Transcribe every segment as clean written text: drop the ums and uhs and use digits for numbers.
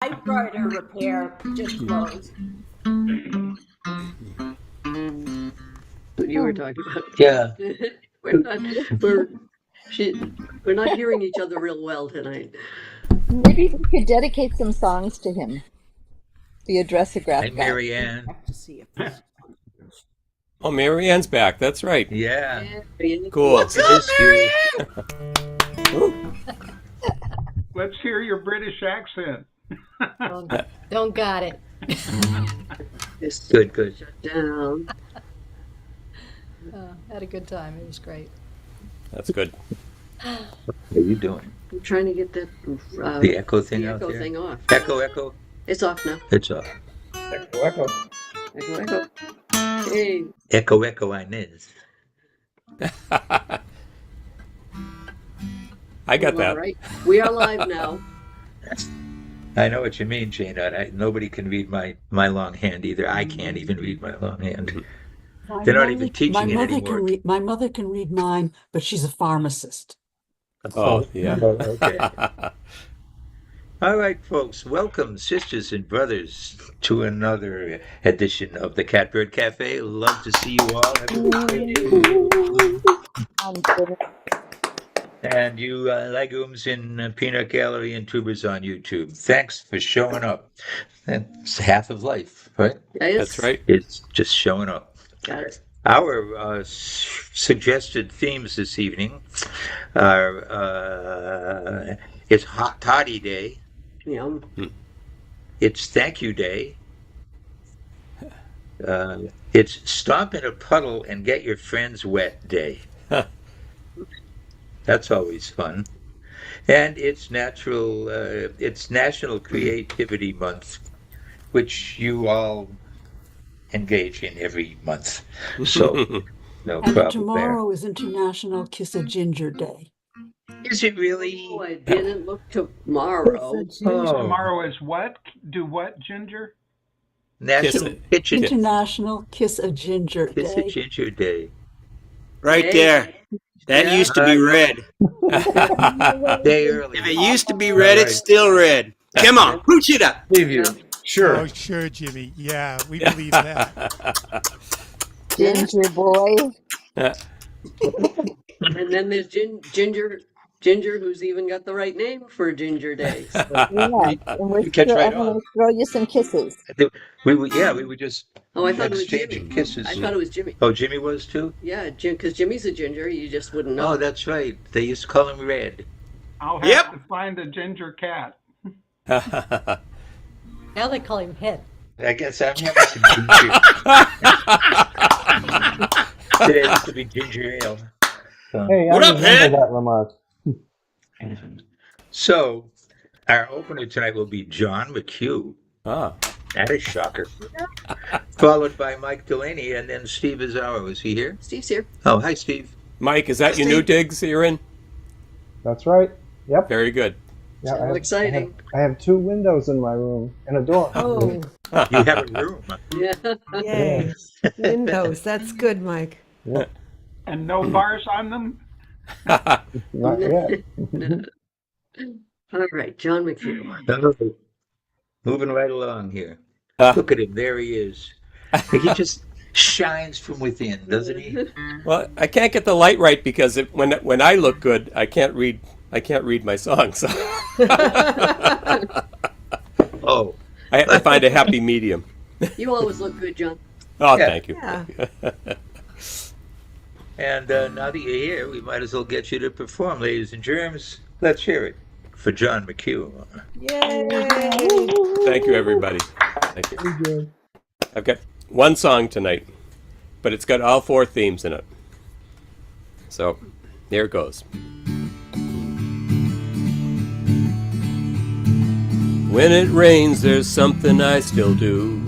typewriter repair just closed. What you were talking about. Yeah. we're not hearing each other real well tonight. Maybe we could dedicate some songs to him. The addressograph Hey, guy. Mary Ann. Check to see if this- Oh, Mary Ann's back. That's right. Yeah. Cool. What's up, Mary Ooh. Let's hear your British accent. Don't got it. Good, good. Shut down. Had a good time. It was great. That's good. What are you doing? I'm trying to get that The echo thing the out echo there? thing off. Echo, echo. It's off now. It's off. Echo, echo. Echo, echo. Hey, Echo, echo, Inez. I got all that. right. We are live now. I know what you mean, Jane. Nobody can read my long hand either. I can't even read my long hand. They're not even teaching it anymore. My mother can read mine, but she's a pharmacist. Oh, yeah. Okay. All right, folks. Welcome, sisters and brothers, to another edition of the Catbird Café. Love to see you all. Have a great day. And you legumes in peanut gallery and tubers on YouTube. Thanks for showing up. That's half of life, right? Yes. That's right. It's just showing up. Got it. Our suggested themes this evening are it's Hot Toddy Day, Yum. it's Thank You Day, it's Stomp in a Puddle and Get Your Friends Wet Day. That's always fun. And it's National Creativity Month, which you all engage in every month. So no And problem tomorrow is International Kiss a Ginger Day. there. Is it really? Oh, I didn't look tomorrow. Tomorrow is what? Do what, Ginger? National Kitchen International Kiss a Ginger Kiss a Day. Ginger Day. Right Hey. there. That Yeah. used to be red. Day early. If it used to be red, it's still red. Come on, pooch it up. Preview. Oh, sure, Jimmy. Yeah, we believe that. Ginger boy. And then there's Ginger, who's even got the right name for Ginger Day. So, Yeah. And we're You catch still, right I'm going on. to throw you some kisses. We were just oh, I thought it was exchanging Jimmy. kisses. I thought it was Jimmy. Oh, Jimmy was too? Yeah, because Jimmy's a ginger. You just wouldn't know. Oh, that's right. They used to call him Red. I'll have Yep. to find a ginger cat. Now they call him Head. I guess I'm having some ginger. Today used to be ginger ale. So, Hey, What I up, remember Ed? that remark. so our opener tonight will be John McHugh. Ah, That is shocker. Followed by Mike Delaney and then Steve Azaro. Is he here? Steve's here. Oh, hi, Steve. Mike, is that your new digs you're in? That's right. Yep. Very good. Yeah, So exciting. I have 2 windows in my room and a door. Oh, You have a room. Yeah. Yay. Windows. That's good, Mike. And no bars on them? Not yet. All right, John McHugh. Moving right along here. Ah. Look at him. There he is. He just shines from within, doesn't he? Well, I can't get the light right because when I look good, I can't read my songs. Oh, I have to find a happy medium. You always look good, John. Oh, Yeah. thank you. Yeah. and now that you're here, we might as well get you to perform, ladies and germs. Let's hear it for John McHugh. Thank you, everybody. Thank you. I've got one song tonight, but it's got all 4 themes in it. So, here it goes. When it rains, there's something I still do.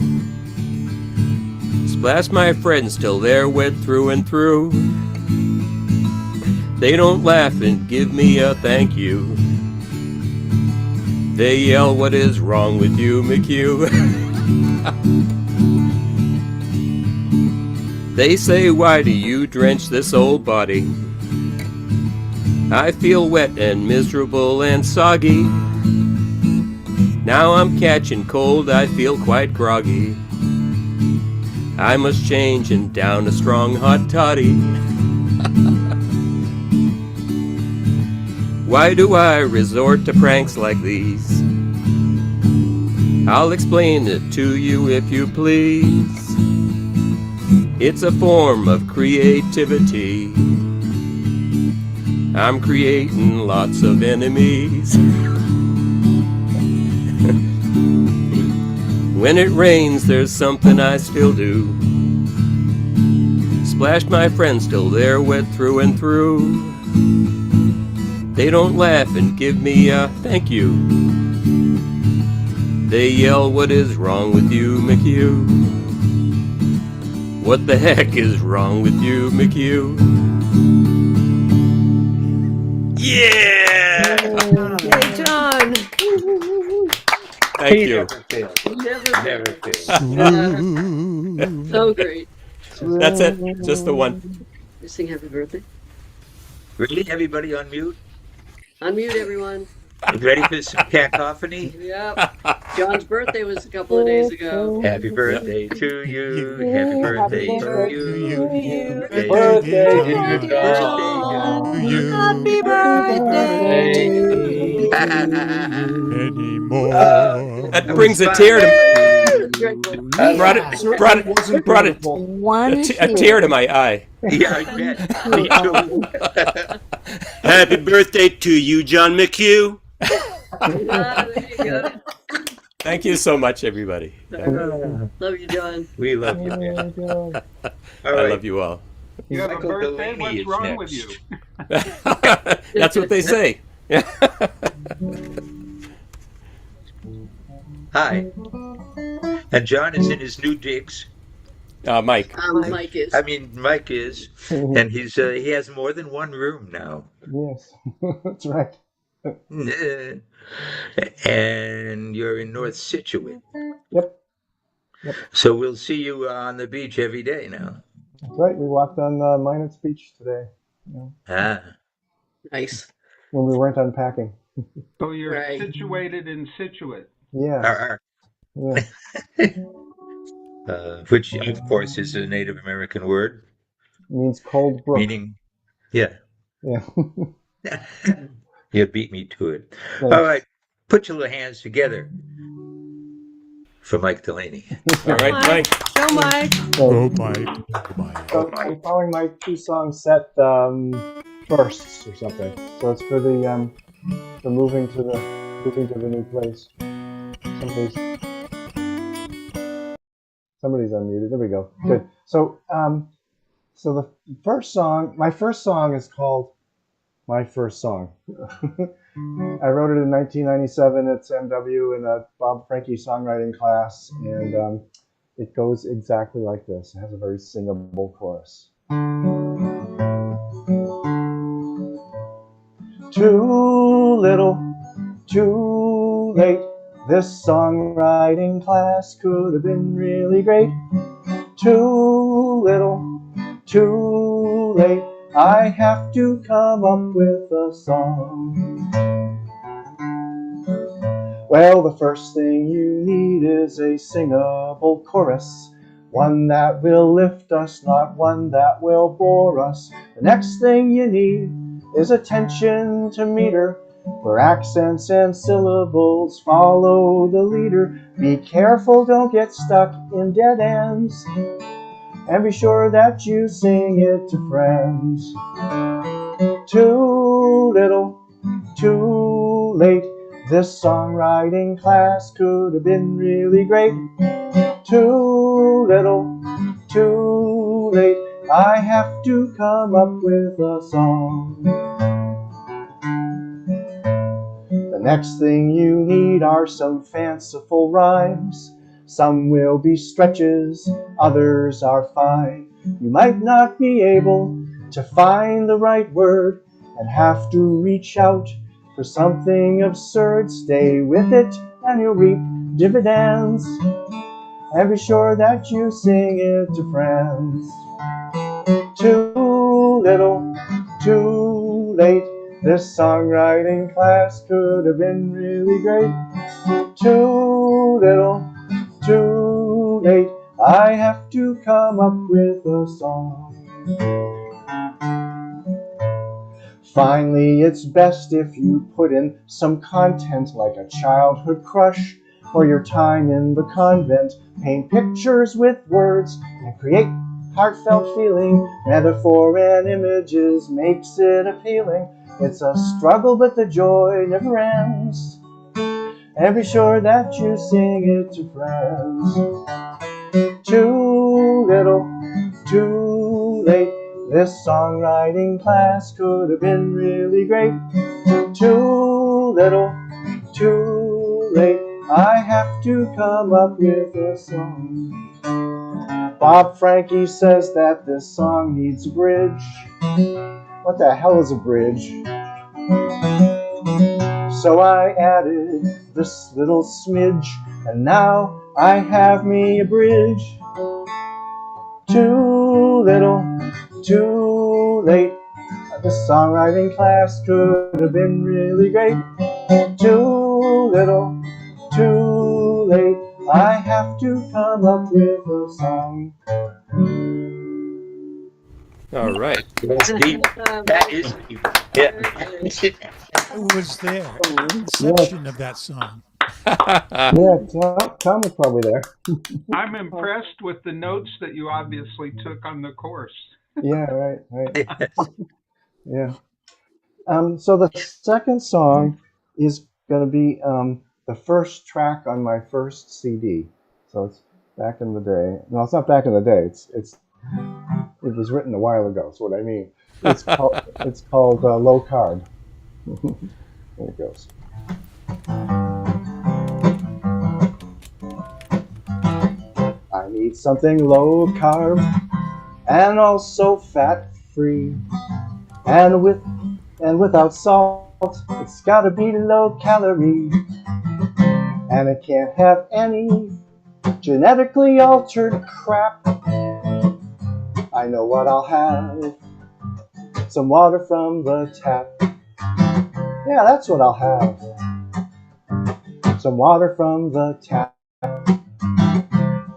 Splash my friends till they're wet through and through. They don't laugh and give me a thank you. They yell, "What is wrong with you, McHugh?" They say, "Why do you drench this old body?" I feel wet and miserable and soggy. Now I'm catching cold, I feel quite groggy. I must change and down a strong hot toddy. Why do I resort to pranks like these? I'll explain it to you if you please. It's a form of creativity. I'm creating lots of enemies. When it rains, there's something I still do. Splash my friends till they're wet through and through. They don't laugh and give me a thank you. They yell, "What is wrong with you, McHugh? What the heck is wrong with you, McHugh?" Yeah! Hey, John. Thank He you. never fails. Never fails. Never fails. So great. That's it. Just the one. You sing happy birthday. Really? Everybody on mute? Unmute everyone. Ready for some cacophony? Yep. John's birthday was a couple of days ago. Happy birthday to you. Happy Happy birthday to birthday you. to you. Happy Birthday birthday to to John. you. Happy birthday to Many more. That brings a tear to brought Yeah. it brought it brought it one a tear to my eye. Yeah, I bet. Me too. Happy birthday to you, John McHugh. There you go. Thank you so much, everybody. Love you, John. We love you, man. All I right. love you all. You have a Michael birthday? Delaney What's is wrong with you? next. That's what they say. Hi. And John is in his new digs. Mike. Mike is. I mean, Mike is, and he has more than one room now. Yes, that's right. And you're in North Scituate. Yep, So we'll see you on the beach every day now. that's right. We walked on Minot's Beach today, Ah. Nice. when we weren't unpacking. So you're Right. situated in Scituate. Yes, Arr, yeah. which, of course, is a Native American word, Means cold brook. meaning, yeah. Yeah. You beat me to it. Thanks. All right. Put your little hands together for Mike Delaney. All right, Mike. Go, Mike. Oh, Mike. Oh, Mike. So I'm following my 2-song set bursts or something. So it's for the moving to the new place. Somebody's unmuted. There we go. Good. So so the first song, my first song is called My First Song. I wrote it in 1997 at MW in a Bob Franke songwriting class, and it goes exactly like this. It has a very singable chorus. Too little, too late. This songwriting class could have been really great. Too little, too late. I have to come up with a song. Well, the first thing you need is a singable chorus. One that will lift us, not one that will bore us. The next thing you need is attention to meter, where accents and syllables follow the leader. Be careful, don't get stuck in dead ends, and be sure that you sing it to friends. Too little, too late. This songwriting class could have been really great. Too little, too late. I have to come up with a song. The next thing you need are some fanciful rhymes. Some will be stretches, others are fine. You might not be able to find the right word and have to reach out for something absurd. Stay with it and you'll reap dividends, and be sure that you sing it to friends. Too little, too late. This songwriting class could have been really great. Too little, too late. I have to come up with a song. Finally, it's best if you put in some content like a childhood crush or your time in the convent. Paint pictures with words and create heartfelt feeling. Metaphor and images makes it appealing. It's a struggle, but the joy never ends. And be sure that you sing it to friends. Too little, too late. This songwriting class could have been really great. Too little, too late. I have to come up with a song. Bob Frankie says that this song needs a bridge. What the hell is a bridge? So I added this little smidge, and now I have me a bridge. Too little, too late. This songwriting class could have been really great. Too little, too late. I have to come up with a song. All right. Steve, that is Steve. Yeah. Who was there? Section of that song. Yeah, Tom was probably there. I'm impressed with the notes that you obviously took on the course. Yeah, right. Yes. Yeah. So the second song is going to be the first track on my first CD. So it's back in the day. No, it's not back in the day. It was written a while ago. That's what I mean. It's called Low Carb. There it goes. I need something low carb and also fat free, and without salt. It's gotta be low calorie, and it can't have any genetically altered crap. I know what I'll have. Some water from the tap. Yeah, that's what I'll have. Some water from the tap.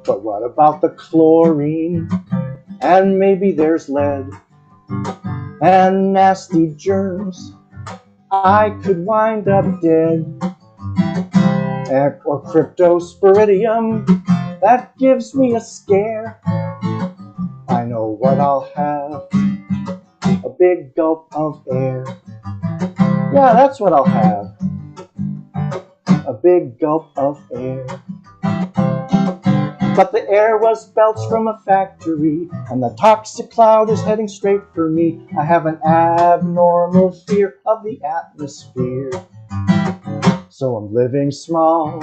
But what about the chlorine? And maybe there's lead and nasty germs. I could wind up dead. Or cryptosporidium, that gives me a scare. I know what I'll have. A big gulp of air. Yeah, that's what I'll have. A big gulp of air. But the air was belched from a factory, and the toxic cloud is heading straight for me. I have an abnormal fear of the atmosphere. So I'm living small,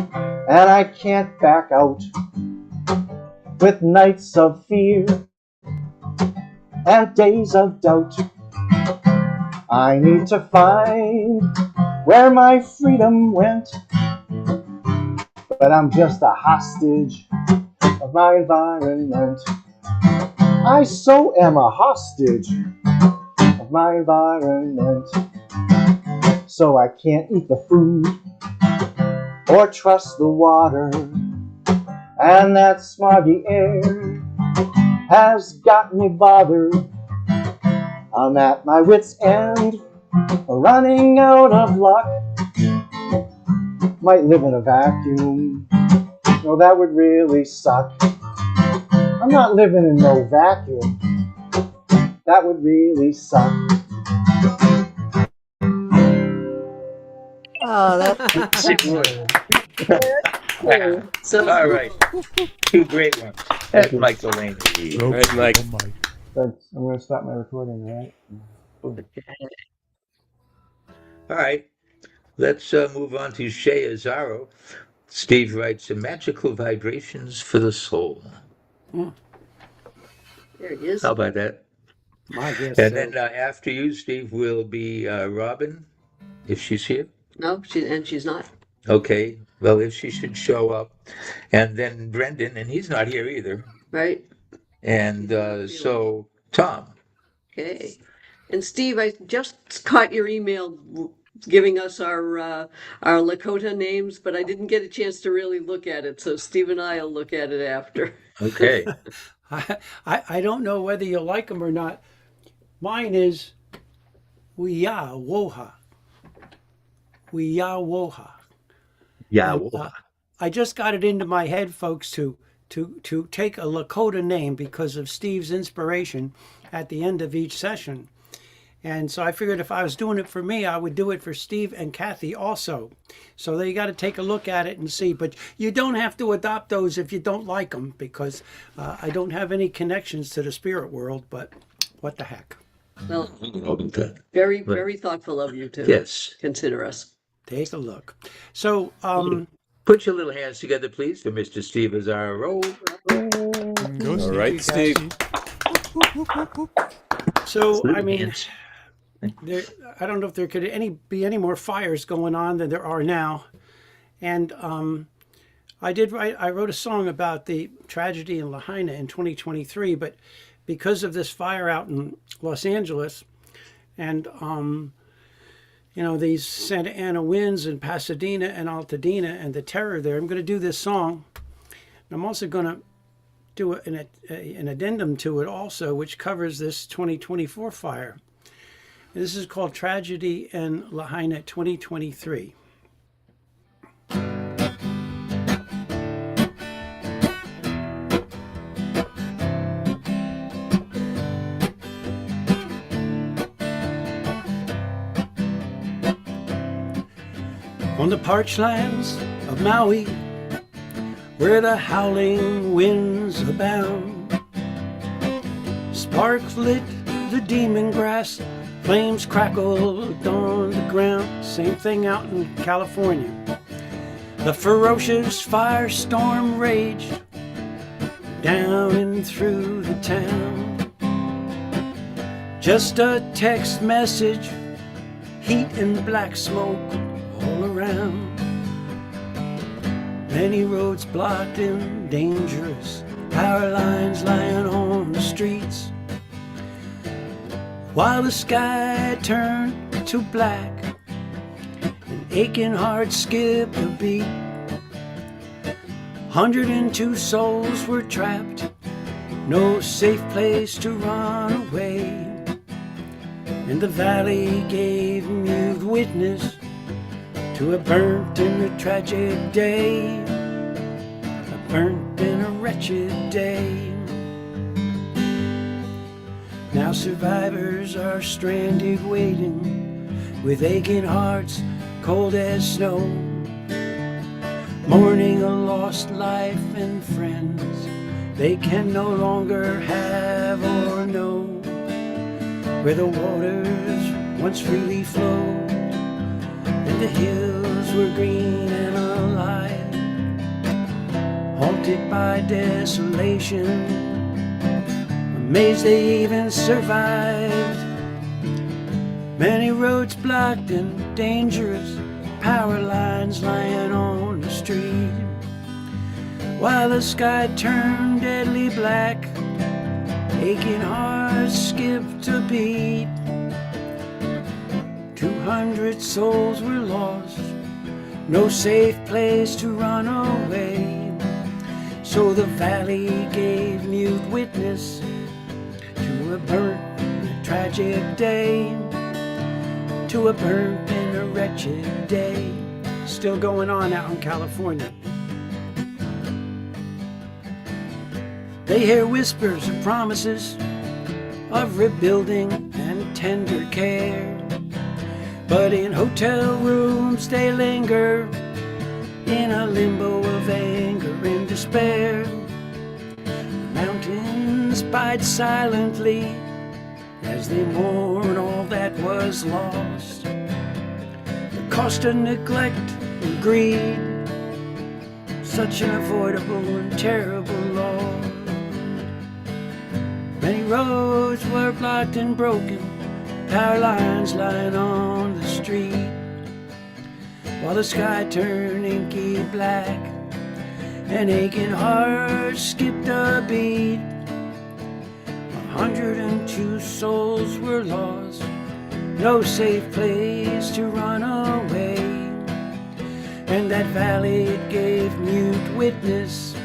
and I can't back out with nights of fear and days of doubt. I need to find where my freedom went, but I'm just a hostage of my environment. I so am a hostage of my environment. So I can't eat the food or trust the water, and that smoggy air has got me bothered. I'm at my wit's end, running out of luck. Might live in a vacuum. No, that would really suck. I'm not living in no vacuum. That would really suck. Oh, that's So All right. Two great ones. That's Michael Lane. Oh, Right, Mike. oh my. Thanks. I'm going to stop my recording, all right? All right. Let's move on to Shea Azaro. Steve writes, Magical Vibrations for the Soul. there he is. How about that? My guess. And then after you, Steve, will be Robin, if she's here. No, she's not. Okay. Well, if she should show up. And then Brendan, and he's not here either. Right? And so Tom. Okay. And Steve, I just caught your email giving us our Lakota names, but I didn't get a chance to really look at it. So Steve and I will look at it after. Okay. I don't know whether you'll like them or not. Mine is Wiyawoha. Wiyawoha. Yeah. And, I just got it into my head, folks, to take a Lakota name because of Steve's inspiration at the end of each session. And so I figured if I was doing it for me, I would do it for Steve and Kathy also. So they got to take a look at it and see. But you don't have to adopt those if you don't like them, because I don't have any connections to the spirit world, but what the heck. Well, very, very thoughtful of you to Yes. consider us. Take a look. So, put your little hands together, please, for Mr. Steve Azzaro. All right, Steve. So, I mean, I don't know if there could be any more fires going on than there are now. And I wrote a song about the tragedy in Lahaina in 2023, but because of this fire out in Los Angeles and, these Santa Ana winds in Pasadena and Altadena and the terror there, I'm going to do this song. And I'm also going to do an addendum to it also, which covers this 2024 fire. This is called Tragedy in Lahaina 2023. On the parched lands of Maui, where the howling winds abound, sparks lit the demon grass, flames crackled on the ground. Same thing out in California. The ferocious firestorm raged down and through the town. Just a text message, heat and black smoke all around. Many roads blocked and dangerous, power lines lying on the streets, while the sky turned to black and aching hearts skipped a beat. 102 souls were trapped, no safe place to run away, and the valley gave mute witness to a burnt and a tragic day, a burnt and a wretched day. Now survivors are stranded waiting, with aching hearts cold as snow, mourning a lost life and friends they can no longer have or know. Where the waters once freely flowed, and the hills were green and alive, haunted by desolation, amazed they even survived. Many roads blocked and dangerous, power lines lying on the street, while the sky turned deadly black, aching hearts skipped a beat. 200 souls were lost, no safe place to run away, so the valley gave mute witness to a burnt and a tragic day, to a burnt and a wretched day. Still going on out in California. They hear whispers and promises of rebuilding and tender care, but in hotel rooms they linger in a limbo of anger and despair. Mountains bide silently as they mourn all that was lost. The cost of neglect and greed, such an avoidable and terrible loss. Many roads were blocked and broken, power lines lying on the street, while the sky turned inky black and aching hearts skipped a beat. 102 souls were lost, no safe place to run away. And that valley it gave mute witness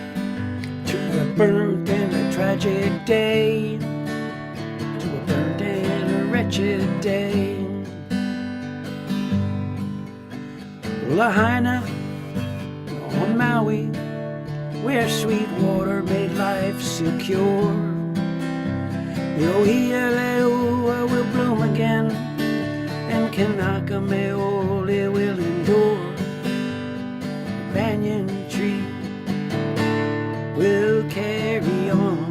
to a burnt and a tragic day, to a burnt and a wretched day. Lahaina on Maui, where sweet water made life secure. The Ohialeua will bloom again, and Kanakameole will endure. The banyan tree will carry on.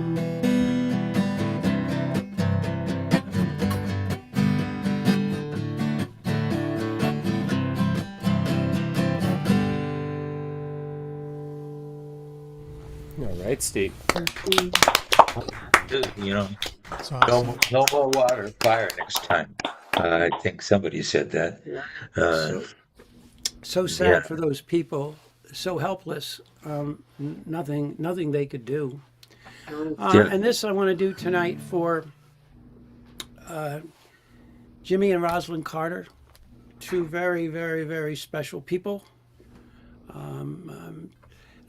All right, Steve. You know, That's awesome. no more water, fire next time. I think somebody said that. So sad Yeah. for those people, so helpless. Nothing they could do. Yeah. And this I want to do tonight for Jimmy and Rosalind Carter, two very, very, very special people.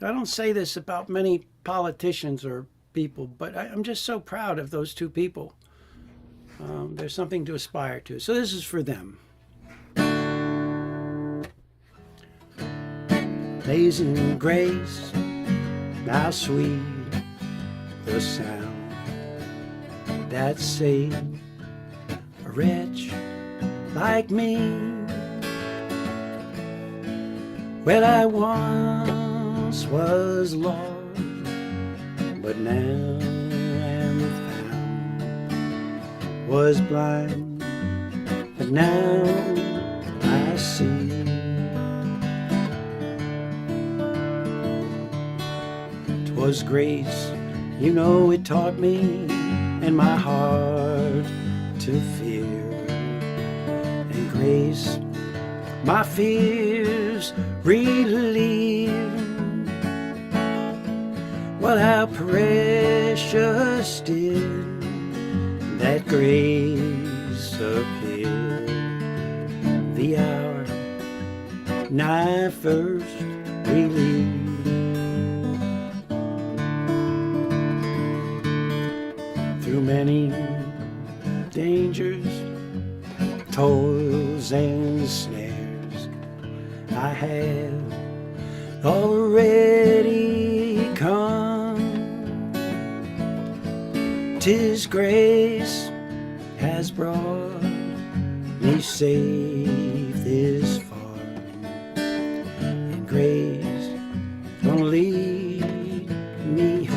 I don't say this about many politicians or people, but I'm just so proud of those two people. There's something to aspire to. So this is for them. Amazing grace, how sweet the sound that saved a wretch like me. Well, I once was lost, but now am found. Was blind, but now I see. 'Twas grace, you know it taught me and my heart to fear. And grace, my fears relieved. Well, how precious did that grace appear the hour I first believed. Through many dangers, toils and snares, I have already come. 'Tis grace has brought me safe this far, and grace gonna lead me home.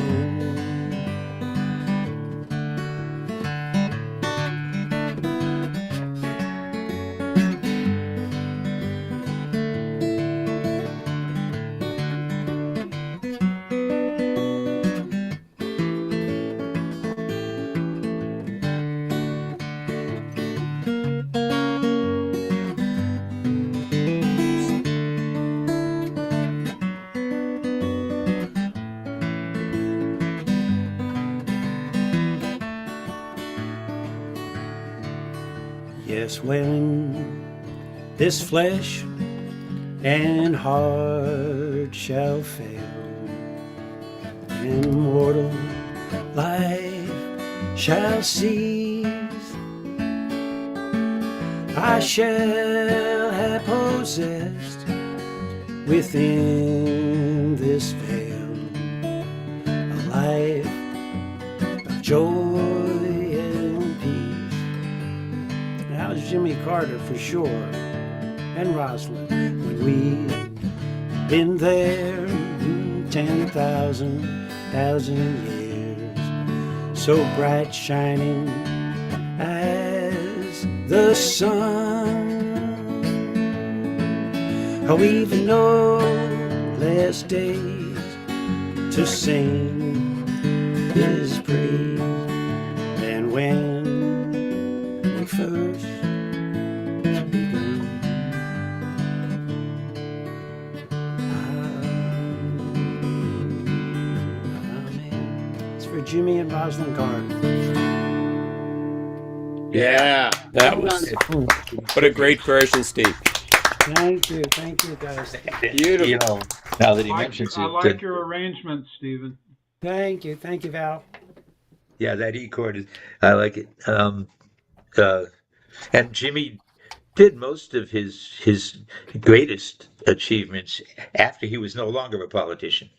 Yes, when this flesh and heart shall fail, and mortal life shall cease, I shall have possessed within this veil a life of joy and peace. Now it's Jimmy Carter for sure, and Rosalind, when we've been there 10,000 years, so bright shining as the sun. Oh, we've no less days to sing His praise than when we first begun. Amen. It's for Jimmy and Rosalind Carter. Yeah. That was what a great version, Steve. Thank you guys. Beautiful. You know, now that he I mentions I it, like your arrangement, Stephen. Thank you, Val. yeah, that E chord is, I like it. And Jimmy did most of his greatest achievements after he was no longer a politician.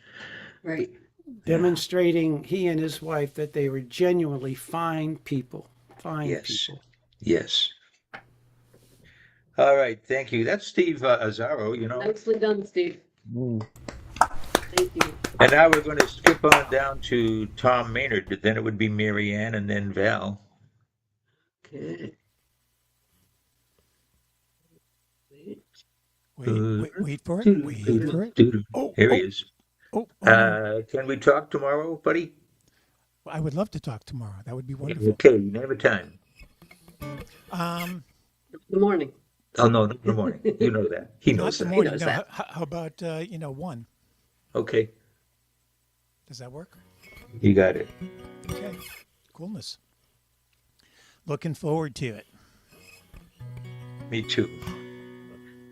Right. Demonstrating he and his wife that they were genuinely fine people. Fine Yes. people. Yes. All right, thank you. That's Steve Azzaro, you know. Nicely done, Steve. Thank you. And now we're going to skip on down to Tom Maynard. Then it would be Mary Ann and then Val. Okay. Wait for it. Wait for it. Oh, Here he is. Oh, Can we talk tomorrow, buddy? I would love to talk tomorrow. That would be wonderful. Okay, name a time. Good morning. Oh, no, not in the morning. You know that. He Not knows the that. morning. knows No, that. how about 1? Okay, Does that work? you got it. Okay. Coolness. Looking forward to it. Me too.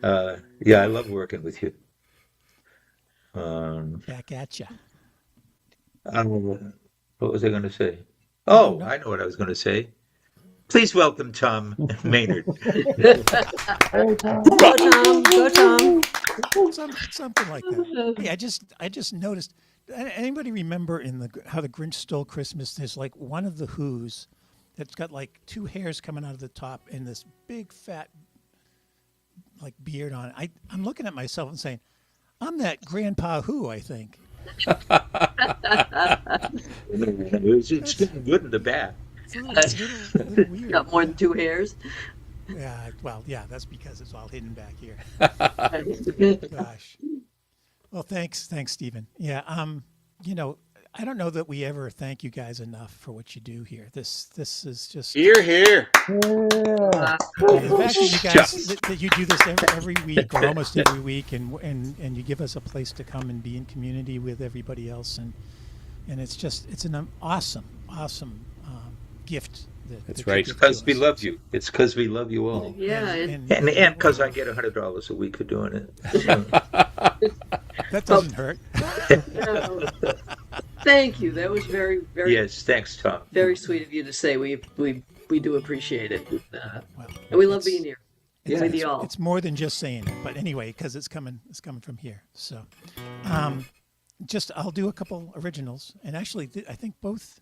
Yeah, I love working with you. Back at ya. What was I going to say? Oh, I know what I was going to say. Please welcome Tom Maynard. Go, Tom. Go, Tom. Something like that. Hey, I just noticed. Anybody remember how the Grinch Stole Christmas? There's like one of the Who's that's got like 2 hairs coming out of the top and this big fat like beard on it. I'm looking at myself and saying, I'm that Grandpa Who, I think. It's getting good in the back. It's a little weird. Got more than 2 hairs. Yeah, well, yeah, that's because it's all hidden back here. Gosh. Well, thanks, Stephen. Yeah, I don't know that we ever thank you guys enough for what you do here. This is just Here, here. the fact that you guys that you do this every week or almost every week, and you give us a place to come and be in community with everybody else, and it's an awesome gift. That's right. It's because we love you. It's because we love you all. Yeah. And because I get $100 a week for doing it. That doesn't hurt. Thank you. That was very, very, Yes, thanks, Tom. very sweet of you to say. We do appreciate it. Well, And we love being here with you all. It's more than just saying it, but anyway, because it's coming from here. So, I'll do a couple originals, and actually, I think both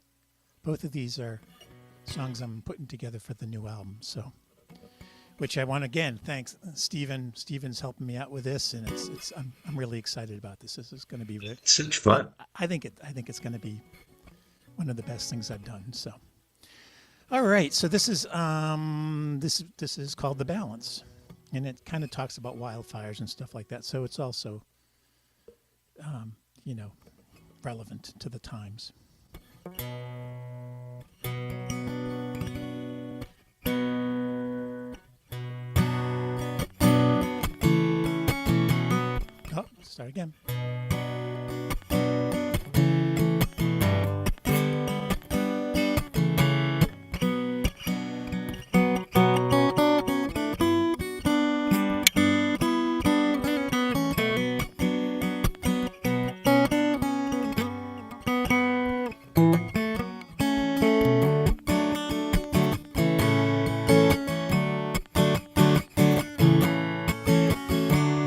of these are songs I'm putting together for the new album. So, which I want again thanks Stephen. Stephen's helping me out with this, and I'm really excited about this. This is going to be such fun. I think it's going to be one of the best things I've done. So, all right. So this is this is called The Balance, and it kind of talks about wildfires and stuff like that. So it's also relevant to the times. Oh, start again.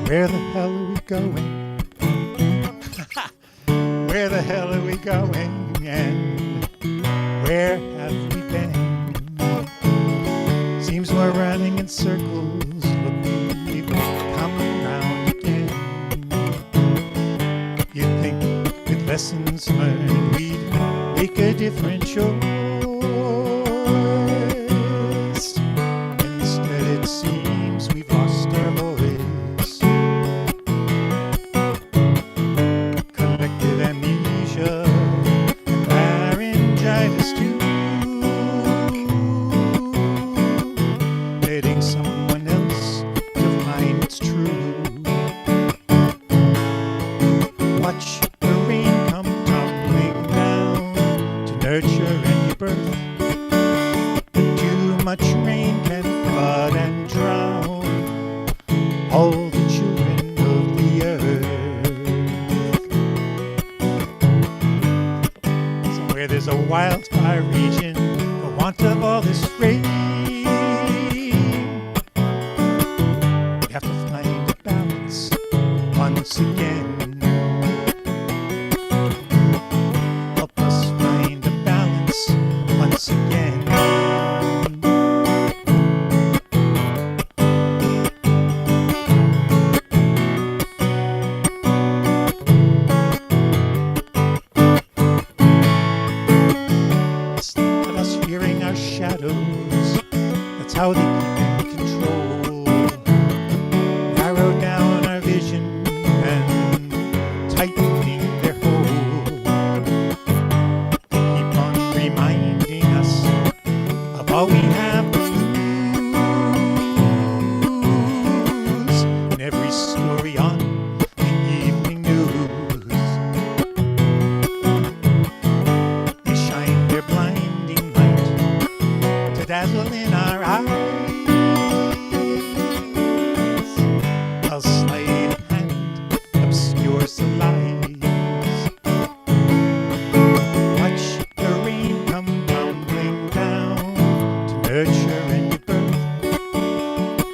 Where the hell are we going? Where the hell are we going? And where have we been? Seems we're running in circles. Look, we've come around again. You'd think with lessons learned we'd make a different choice. Instead it seems we've lost our voice. Collective amnesia and laryngitis too. Letting someone else define what's true. Watch the rain come tumbling down to nurture any birth. Somewhere there's a wildfire region for want of all this rain. We have to find a balance once again. Help us find a balance once again. Instead of us fearing our shadows, that's how they keep in control. Narrow down our vision and tightening their hold. They keep on reminding us of all we have to lose. In every story on the evening news, they shine their blinding light to dazzle in our eyes. A sleight of hand obscures the lies. Watch the rain come tumbling down to nurture and give birth.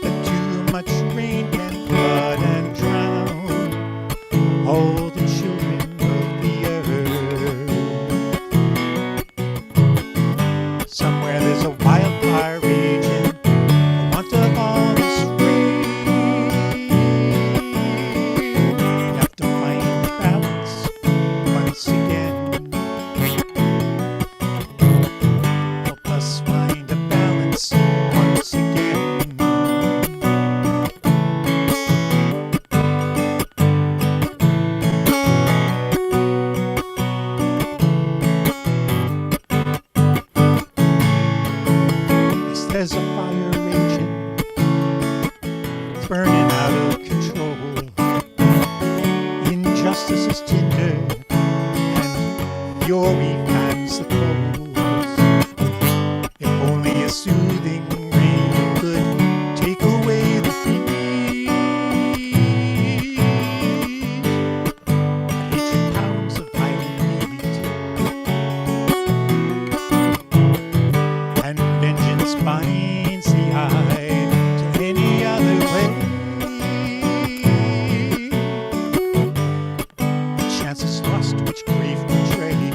But too much rain can flood and drown all the children of the earth. Somewhere there's a wildfire raging for want of all this rain. We have to find balance once again. Help us find a balance once again. Yes, there's a fire raging, burning out of control. Injustice is tender, and fury fans the coals. If only a soothing rain could take away the fear. Hatred pounds of violent heat, and vengeance binds the eye to any other way. The chance is lost which grief betrays.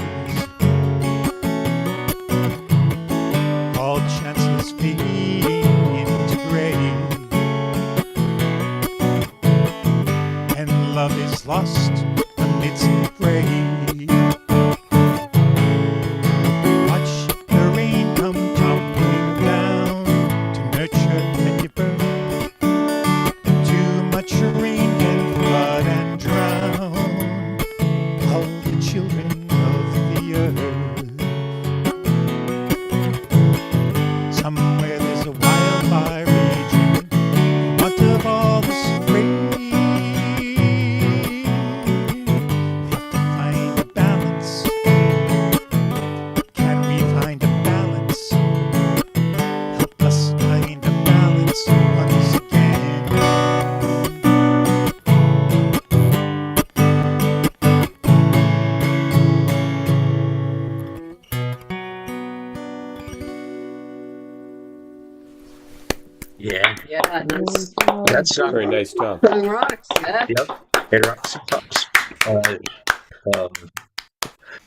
All chances fading into gray, and love is lost amidst the fray. Watch the rain come tumbling down to nurture and give birth. Too much rain can flood and drown all the children of the earth. Somewhere there's a wildfire raging for want of all this rain. We have to find a balance. Can we find a balance? Help us find a balance once again. Yeah, Yeah, nice. that song. Very nice job. Song rocks, yeah. Yep, it rocks and pops.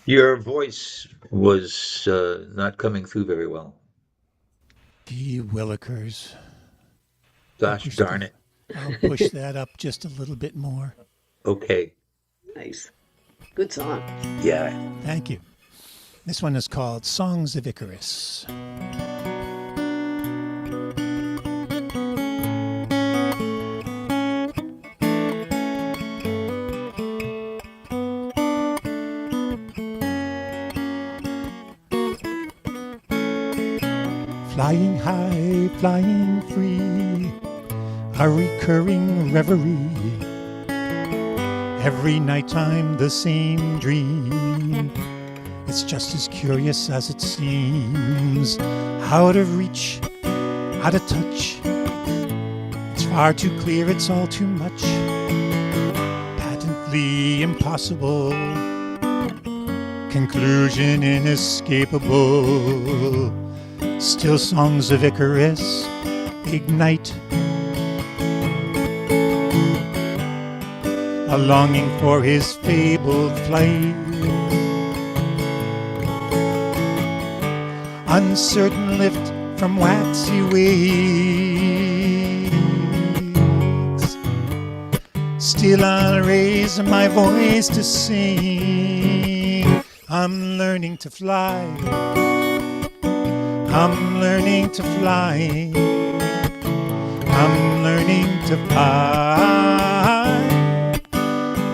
Your voice was not coming through very well. Gee willikers. Gosh darn it. I'll push that up just a little bit more. Okay. Nice. Good song. Yeah. Thank you. This one is called Songs of Icarus. Flying high, flying free, a recurring reverie. Every nighttime the same dream. It's just as curious as it seems. Out of reach, out of touch. It's far too clear, it's all too much. Patently impossible. conclusion inescapable. Still songs of Icarus ignite a longing for his fabled flight. Uncertain lift from waxy wings. Still I'll raise my voice to sing. I'm learning to fly. I'm learning to fly. I'm learning to fly.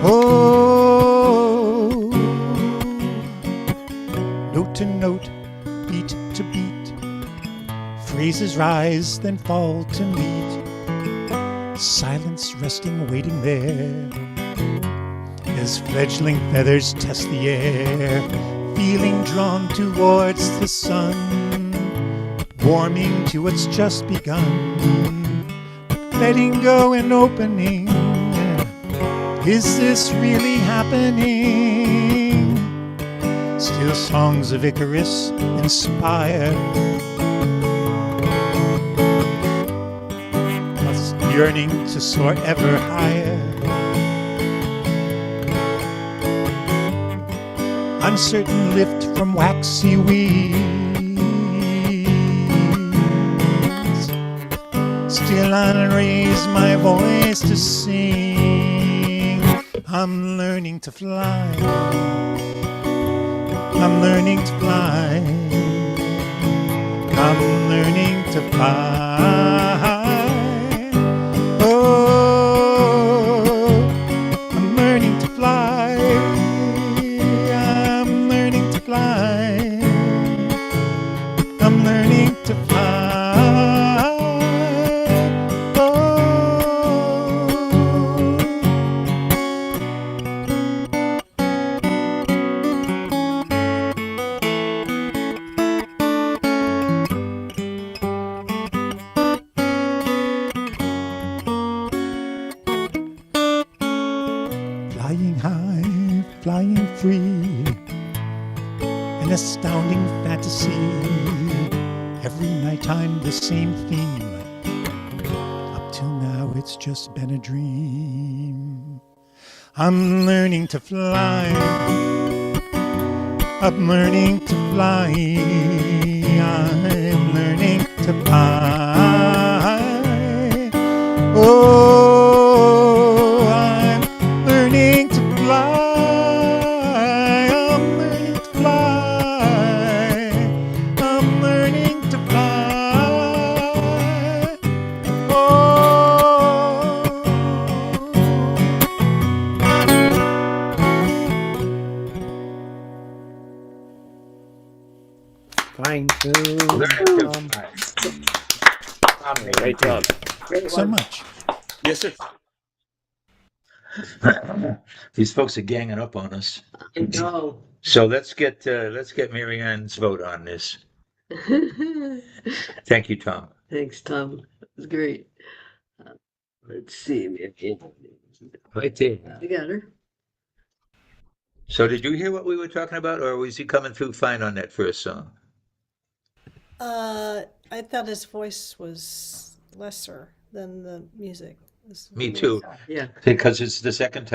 Oh, note to note, beat to beat, phrases rise then fall to meet. Silence resting, waiting there, as fledgling feathers test the air, feeling drawn towards the sun, warming to what's just begun, letting go and opening. Is this really happening? Still songs of Icarus inspire us, yearning to soar ever higher. Uncertain lift from waxy wings. Still I'll raise my voice to sing. I'm learning to fly. I'm learning to fly. I'm learning to fly. Oh, I'm learning to fly. I'm learning to fly. I'm learning to fly. Flying high, flying free, an astounding fantasy. Every nighttime the same theme. Up till now it's just been a dream. I'm learning to fly. I'm learning to fly. I'm learning to fly. Oh, I'm learning to fly. I'm learning to fly. I'm learning to fly. Oh. Fine too. Great job. So much. Yes, sir. These folks are ganging up on us. I know. So let's get Mary Ann's vote on this. Thank you, Tom. Thanks, Tom. That was great. Let's see. Right there. I got her. So did you hear what we were talking about, or was he coming through fine on that first song? I thought his voice was lesser than the music. Me too. Yeah. Because it's the second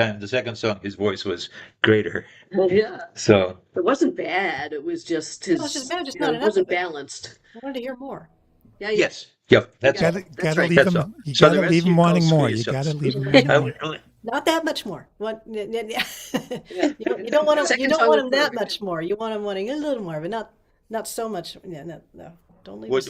song, his voice was greater. Yeah. So It wasn't bad. It was just his. No, it's just bad, just you know, not it enough wasn't of it. balanced. I wanted to hear more. Yeah. yes, yep, that's all. Gotta right. leave That's them. all. You So the gotta rest leave of them you wanting go more. screw You gotta yourselves. leave them wanting I more. would- Not that much more. What? You don't want him. Second You don't song want was him that perfect. much more. You want him wanting a little more, but not so much. Yeah, no. Don't leave. was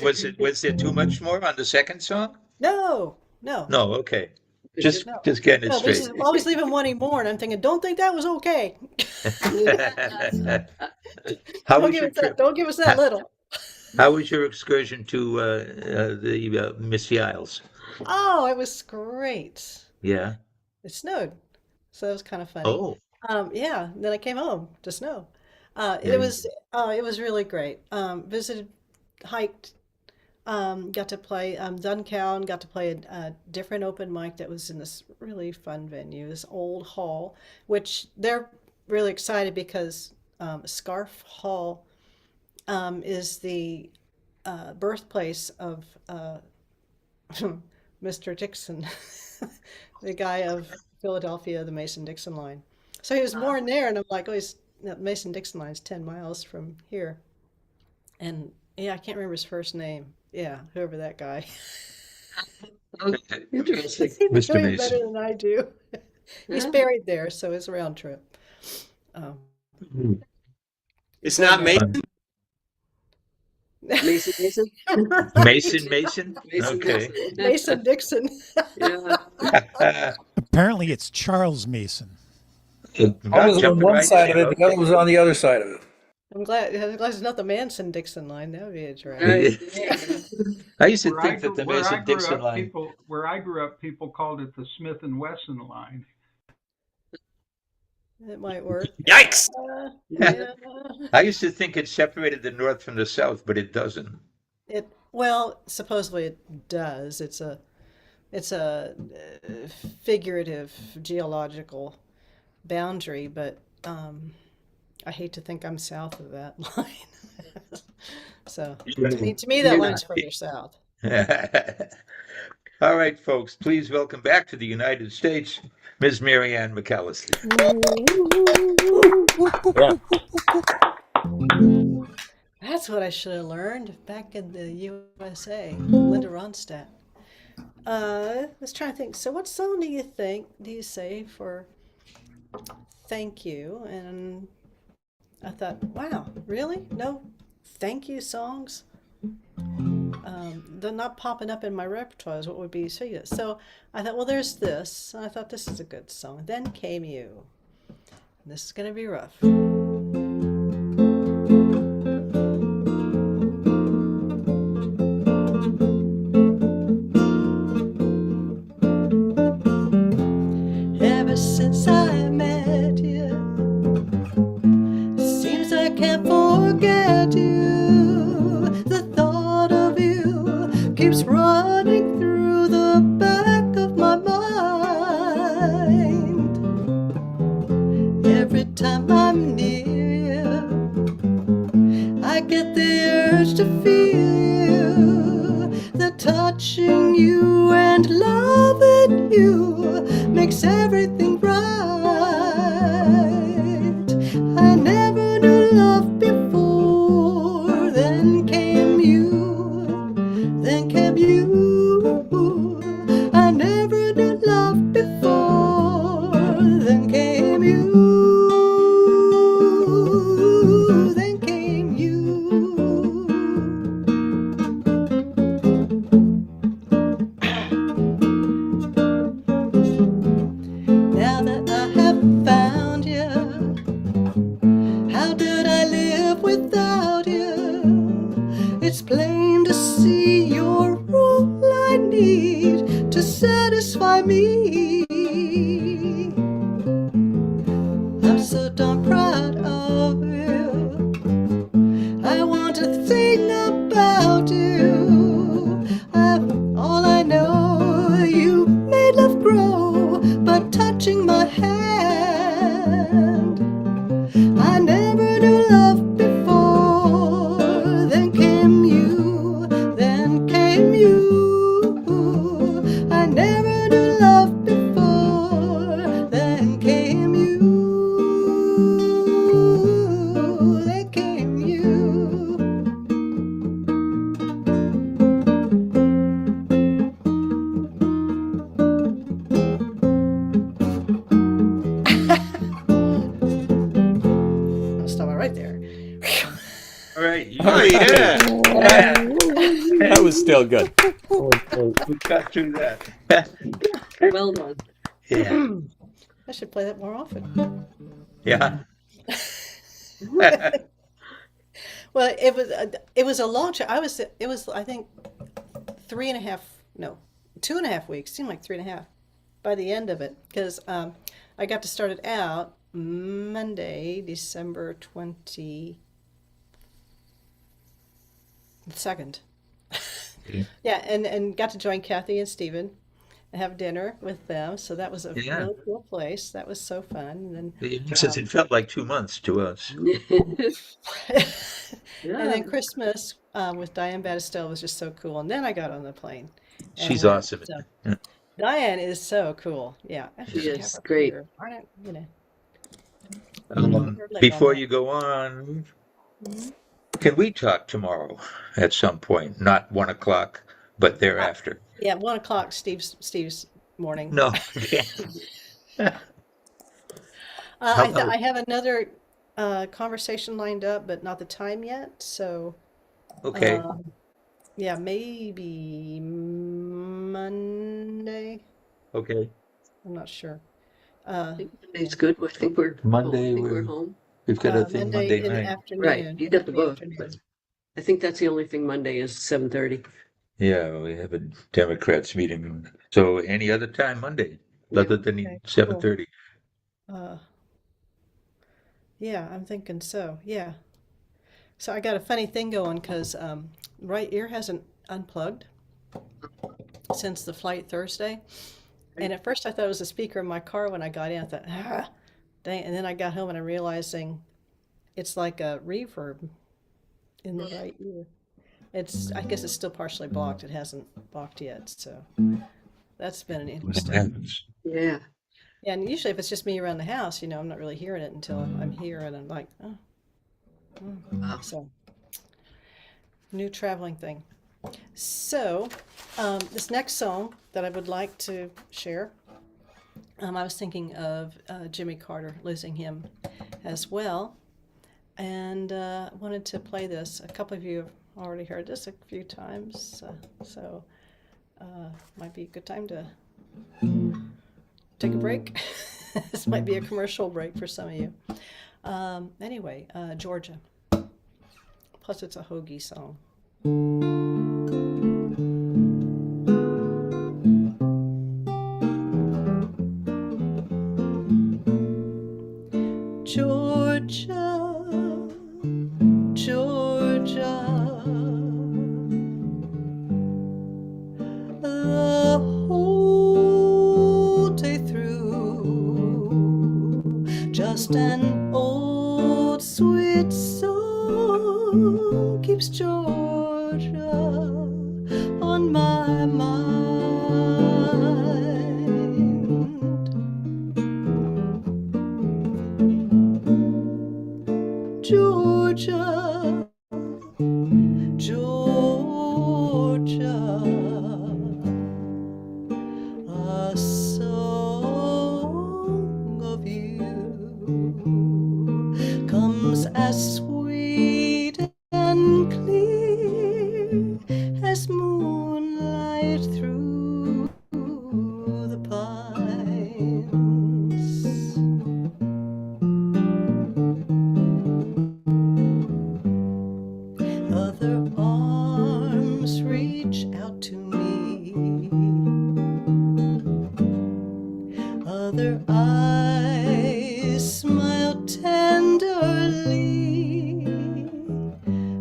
there too much more on the second song? No. No, okay. Just No. getting it No, straight. this is always leave him wanting more, and I'm thinking, don't think that was okay. How Don't was give your us that. trip? Don't give us that little. How was your excursion to the Misty Isles? Oh, it was great. Yeah. It snowed, so it was kind of funny. Oh, Yeah. Then I came home to snow. Yeah. It was really great. Visited, hiked, got to play Duncown, got to play a different open mic that was in this really fun venue, this old hall, which they're really excited because Scarf Hall is the birthplace of Mr. Dixon, the guy of Philadelphia, the Mason-Dixon line. So he was born there, and I'm like, oh, the Mason-Dixon line's 10 miles from here. And yeah, I can't remember his first name. Yeah, whoever that guy. Interesting. He Mr. know him Mason. better than I do. He's buried there, so it's a round trip. It's not Mason. Mason, Mason? Mason. Mason Okay. Dixon. Mason Dixon. Yeah. Apparently, it's Charles Mason. I was on one side of it, the other was on the other side of it. I'm glad it's not the Manson-Dixon line. That would be a drag. I used to Where think that the where I grew Mason-Dixon up, line. where I grew up, people called it the Smith and Wesson line. It might work. Yikes! Yeah. I used to think it separated the North from the South, but it doesn't. Well, supposedly it does. It's a figurative geological boundary, but I hate to think I'm south of that line. So to me that line's further south. All right, folks, please welcome back to the United States, Ms. Marianne McAllister. That's what I should have learned back in the USA. Linda Ronstadt. I was trying to think. So, what song do you say for thank you? And I thought, wow, really? No thank you songs? They're not popping up in my repertoire. What would be so? I thought, well, there's this. And I thought this is a good song. Then came you. This is gonna be rough. Ever since I met you, seems I can't forget you. The thought of you keeps running through the back of my mind. Every time I'm near you, I get the urge to feel you. The touching you and loving you makes everything right. I never knew love before. Then came you. Then came you. I never knew love before. Then came you. Then came you. Now that I have found you, how did I live without you? It's plain to see you're all I need to satisfy me. I'm so darn proud of you. I want to think about you. All I know, you made love grow by touching my hand. I never knew love before. Then came you. Then came you. I never knew love before. Then came you. Then came you. I'll stop it right there. All right. Oh, yeah. That was still good. We got through that. Well done. Yeah. I should play that more often. Yeah. Well, it was a long trip. It was I think 2.5 weeks. Seemed like 3.5 by the end of it, because I got to start it out Monday, December 22nd. Yeah, and got to join Kathy and Stephen, have dinner with them. So that was a Yeah. really cool place. That was so fun. And then It felt like 2 months to us. and then Christmas with Diane Batistelle was just so cool. And then I got on the plane and She's went. awesome. So Yeah. Diane is so cool. Yeah, I She should have is her great. here. Aren't I, Before you go on, can we talk tomorrow at some point? Not 1 o'clock, but thereafter. Yeah, 1 o'clock. Steve's morning. No. How about- I have another conversation lined up, but not the time yet. So, Okay. yeah, maybe Monday. Okay. I'm not sure. I think Monday's good. I think we're Monday, we're home. we've got a thing Monday Monday in the night. afternoon. Right, you got the in the book. afternoon. But I think that's the only thing Monday is 7:30. Yeah, we have a Democrats meeting. So any other time Monday, other than Okay, 7:30. Yeah, I'm thinking so. Yeah. So I got a funny thing going because right ear hasn't unplugged since the flight Thursday. And at first I thought it was a speaker in my car when I got in. I thought, dang. And then I got home and I'm realizing it's like a reverb in the right ear. I guess it's still partially blocked. It hasn't blocked yet. So that's been an interesting. Yeah. And usually if it's just me around the house, I'm not really hearing it until I'm here and I'm like, So new traveling thing. So this next song that I would like to share, I was thinking of Jimmy Carter, losing him as well, and wanted to play this. A couple of you have already heard this a few times, so might be a good time to take a break. This might be a commercial break for some of you. Anyway, Georgia. Plus it's a Hoagie song. Georgia, Georgia, the whole day through, just an old sweet song keeps Georgia on my mind. Georgia, Georgia, a song of you comes as sweet and clear as moonlight through the pines. Other arms reach out to me, other eyes smile tenderly,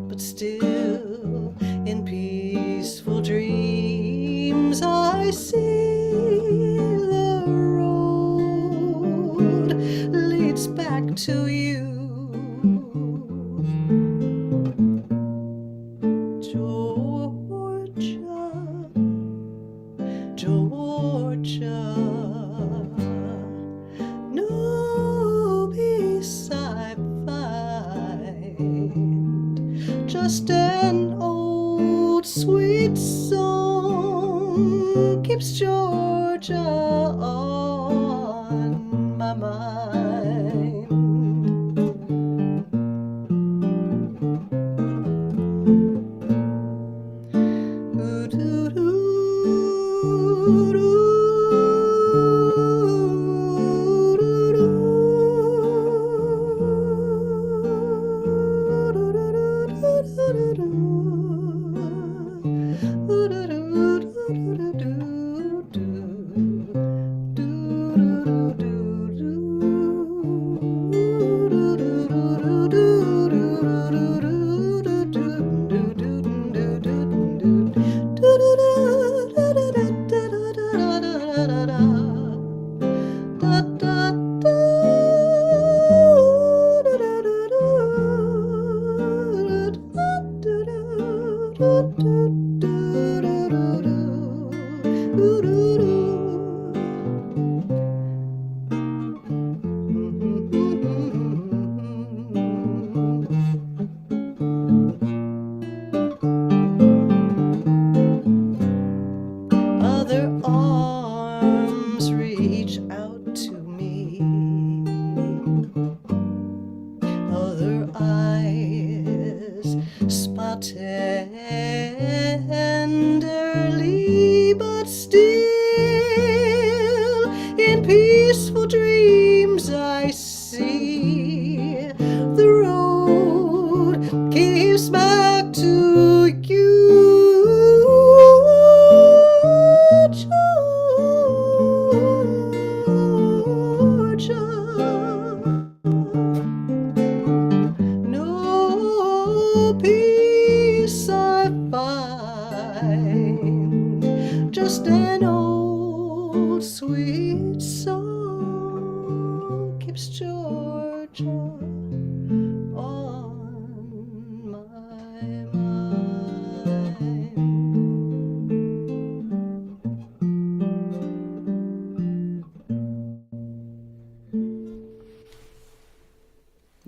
but still in peaceful dreams I see the road leads back to you. Georgia, Georgia, no peace I find, just an old sweet song keeps Georgia on my mind.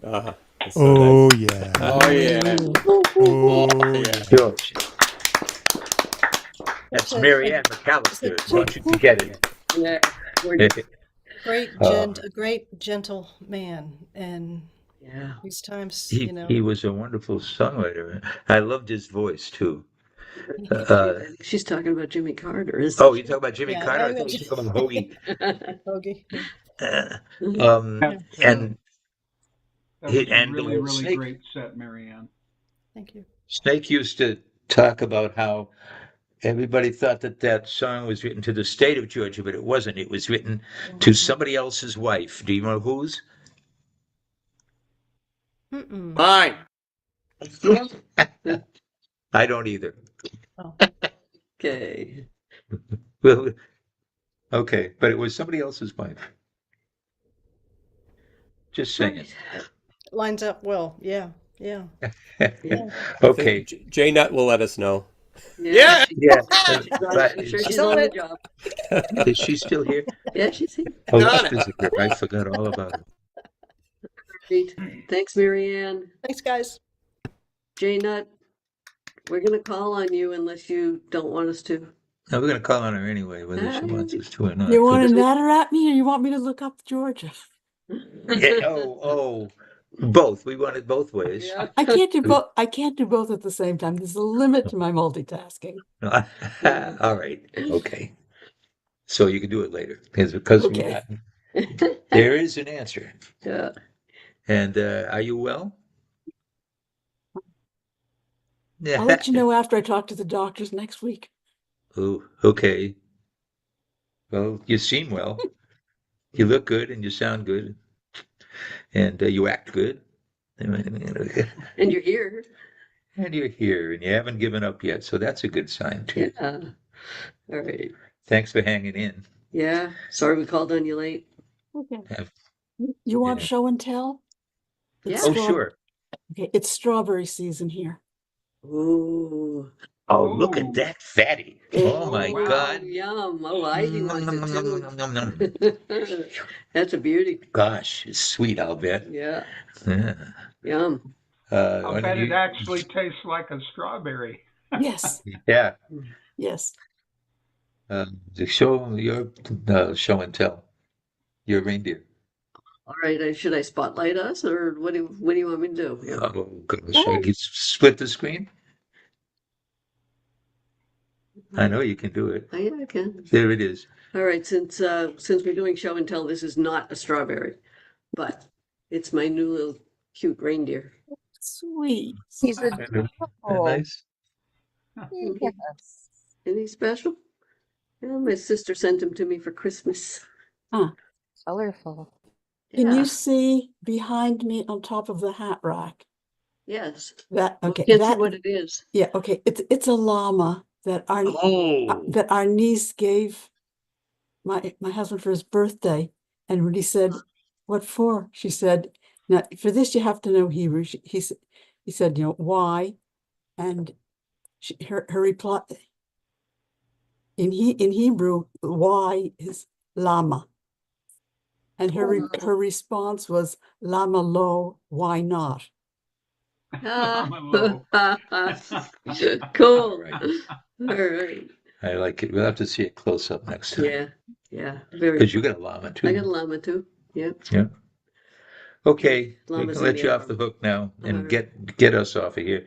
That's so Oh nice. yeah. Oh yeah. Oh yeah. George. Such That's Marianne McAllister. Don't you forget Yeah. it. a great gentle man, and Yeah. these times, He was a wonderful songwriter. I loved his voice too. She's talking about Jimmy Carter, isn't Oh, she? you talking about Jimmy yeah, Carter? I thought you were talking about Hoagie. Hoagie. Mhm. And That was a and really, really Snake great set, Marianne. Thank you. Snake used to talk about how everybody thought that that song was written to the state of Georgia, but it wasn't. It was written to somebody else's wife. Do you know whose? Mm-mm. Mine. I don't either. Oh. Okay. Well, okay, but it was somebody else's wife. Just saying. Lines up well. Yeah. Yeah. I think Okay. J Nut will let us know. Yeah. Yeah, I'm sure she's on the job. is she still here? Yeah, she's here. Oh, let's Done it. visit her. I forgot all about her. Great. Thanks, Marianne. Thanks, guys. J Nut, we're gonna call on you unless you don't want us to. No, we're going to call on her anyway, whether she wants us to or not. You want to natter at me, or you want me to look up Georgia? Yeah, oh, both. We want it both ways. I can't do both. I can't do both at the same time. There's a limit to my multitasking. All right. Okay. So you can do it later because Okay. there is an answer. Yeah. And are you well? I'll let you know after I talk to the doctors next week. Oh, okay. Well, you seem well. You look good and you sound good. And you act good. And you're here. And you're here and you haven't given up yet. So that's a good sign, too. Yeah. All right. Thanks for hanging in. Yeah. Sorry we called on you late. Okay. You want show and tell? Yeah. Oh, sure. Okay, it's strawberry season here. Ooh. Oh, look at that fatty. Oh, my wow. God. Yum. Oh, Ivy wants it too. That's a beauty. Gosh, it's sweet, I'll bet. Yeah. Yeah. Yum. I'll bet it actually tastes like a strawberry. Yes. Yeah. Yes. The show, your show and tell, your reindeer. All right. Should I spotlight us, or what do you want me to do? Yeah. Oh, gosh. I can split the screen? I know you can do it. Oh, yeah, I can. There it is. All right. Since we're doing show and tell, this is not a strawberry, but it's my new little cute reindeer. Sweet. He's Isn't adorable. nice? Yes. Isn't he special? Yeah, my sister sent him to me for Christmas. Huh. Colorful. Can Yeah. you see behind me on top of the hat rack? Yes. That okay. Can't see That what it is. yeah. Okay. It's a llama that our niece gave my husband for his birthday, and when he said, "What for?" she said, "Now for this you have to know Hebrew." He said, "You know why?" And her reply in Hebrew, "Why" is lama, and her response was "Lama lo, why not?" Cool. All right. All right. I like it. We'll have to see it close up next time. Yeah. Yeah. Very. Because you got a llama, too. I got a llama too. Yeah. Yeah. Okay, we Llamas can in let the you off arm. the hook now and Alright. get us off of here.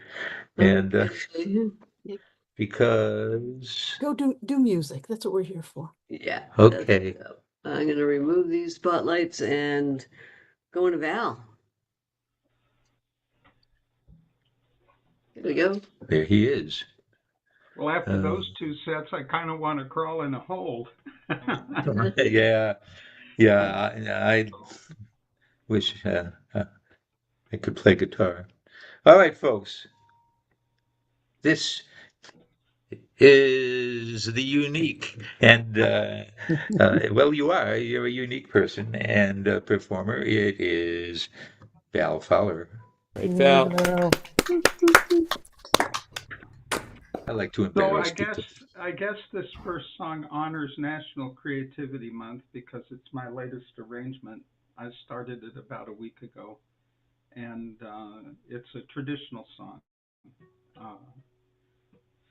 And Okay. because Go do music. That's what we're here for. Yeah. okay, I'm gonna remove these spotlights and go into Val. There we go. there he is. Well, after those two sets, I kind of want to crawl in a hole. Yeah, I wish I could play guitar. All right, folks. This is the unique and well, you're a unique person and performer. It is Val Fowler. Right, Val. I like to So embarrass people. I guess this first song honors National Creativity Month because it's my latest arrangement. I started it about a week ago, and it's a traditional song. Uh,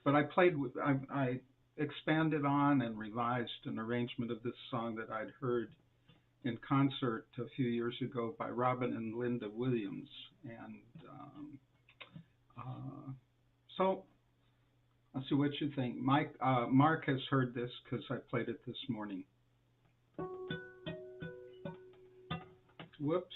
but I expanded on and revised an arrangement of this song that I'd heard in concert a few years ago by Robin and Linda Williams, and so I'll see what you think. Mark has heard this because I played it this morning. Whoops.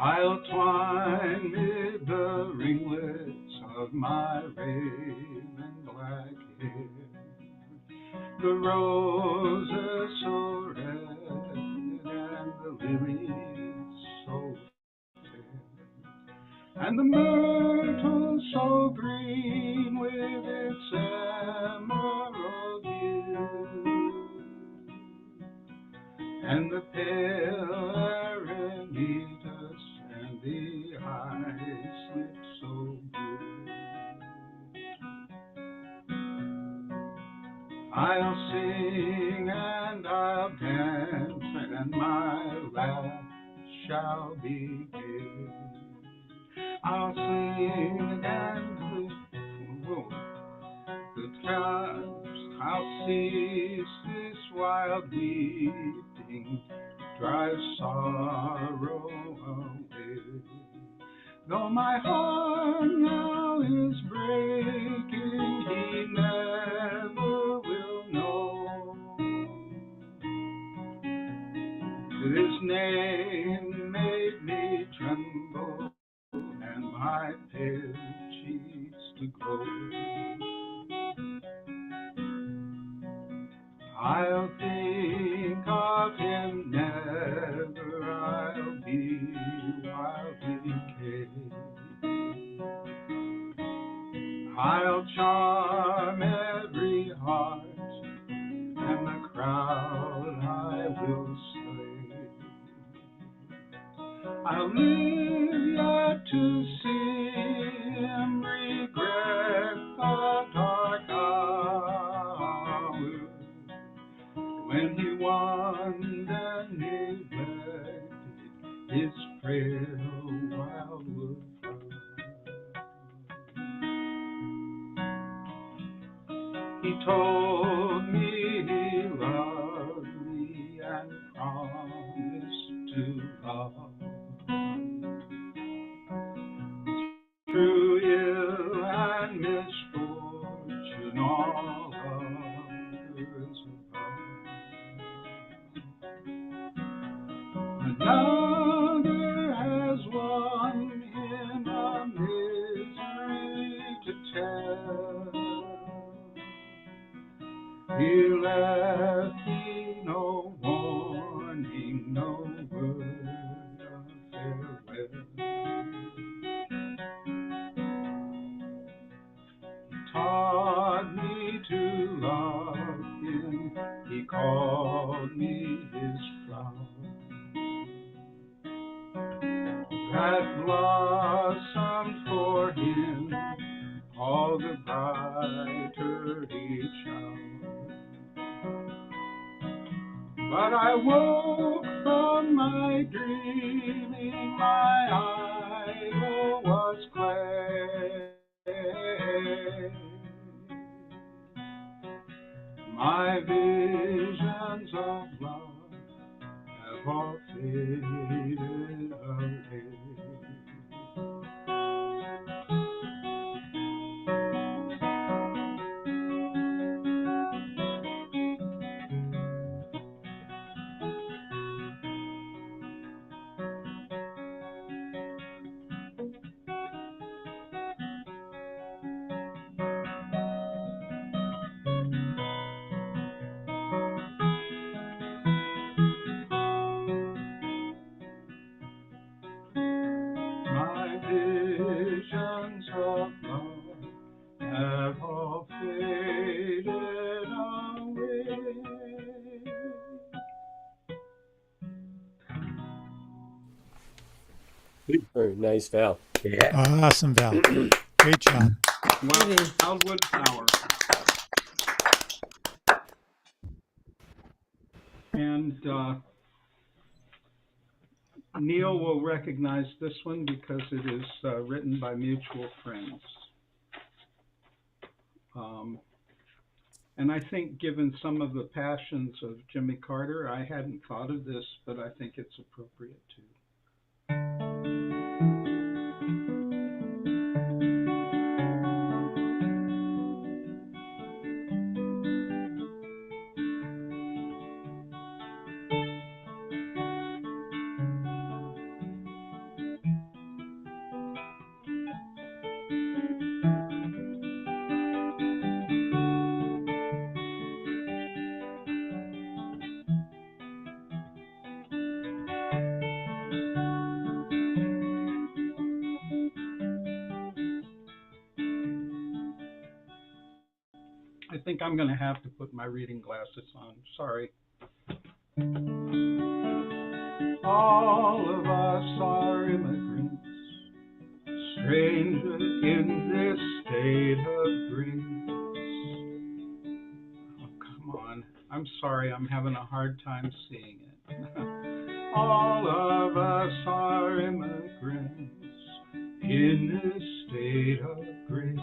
I'll twine mid the ringlets of my raven black hair, the roses so red and the lilies so fair, and the myrtle so green with its emerald hue, and the pale arenetas and the eyes lit so blue. I'll sing and I'll dance, and my laugh shall be gay. I'll sing and the clouds, I'll cease this wild weeping, drive sorrow away. Though my heart now is breaking, he never will know. His name made me tremble, and my pale cheeks to glow. I'll think of him never, I'll be wildly gay. I'll charm every heart, and the crowd I will slay. I'll live yet to see him regret the dark hour when he won and neglected his frail wildwood flower. He told me he loved me and promised to love through ill and misfortune all others above. Another has won him a misery to tell. He left me no warning, no word of farewell. He taught me to love him, he called me his flower, that blossomed for him all the brighter each hour. But I woke from my dreaming, my idol was clay. My visions of love have all faded away. Very nice, Val. Yeah. Awesome, Val. Great job. Wow, Wildwood Power. And Neil will recognize this one because it is written by mutual friends. And I think given some of the passions of Jimmy Carter, I hadn't thought of this, but I think it's appropriate too. I think I'm going to have to put my reading glasses on. Sorry. All of us are immigrants, strangers in this state of grace. Oh, come on. I'm sorry, I'm having a hard time seeing it. All of us are immigrants in this state of grace.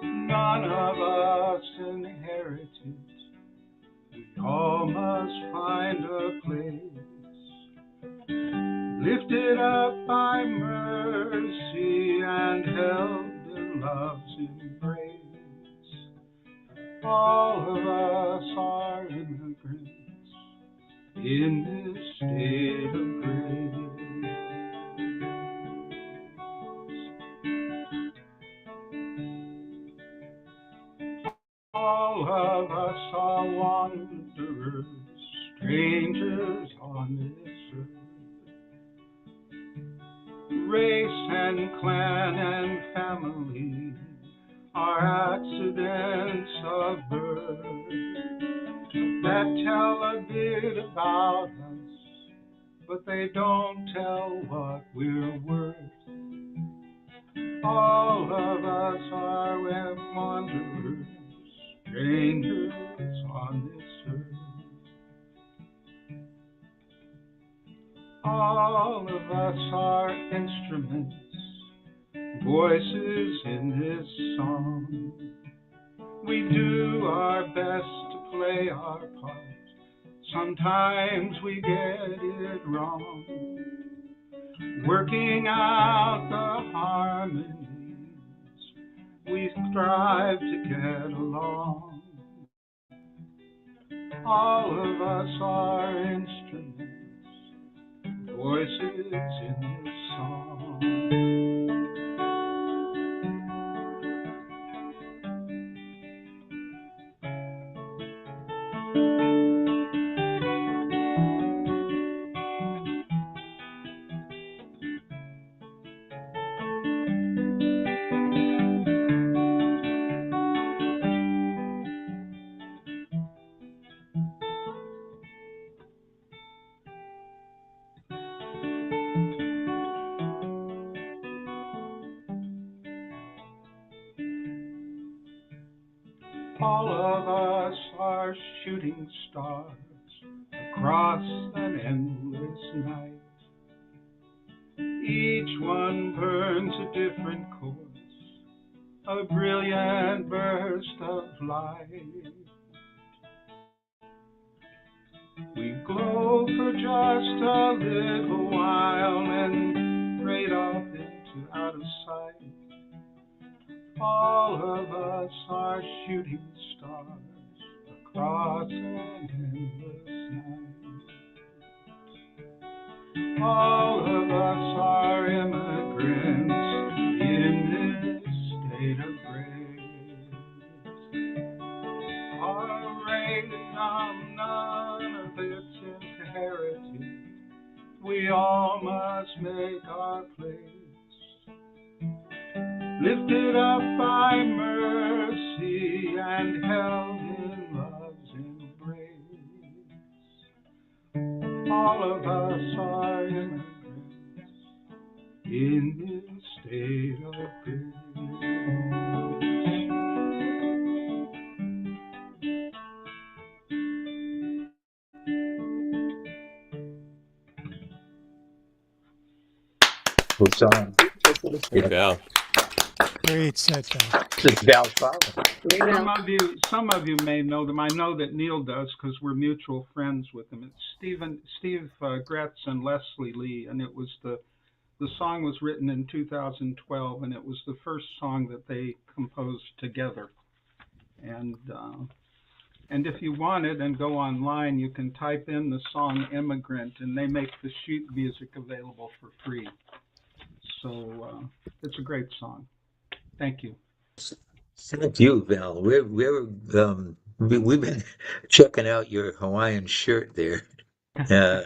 None of us inherited. We all must find a place, lifted up by mercy and held in love's embrace. All of us are immigrants in this state of grace. All of us are wanderers, strangers on this earth. Race and clan and family are accidents of birth that tell a bit about us, but they don't tell what we're worth. All of us are wanderers, strangers on this earth. All of us are instruments, voices in this song. We do our best to play our part. Sometimes we get it wrong. Working out the harmonies, we strive to get along. All of us are instruments, voices in this song. All of us are shooting stars across an endless night. Each one burns a different course, a brilliant burst of light. We glow for just a little while and fade off into out of sight. All of us are shooting stars across an endless night. All of us are immigrants in this state of grace. Our race, none of it's inherited. We all must make our place, lifted up by mercy and held in love's embrace. All of us are immigrants in this state of grace. Cool song. Good Val. Great set, Val. It's Val Fowler. Some of you may know them. I know that Neil does because we're mutual friends with him. It's Steve Gretz and Leslie Lee, and it was the song was written in 2012, and it was the first song that they composed together. And if you want it and go online, you can type in the song "Immigrant," and they make the sheet music available for free. So it's a great song. Thank you. Thank you, Val. We've been checking out your Hawaiian shirt there, and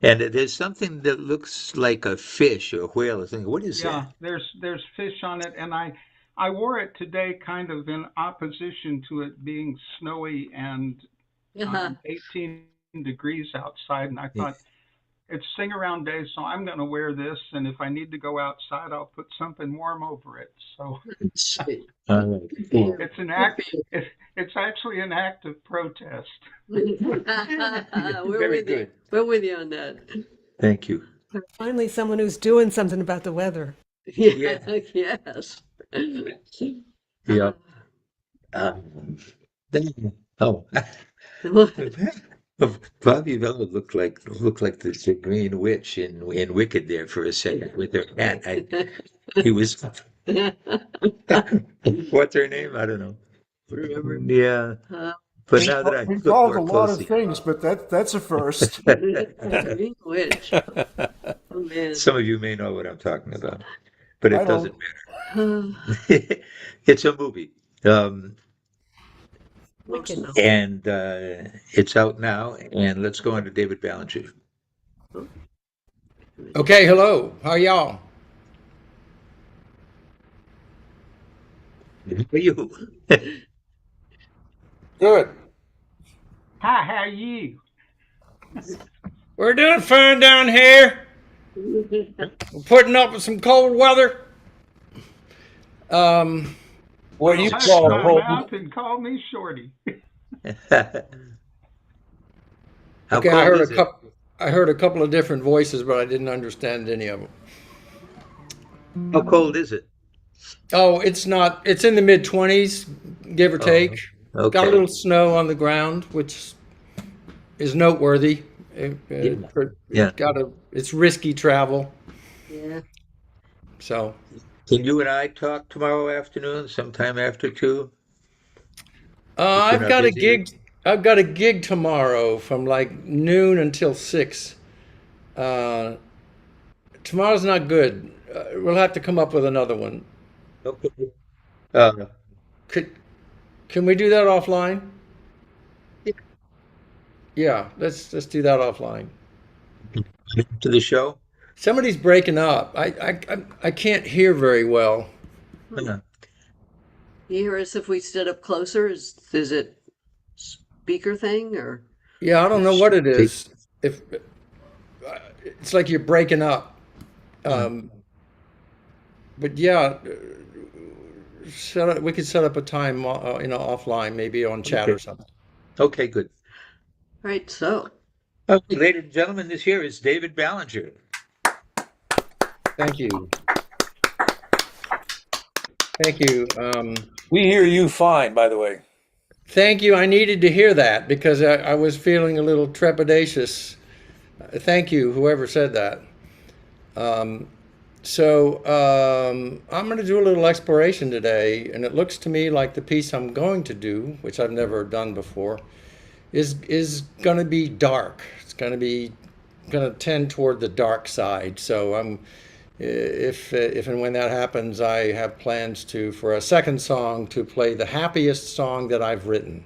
there's something that looks like a fish or a whale or something. What is that? Yeah, there's fish on it, and I wore it today kind of in opposition to it being snowy and 18 degrees outside, and I thought it's sing around day, so I'm going to wear this, and if I need to go outside, I'll put something warm over it. So it's an act. It's actually an act of protest. We're with you. We're with you on that. Thank you. Finally, someone who's doing something about the weather. Yeah. Yes. Yeah. Oh. Bobby Vella looked like the Green Witch in Wicked there for a second with her hat. He was. What's her name? I don't know. Remember? Yeah. But now that I we look call it more a lot closely, of things, but that's a first. Green Witch. Oh man. some of you may know what I'm talking about, but I it doesn't don't. matter. It's a movie. Wicked. And it's out now. And let's go on to David Ballinger. Okay, hello. How are y'all? How are you? Good. Hi, how are you? We're doing fine down here. We're putting up with some cold weather. What you Hush call my cold? mouth and call me Shorty. How Okay, cold is it? I heard a couple of different voices, but I didn't understand any of them. How cold is it? Oh, it's not. It's in the mid-20s, give or take. Okay. Got a little snow on the ground, which is noteworthy. Yeah. It's risky travel. Yeah. So. Can you and I talk tomorrow afternoon, sometime after 2? I've got a gig. I've got a gig tomorrow from like noon until 6. Tomorrow's not good. We'll have to come up with another one. Okay. Can we do that offline? Yeah, let's do that offline. To the show? Somebody's breaking up. I can't hear very well. Yeah. You hear us if we stood up closer? Is it speaker thing or? Yeah, I don't know what it is. If it's like you're breaking up. But yeah, we could set up a time, offline, maybe on chat or something. Okay, good. Right, so. Okay, ladies and gentlemen, this here is David Ballinger. Thank you. Thank you. We hear you fine, by the way. Thank you. I needed to hear that because I was feeling a little trepidatious. Thank you, whoever said that. So I'm going to do a little exploration today, and it looks to me like the piece I'm going to do, which I've never done before, is going to be dark. It's going to tend toward the dark side. So if and when that happens, I have plans for a second song to play the happiest song that I've written.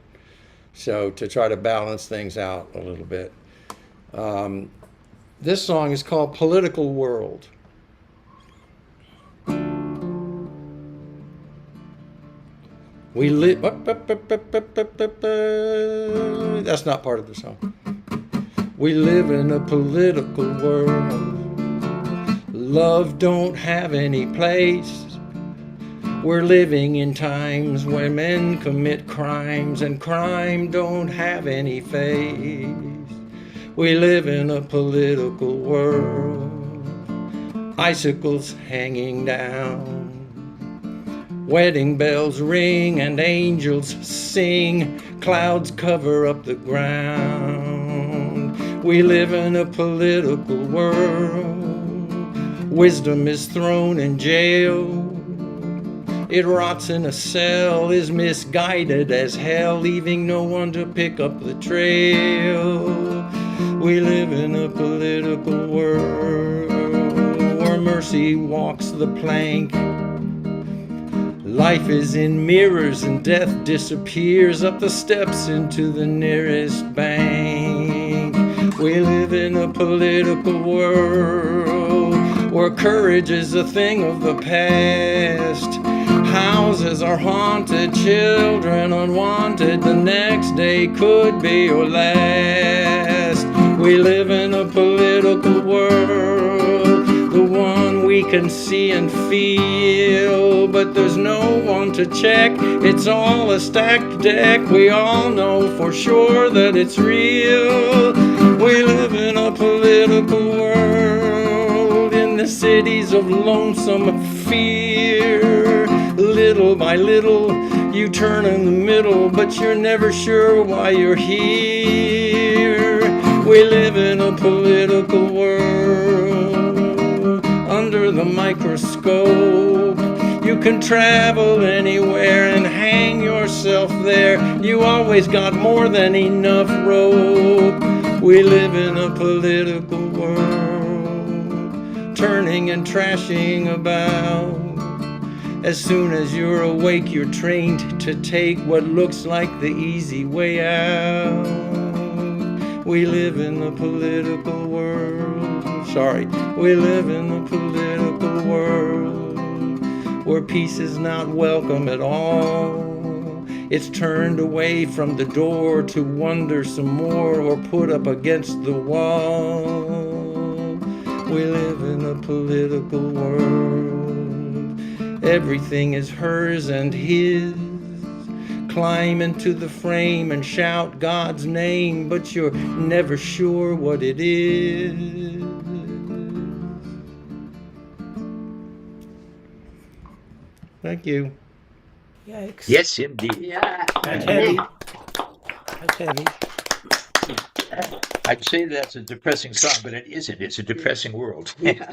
So to try to balance things out a little bit. This song is called Political World. We live. That's not part of the song. We live in a political world. Love don't have any place. We're living in times where men commit crimes, and crime don't have any face. We live in a political world, icicles hanging down. Wedding bells ring and angels sing, clouds cover up the ground. We live in a political world, wisdom is thrown in jail. It rots in a cell, is misguided as hell, leaving no one to pick up the trail. We live in a political world where mercy walks the plank. Life is in mirrors and death disappears up the steps into the nearest bank. We live in a political world where courage is a thing of the past. Houses are haunted, children unwanted, the next day could be your last. We live in a political world, the one we can see and feel, but there's no one to check. It's all a stacked deck. We all know for sure that it's real. We live in a political world in the cities of lonesome fear. Little by little you turn in the middle, but you're never sure why you're here. We live in a political world under the microscope. You can travel anywhere and hang yourself there. You always got more than enough rope. We live in a political world, turning and trashing about. As soon as you're awake, you're trained to take what looks like the easy way out. We live in a political world. We live in a political world where peace is not welcome at all. It's turned away from the door to wonder some more or put up against the wall. We live in a political world. Everything is hers and his. Climb into the frame and shout God's name, but you're never sure what it is. Thank you. Yikes. Yes, indeed. Yeah. That's heavy. That's heavy. I'd say that's a depressing song, but it isn't. It's a depressing world. Yeah.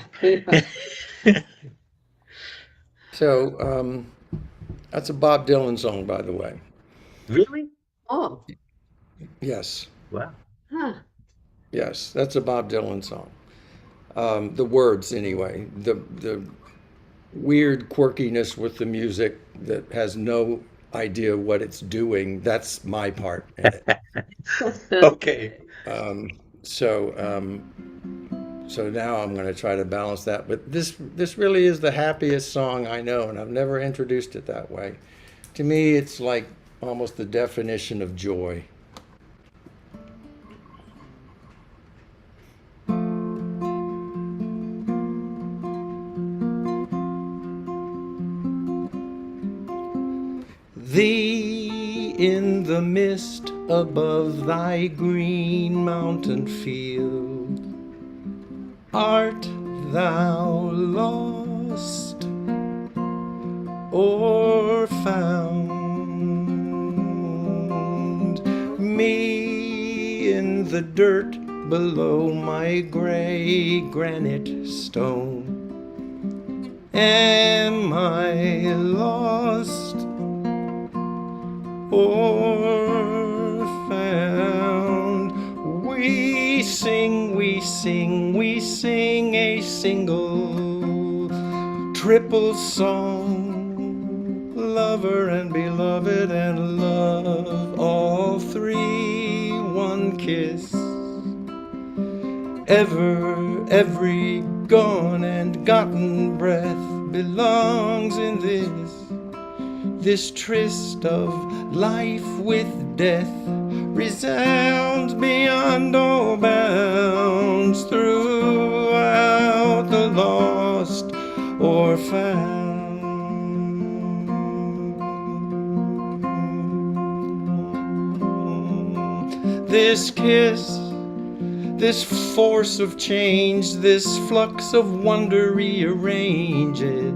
So, that's a Bob Dylan song, by the way. Really? Oh. Yes. Wow. Huh. Yes, that's a Bob Dylan song. The words, anyway. The weird quirkiness with the music that has no idea what it's doing. That's my part in it. Okay. So now I'm going to try to balance that. But this really is the happiest song I know, and I've never introduced it that way. To me, it's like almost the definition of joy. Thee in the mist above thy green mountain field, art thou lost or found? Me in the dirt below my gray granite stone, am I lost or found? We sing, we sing, we sing a single, triple song, lover and beloved and love, all three, one kiss. Every gone and gotten breath belongs in this tryst of life with death, resounds beyond all bounds throughout the long orphan. This kiss, this force of change, this flux of wonder rearranges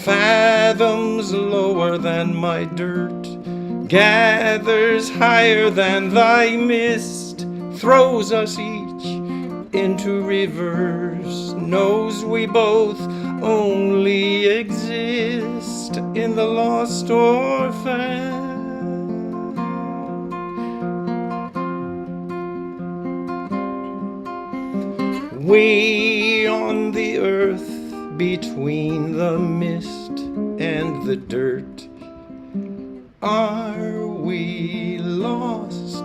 fathoms lower than my dirt, gathers higher than thy mist, throws us each into rivers, knows we both only exist in the lost orphan. We on the earth between the mist and the dirt, are we lost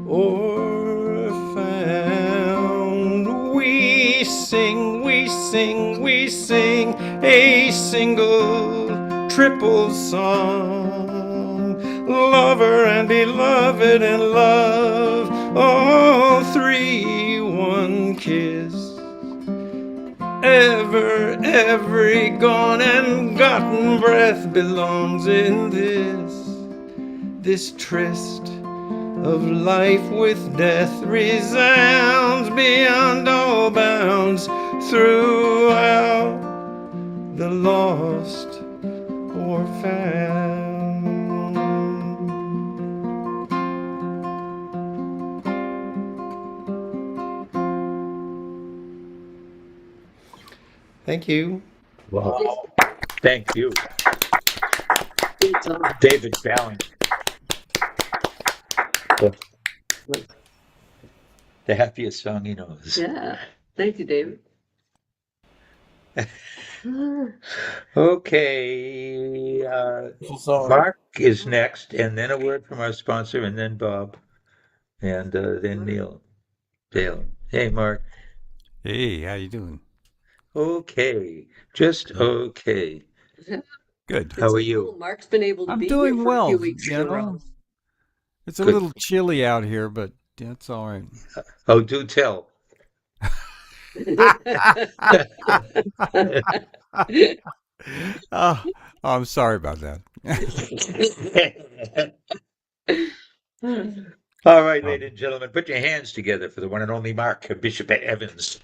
or found? We sing, we sing, we sing a single triple song, lover and beloved and love, all three, one kiss. Ever, every gone and gotten breath belongs in this tryst of life with death resounds beyond all bounds throughout the lost or found. Thank you. Wow. Thank you. David Bowing. The happiest song he knows. Yeah. Thank you, David. Okay. Mark is next, and then a word from our sponsor, and then Bob, and then Neil. Dale. Hey, Mark. Hey, how you doing? Okay. Just okay. Good. How are you? Mark's been able to I'm be doing here for well. a few weeks in a row. It's a Good. little chilly out here, but that's all right. Oh, do tell. Oh, I'm sorry about that. All right, ladies and gentlemen, put your hands together for the one and only Mark Bishop Evans.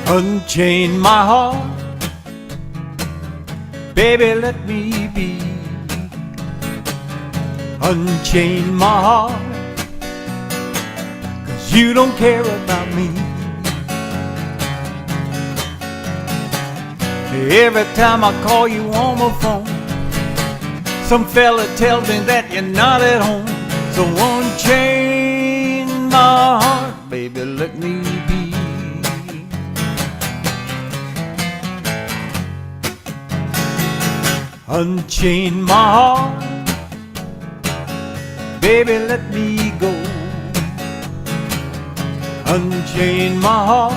Unchain my heart, baby, let me be. Unchain my heart, 'cause you don't care about me. Every time I call you on the phone, some fella tells me that you're not at home. So unchain my heart, baby, let me be. Unchain my heart, baby, let me go. Unchain my heart,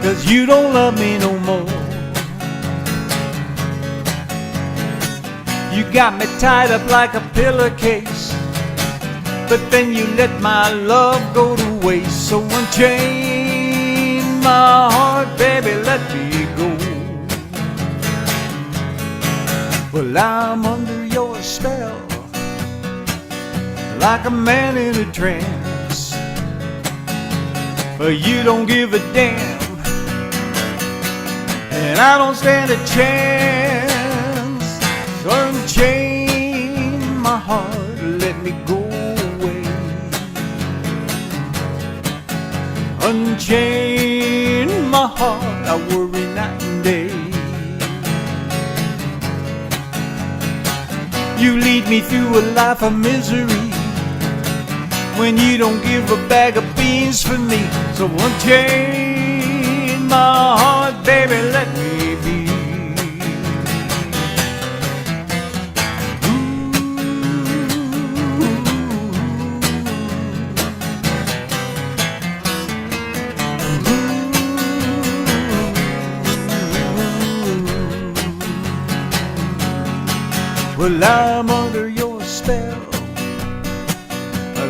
'cause you don't love me no more. You got me tied up like a pillowcase, but then you let my love go to waste. So unchain my heart, baby, let me go. Well, I'm under your spell, like a man in a trance. But you don't give a damn, and I don't stand a chance. So unchain my heart, let me go away. Unchain my heart, I worry night and day. You lead me through a life of misery when you don't give a bag of beans for me. So unchain my heart, baby, let me be. Ooh, Well, I'm under your spell,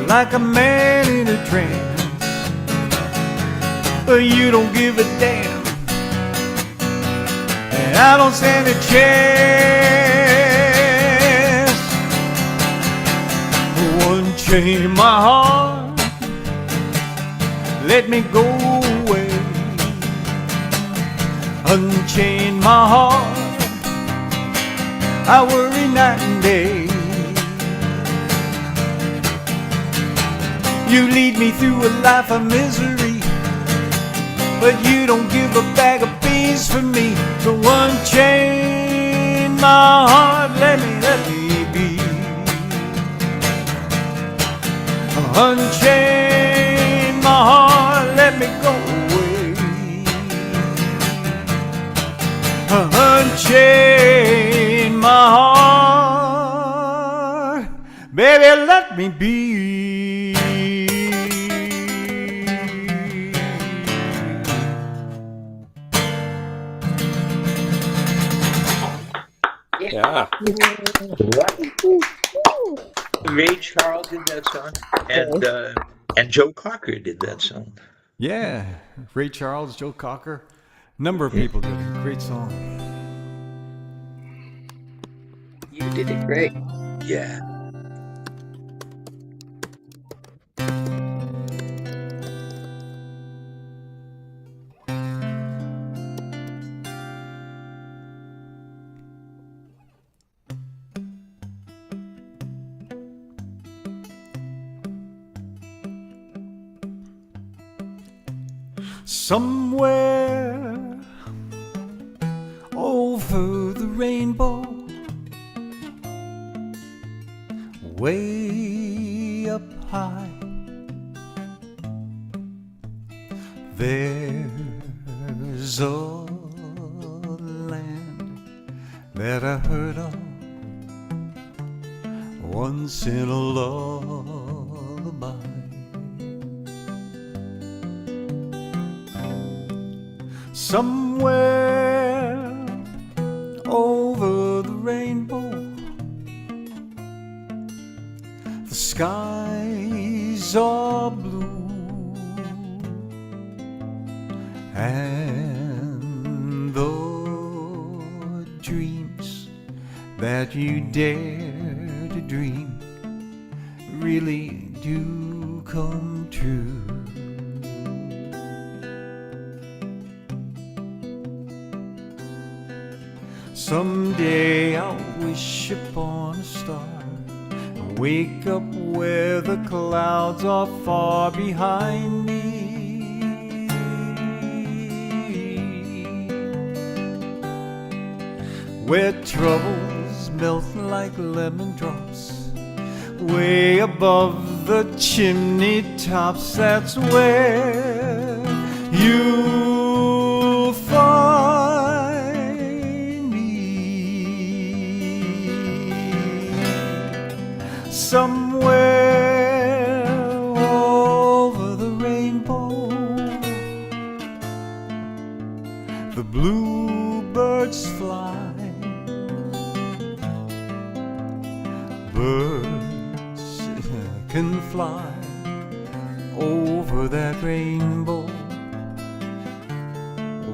like a man in a trance. But you don't give a damn, and I don't stand a chance. Unchain my heart, let me go away. Unchain my heart, I worry night and day. You lead me through a life of misery, but you don't give a bag of beans for me. So unchain my heart, let me be. Unchain my heart, let me go away. Unchain my heart, baby, let me be. Yeah. Ray Charles did that song, and Joe Cocker did that song. Yeah, Ray Charles, Joe Cocker, number of people did it. Great song. You did it great. Yeah. Somewhere over the rainbow, way up high, there's a land that I heard of once in a lullaby. Somewhere over the rainbow, the skies are blue, and the dreams that you dare to dream really do come true. Someday I'll wish upon a star and wake up where the clouds are far behind me, where troubles melt like lemon drops way above the chimney tops. That's where you'll find somewhere over the rainbow. The bluebirds fly, birds can fly over that rainbow.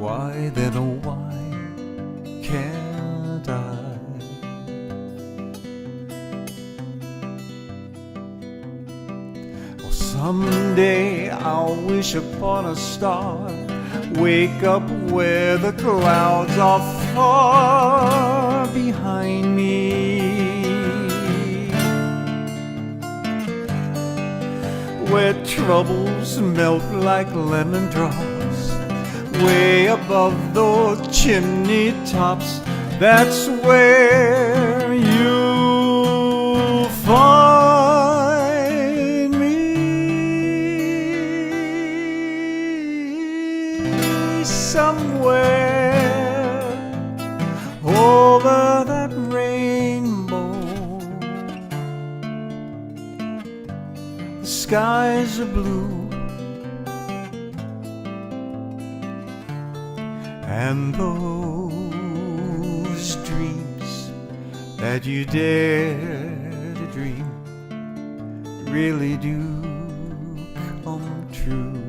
Why then, oh why can't I? Someday I'll wish upon a star, wake up where the clouds are far behind me, where troubles melt like lemon drops way above those chimney tops. That's where you'll find me, somewhere over that rainbow. The skies are blue, and those dreams that you dare to dream really do come true.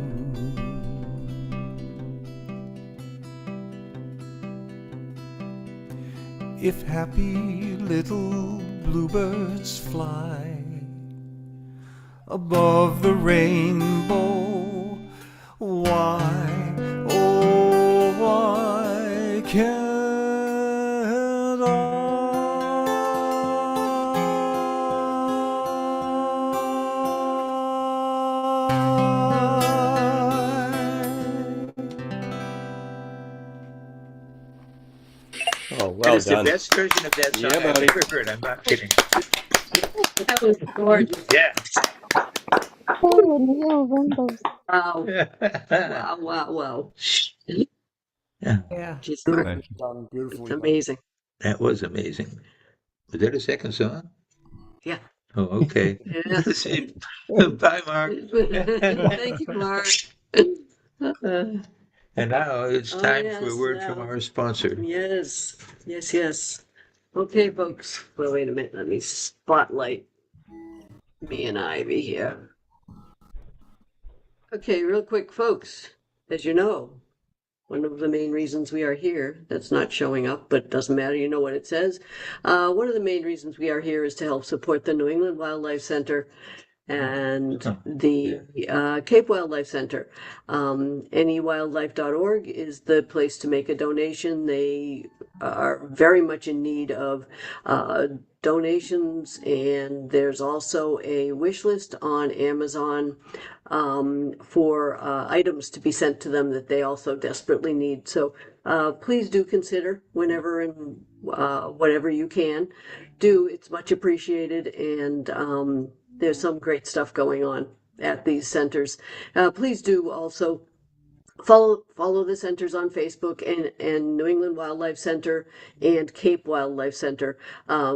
If happy little bluebirds fly above the rainbow, why, oh, why can't Oh, That well is the done. best version of that song Yeah, I've buddy. ever heard. I'm not kidding. That was gorgeous. Yeah. Oh, Neil Rainbows. Wow. Wow, wow, wow. Yeah, Yeah. Jeez, Mark, Beautifully done. it's Beautifully done. amazing. that was amazing. Was that a second song? Yeah. Oh, okay. Yeah. Say bye, Mark. Thank you, Mark. And now it's Oh, time for a yes, word from now. our sponsor. Yes, yes, yes. Okay, folks. Well, wait a minute. Let me spotlight me and Ivy here. Okay, real quick, folks. As you know, one of the main reasons we are here, that's not showing up, but doesn't matter, you know what it says. One of the main reasons we are here is to help support the New England Wildlife Center and the Cape Wildlife Center. Anywildlife.org is the place to make a donation. They are very much in need of donations, and there's also a wish list on Amazon for items to be sent to them that they also desperately need. So please do consider whenever and whatever you can do. It's much appreciated, and there's some great stuff going on at these centers. Please do also follow the centers on Facebook and New England Wildlife Center and Cape Wildlife Center. A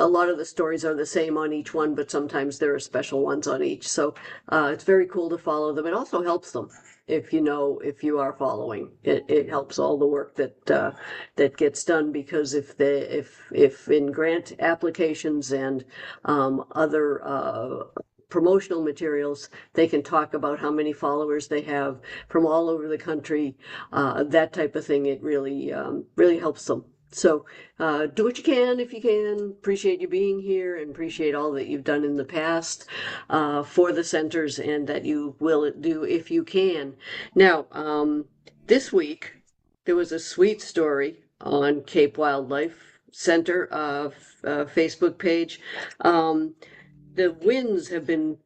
lot of the stories are the same on each one, but sometimes there are special ones on each. So it's very cool to follow them. It also helps them if you are following. It helps all the work that gets done, because if in grant applications and other promotional materials, they can talk about how many followers they have from all over the country, that type of thing. It really helps them. So do what you can if you can. Appreciate you being here and appreciate all that you've done in the past for the centers, and that you will do if you can. Now, this week, there was a sweet story on Cape Wildlife Center Facebook page. The winds have been,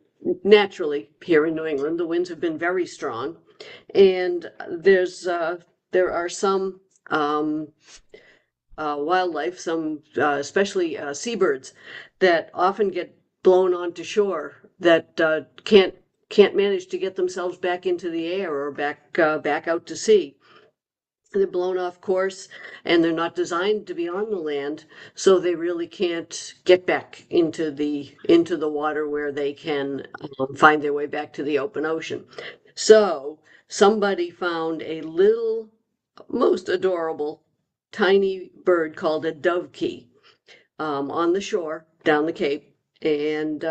naturally, here in New England, the winds have been very strong, and there are some wildlife, some especially seabirds, that often get blown onto shore, that can't manage to get themselves back into the air or back out to sea. They're blown off course, and they're not designed to be on the land, so they really can't get back into the water where they can find their way back to the open ocean. So somebody found a little, most adorable, tiny bird called a dovekie on the shore down the Cape. And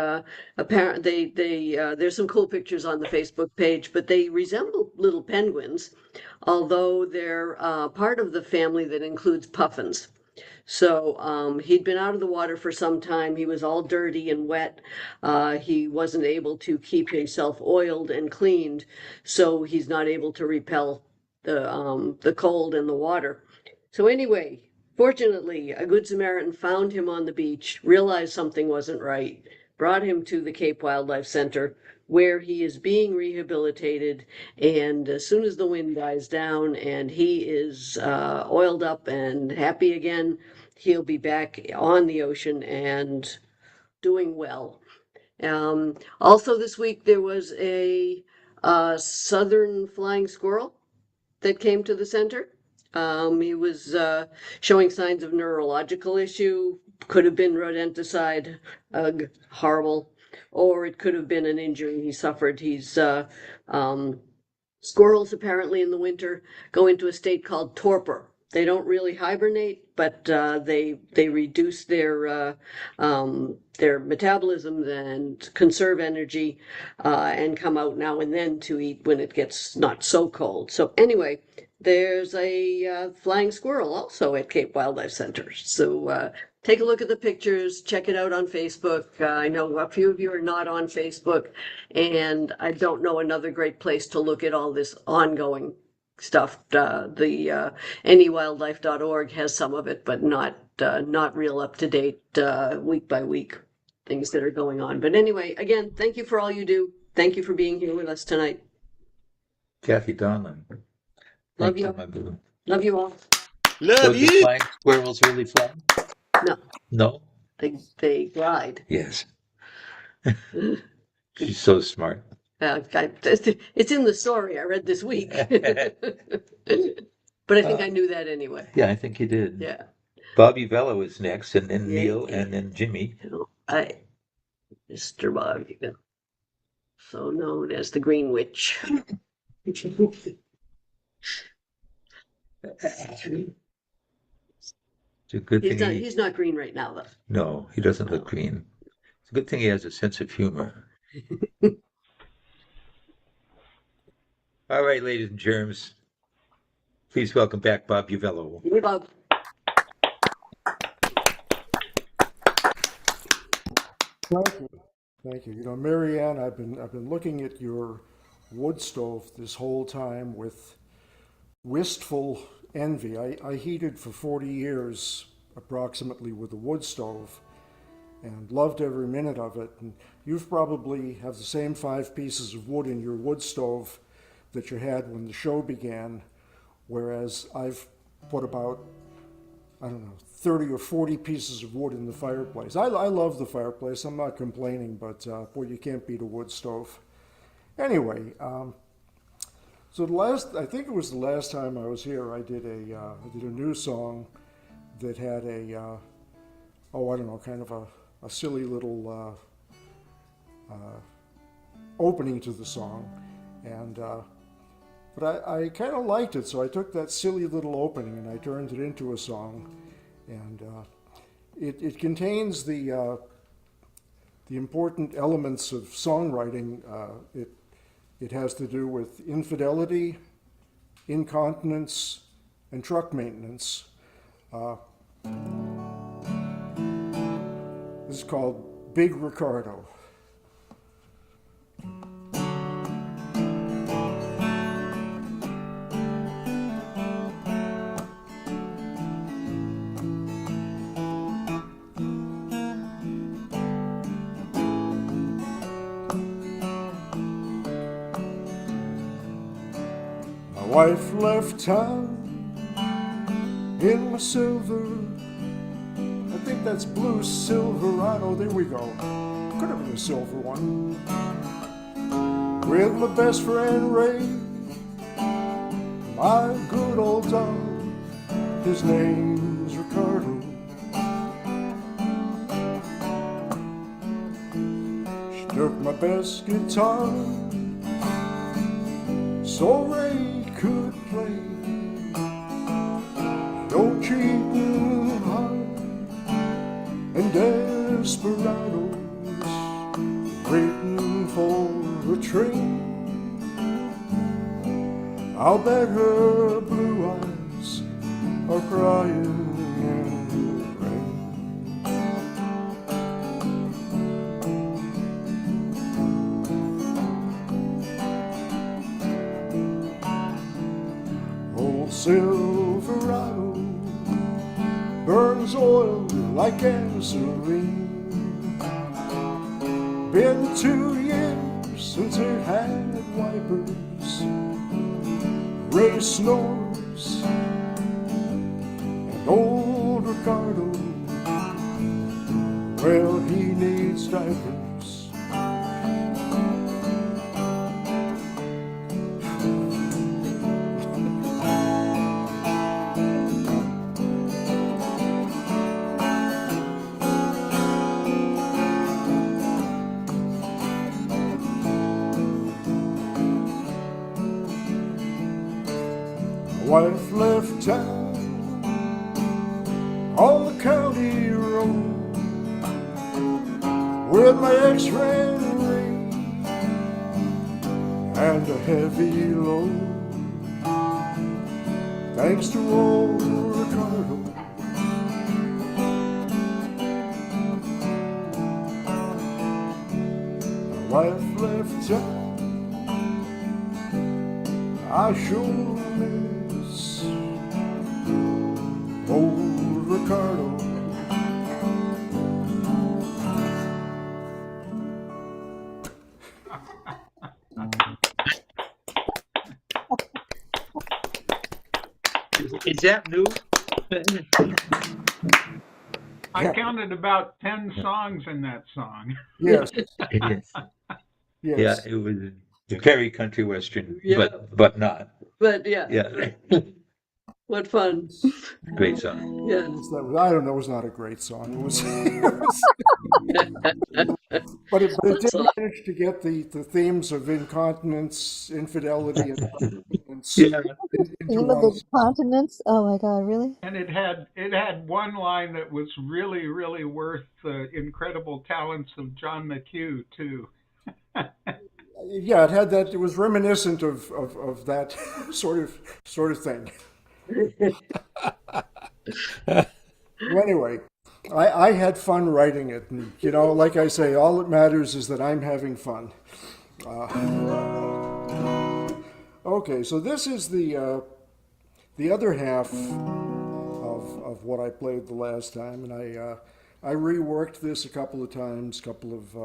apparently, there's some cool pictures on the Facebook page, but they resemble little penguins, although they're part of the family that includes puffins. So he'd been out of the water for some time. He was all dirty and wet. He wasn't able to keep himself oiled and cleaned, so he's not able to repel the cold and the water. So anyway, fortunately, a good Samaritan found him on the beach, realized something wasn't right, brought him to the Cape Wildlife Center, where he is being rehabilitated. And as soon as the wind dies down and he is oiled up and happy again, he'll be back on the ocean and doing well. Also this week, there was a southern flying squirrel that came to the center. He was showing signs of neurological issue. Could have been rodenticide, ugh, horrible, or it could have been an injury he suffered. Squirrels apparently in the winter go into a state called torpor, They don't really hibernate, but they reduce their metabolism and conserve energy, and come out now and then to eat when it gets not so cold. So anyway, there's a flying squirrel also at Cape Wildlife Center. So take a look at the pictures, check it out on Facebook. I know a few of you are not on Facebook, and I don't know another great place to look at all this ongoing stuff. The anywildlife.org has some of it, but not real up to date week by week things that are going on. But anyway, again, thank you for all you do. Thank you for being here with us tonight. Kathy Donlan. Love Thank you. my boo. Love you all. So the flying squirrels really fly? No, No? they glide. Yes. She's so smart. It's in the story I read this week. But I think I knew that anyway. Yeah, I think you did. Yeah. Bobby Velo is next, and then Yeah, Neil, yeah. and then Jimmy. Mr. Bobby Velo, so known as the Green Witch. It's a good thing He's not green right now, though. No, he doesn't look green. It's a good thing he has a sense of humor. All right, ladies and germs. Please welcome back Bob Uvello. Hey, Bob. Thank you. Thank you. You know, Marianne, I've been looking at your wood stove this whole time with wistful envy. I heated for 40 years approximately with a wood stove and loved every minute of it. And you've probably have the same 5 pieces of wood in your wood stove that you had when the show began, whereas I've put about, I don't know, 30 or 40 pieces of wood in the fireplace. I love the fireplace. I'm not complaining, but boy, you can't beat a wood stove. Anyway, so I think it was the last time I was here, I did a new song that had I don't know, kind of a silly little opening to the song, and but I kind of liked it, so I took that silly little opening and I turned it into a song, and it contains the important elements of songwriting. It has to do with infidelity, incontinence, and truck maintenance. This is called Big Ricardo. My wife left town in my silver, I think that's blue Silverado, there we go, could have been a silver one, with my best friend Ray, my good old dog, his name's Ricardo. She took my best guitar so Ray could play no cheating heart and desperados waiting for a train. I'll bet her blue eyes are crying in the rain. Old Silverado burns oil like gasoline. Been 2 years since it had wipers. Ray snores and old Ricardo, well, he needs diapers. Wife left town with my X-ray ring and a heavy load. Thanks to old Ricardo, my wife left town. I sure miss old Ricardo. Is that new? I counted about 10 songs in that song. Yes. Yes. Yes. Yeah, it was very country western, Yeah. but not. But yeah, Yeah. what fun. Great song. Yeah. I don't know, it was not a great song. It was, but it did manage to get the themes of incontinence, infidelity, and Yeah. Theme of the continents. Oh my God, really? And it had one line that was really, really worth the incredible talents of John McHugh too. yeah, it had that. It was reminiscent of that sort of thing. Well, anyway, I had fun writing it, and like I say, all that matters is that I'm having fun. Okay, so this is the other half of what I played the last time, and I reworked this a couple of times, couple of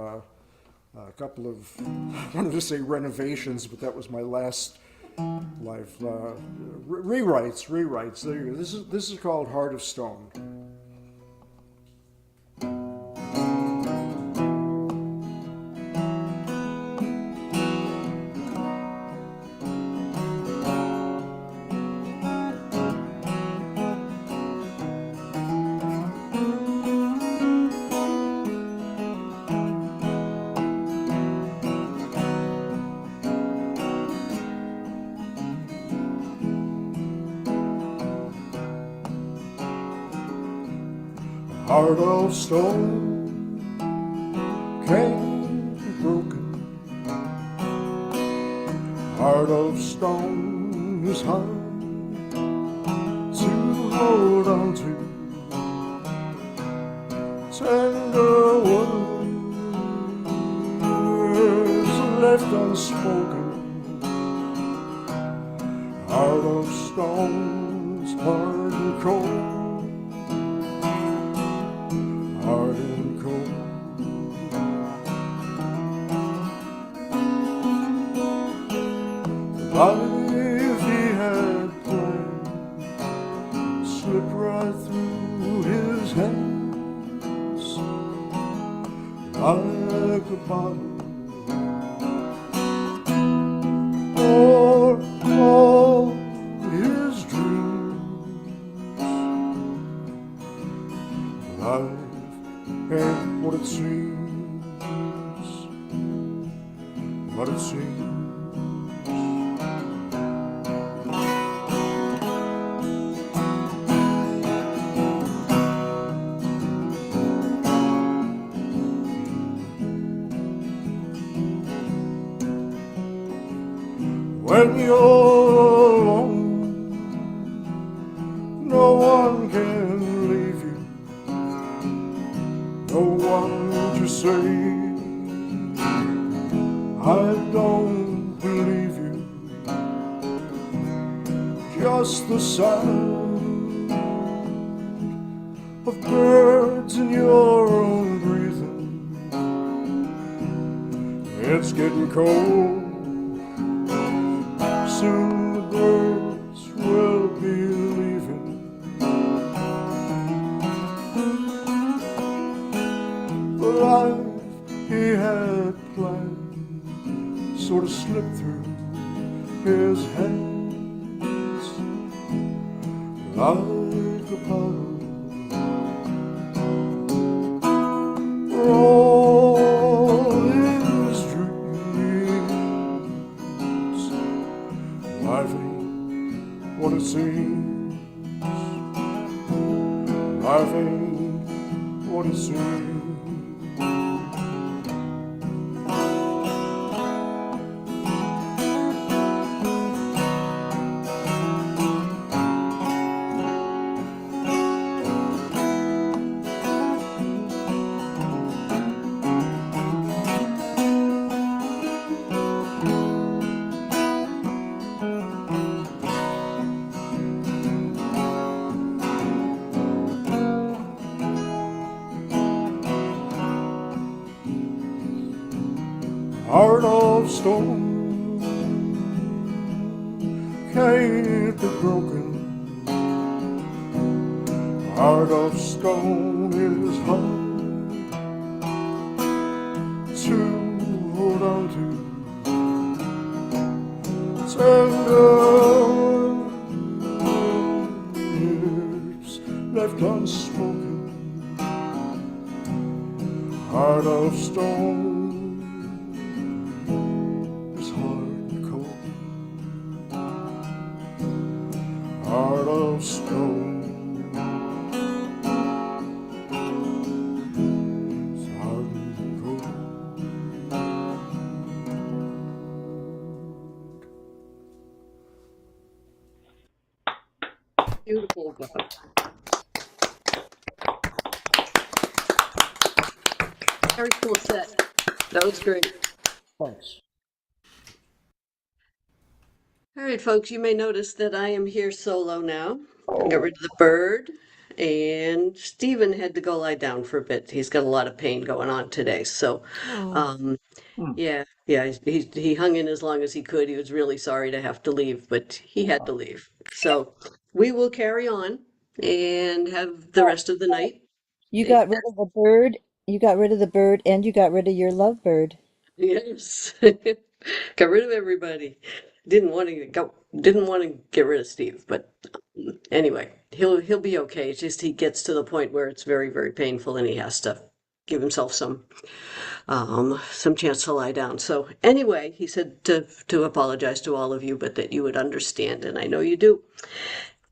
I wanted to say renovations, but that was my last life. Rewrites. There you go. This is called Heart of Stone. Heart of stone can't be broken. Heart of stone is hard to hold on to. Tender words left unspoken. Heart of stone's hard and cold. Hard and cold. The life he had planned slipped right through his hands like a bottle. For all his dreams, life ain't what it seems, what it seems. When you're alone, no one can leave you. No one to say, I don't believe you. Just the sound of birds in your own breathing. It's getting cold. Soon the birds will be leaving. The life he had planned sort of slipped through his hands like a puddle. For all his dreams, life ain't what it seems. Life ain't what it seems. heart of stone can't be broken. Heart of stone is hard to hold on to. Tender lips left unspoken. Heart of stone is hard and cold. Heart of stone. Beautiful, Bob. Very cool set. That was great. Thanks. All right, folks, you may notice that I am here solo now. I got rid of the bird, and Stephen had to go lie down for a bit. He's got a lot of pain going on today. So, yeah, he hung in as long as he could. He was really sorry to have to leave, but he had to leave. So we will carry on and have the rest of the night. You got rid of the bird. You got rid of the bird, and you got rid of your lovebird. Yes. Got rid of everybody. Didn't want to get rid of Steve, but anyway, he'll be okay. It's just he gets to the point where it's very, very painful and he has to give himself some chance to lie down. So anyway, he said to apologize to all of you, but that you would understand, and I know you do.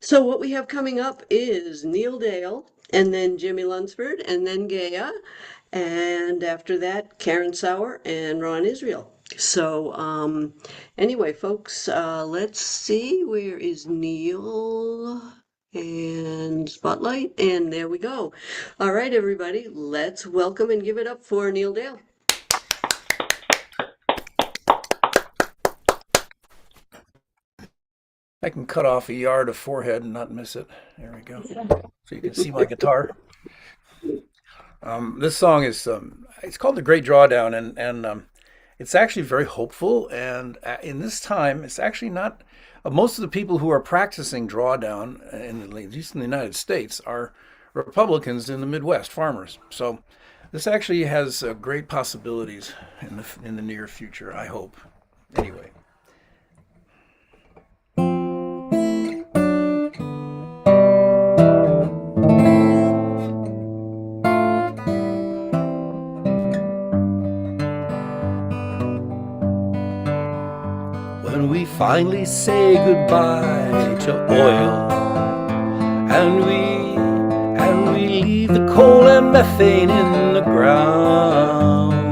So what we have coming up is Neil Dale, and then Jimmy Lunsford, and then Gaia, and after that, Karen Sauer and Ron Israel. So anyway, folks, let's see, where is Neil and Spotlight? And there we go. All right, everybody, let's welcome and give it up for Neil Dale. I can cut off a yard of forehead and not miss it. There we go. So you can see my guitar. This song is it's called The Great Drawdown, and it's actually very hopeful. And in this time, it's actually not. Most of the people who are practicing drawdown, at least in the United States, are Republicans in the Midwest, farmers. So this actually has great possibilities in the near future, I hope. Anyway. When we finally say goodbye to oil, and we leave the coal and methane in the ground,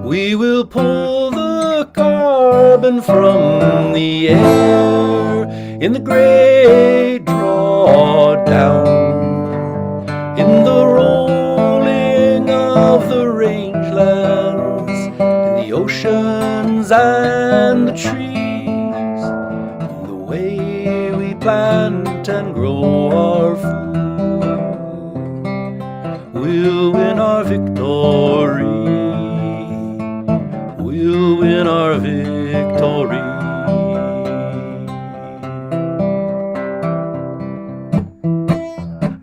we will pull the carbon from the air in the great drawdown, in the rolling of the rangelands, in the oceans and the trees, the way we plant and grow our food, we'll win our victory. We'll win our victory.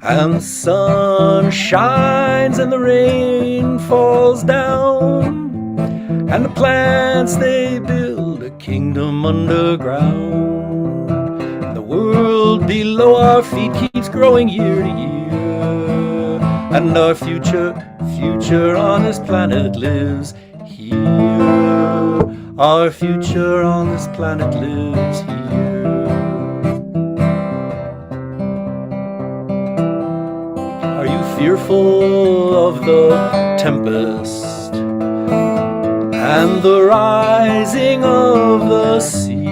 And the sun shines and the rain falls down, and the plants, they build a kingdom underground. And the world below our feet keeps growing year to year, and our future on this planet lives here. Our future on this planet lives here. Are you fearful of the tempest and the rising of the sea,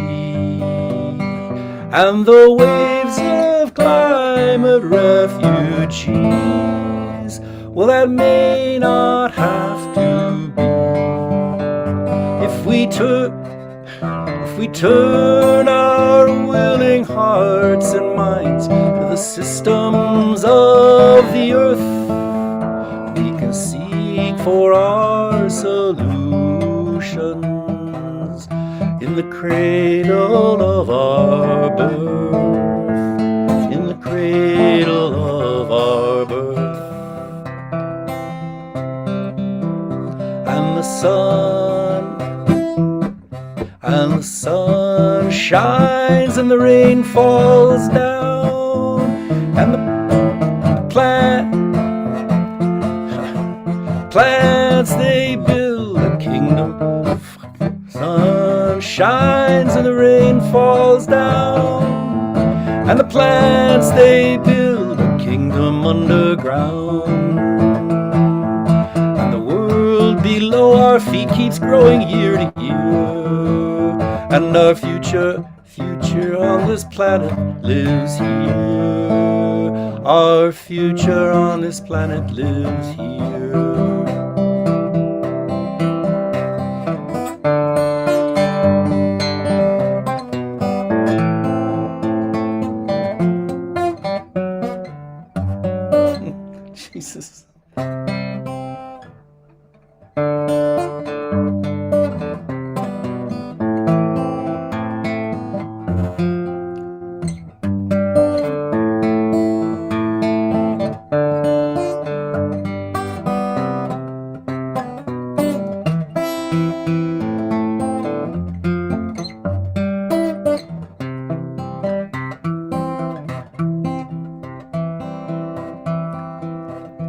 and the waves of climate refugees? Well, that may not have to be. If we turn our willing hearts and minds to the systems of the earth, we can seek for our solution. in the cradle of our birth, in the cradle of our birth. And the sun shines and the rain falls down, and the plants they build a kingdom. Sun shines and the rain falls down, and the plants they build a kingdom underground. And the world below our feet keeps growing year to year, and our future on this planet lives here. Our future on this planet lives here. Jesus.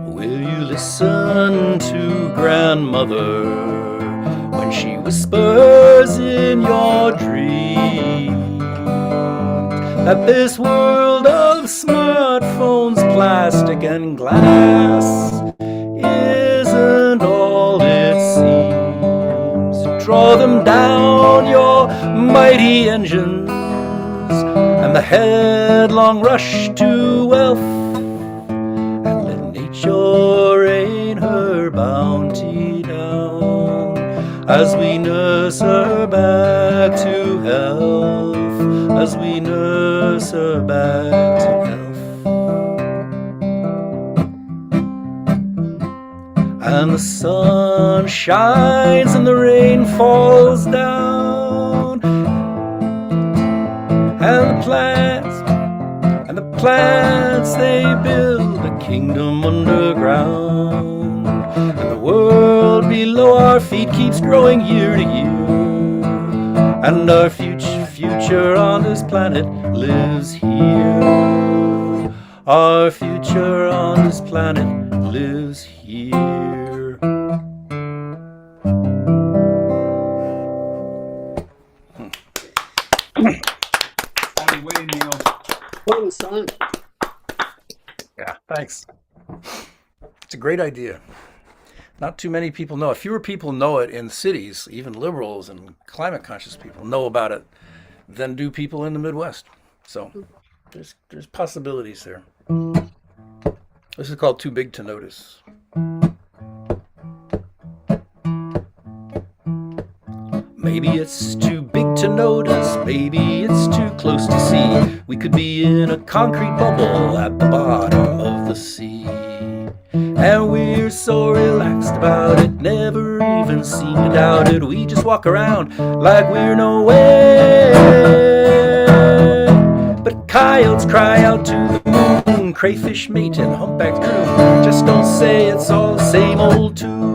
Will you listen to grandmother when she whispers in your dreams that this world of smartphones, plastic and glass isn't all it seems? Draw them down, your mighty engines, and the headlong rush to wealth, rain her bounty down as we nurse her back to health, as we nurse her back to health. And the sun shines and the rain falls down, and the plants they build a kingdom underground, and the world below our feet keeps growing year to year, and our future on this planet lives here. Our future on this planet lives here. Fun song. Yeah, thanks. It's a great idea. Not too many people know it. Fewer people know it in cities, even liberals and climate conscious people know about it than do people in the Midwest. So there's possibilities there. This is called Too Big to Notice. Maybe it's too big to notice, maybe it's too close to see. We could be in a concrete bubble at the bottom of the sea. And we're so relaxed about it, never even seem to doubt it. We just walk around like we're nowhere. But coyotes cry out to the moon, crayfish mate and humpback crew just don't say it's all the same old tune.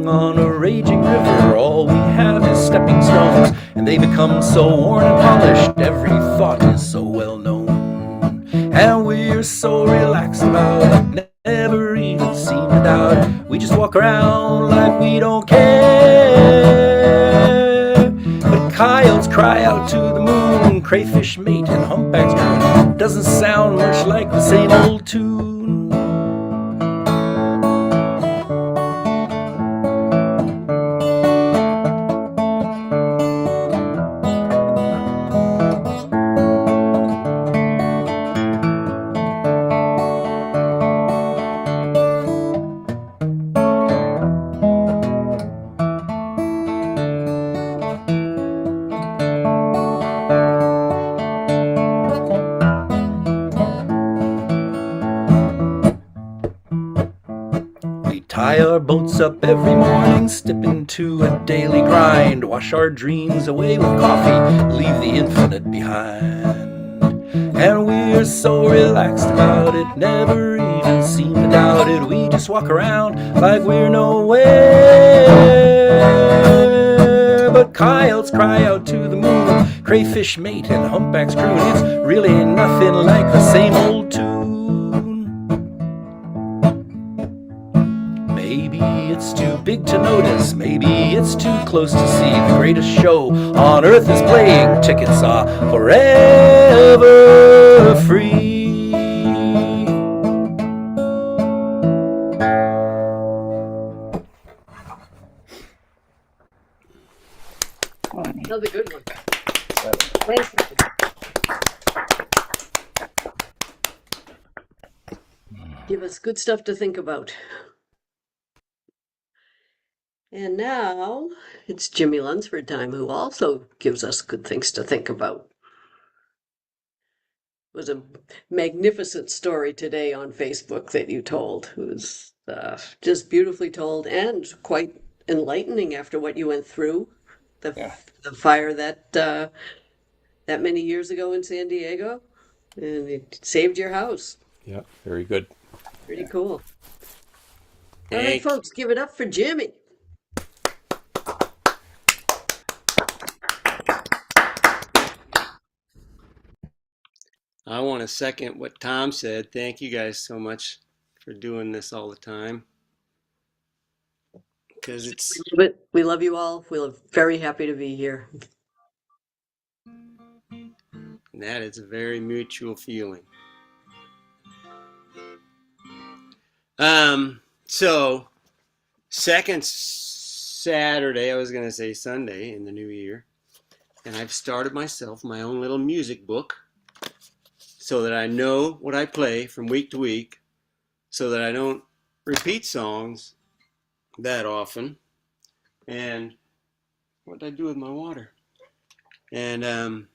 On a raging river, all we have is stepping stones, and they become so worn and polished, every thought is so well known. And we're so relaxed about it, never even seem to doubt it. We just walk around like we don't care. But coyotes cry out to the moon, crayfish mate and humpbacks croon. Doesn't sound much like the same old tune. tie our boats up every morning, step into a daily grind, wash our dreams away with coffee, leave the infinite behind. And we're so relaxed about it, never even seem to doubt it. We just walk around like we're nowhere. But coyotes cry out to the moon, crayfish mate and humpbacks croon. It's really nothing like the same old tune. Maybe it's too big to notice, maybe it's too close to see. The greatest show on earth is playing, tickets are forever free. Another good one. Thank you. Give us good stuff to think about. And now it's Jimmy Lunsford time, who also gives us good things to think about. It was a magnificent story today on Facebook that you told. It was just beautifully told and quite enlightening after what you went through. The fire that many years ago in San Diego, and it saved your house. Yeah, very good. Pretty cool. All right, folks, give it up for Jimmy. I want to second what Tom said. Thank you guys so much for doing this all the time. Because it's... We love you all. We're very happy to be here. And that is a very mutual feeling. So, second Saturday, I was going to say Sunday in the new year, and I've started myself my own little music book so that I know what I play from week to week, so that I don't repeat songs that often. And what did I do with my water? And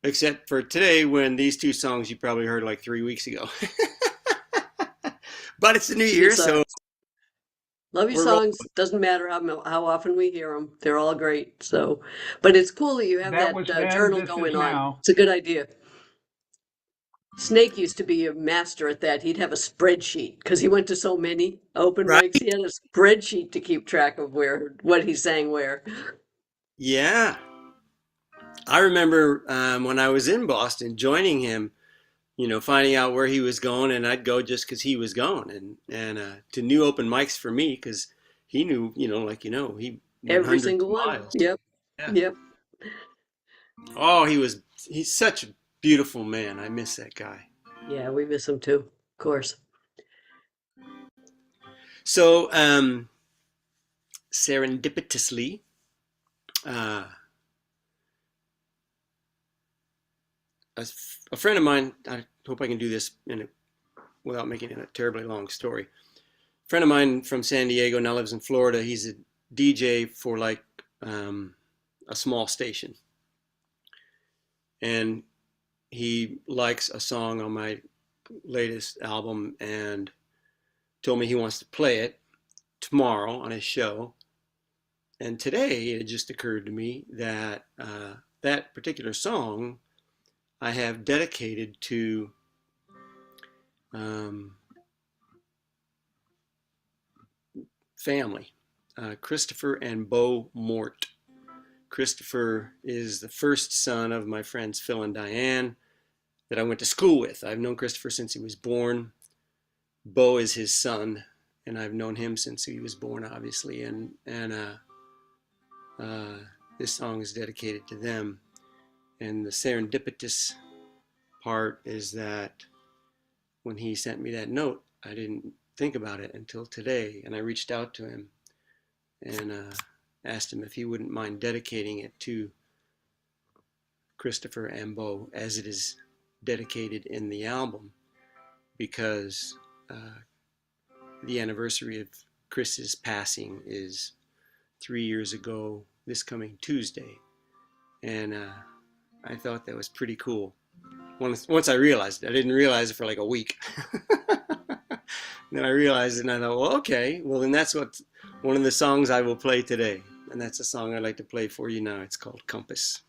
except for today, when these two songs you probably heard like 3 weeks ago. But it's the new year, so love your songs. Doesn't matter how often we hear them; they're all great. So, but it's cool that you have that journal going on. It's a good idea. Snake used to be a master at that. He'd have a spreadsheet because he went to so many open mics. He had a spreadsheet to keep track of what he sang where. Yeah. I remember when I was in Boston joining him, finding out where he was going, and I'd go just because he was going, and to new open mics for me because he knew, he every single one. Yep. Yeah. Yep. Oh, he's such a beautiful man. I miss that guy. Yeah, we miss him too, of course. So, serendipitously, a friend of mine, I hope I can do this without making it a terribly long story. A friend of mine from San Diego now lives in Florida. He's a DJ for a small station. And he likes a song on my latest album and told me he wants to play it tomorrow on his show. And today it just occurred to me that that particular song I have dedicated to family, Christopher and Bo Mort. Christopher is the first son of my friends Phil and Diane that I went to school with. I've known Christopher since he was born. Bo is his son, and I've known him since he was born, obviously. And this song is dedicated to them. And the serendipitous part is that when he sent me that note, I didn't think about it until today. And I reached out to him and asked him if he wouldn't mind dedicating it to Christopher and Bo as it is dedicated in the album, because the anniversary of Chris's passing is 3 years ago this coming Tuesday. And I thought that was pretty cool. Once I realized it. I didn't realize it for like a week. And then I realized it, and I thought, well, okay, well, then that's what one of the songs I will play today. And that's a song I'd like to play for you now. It's called Compass.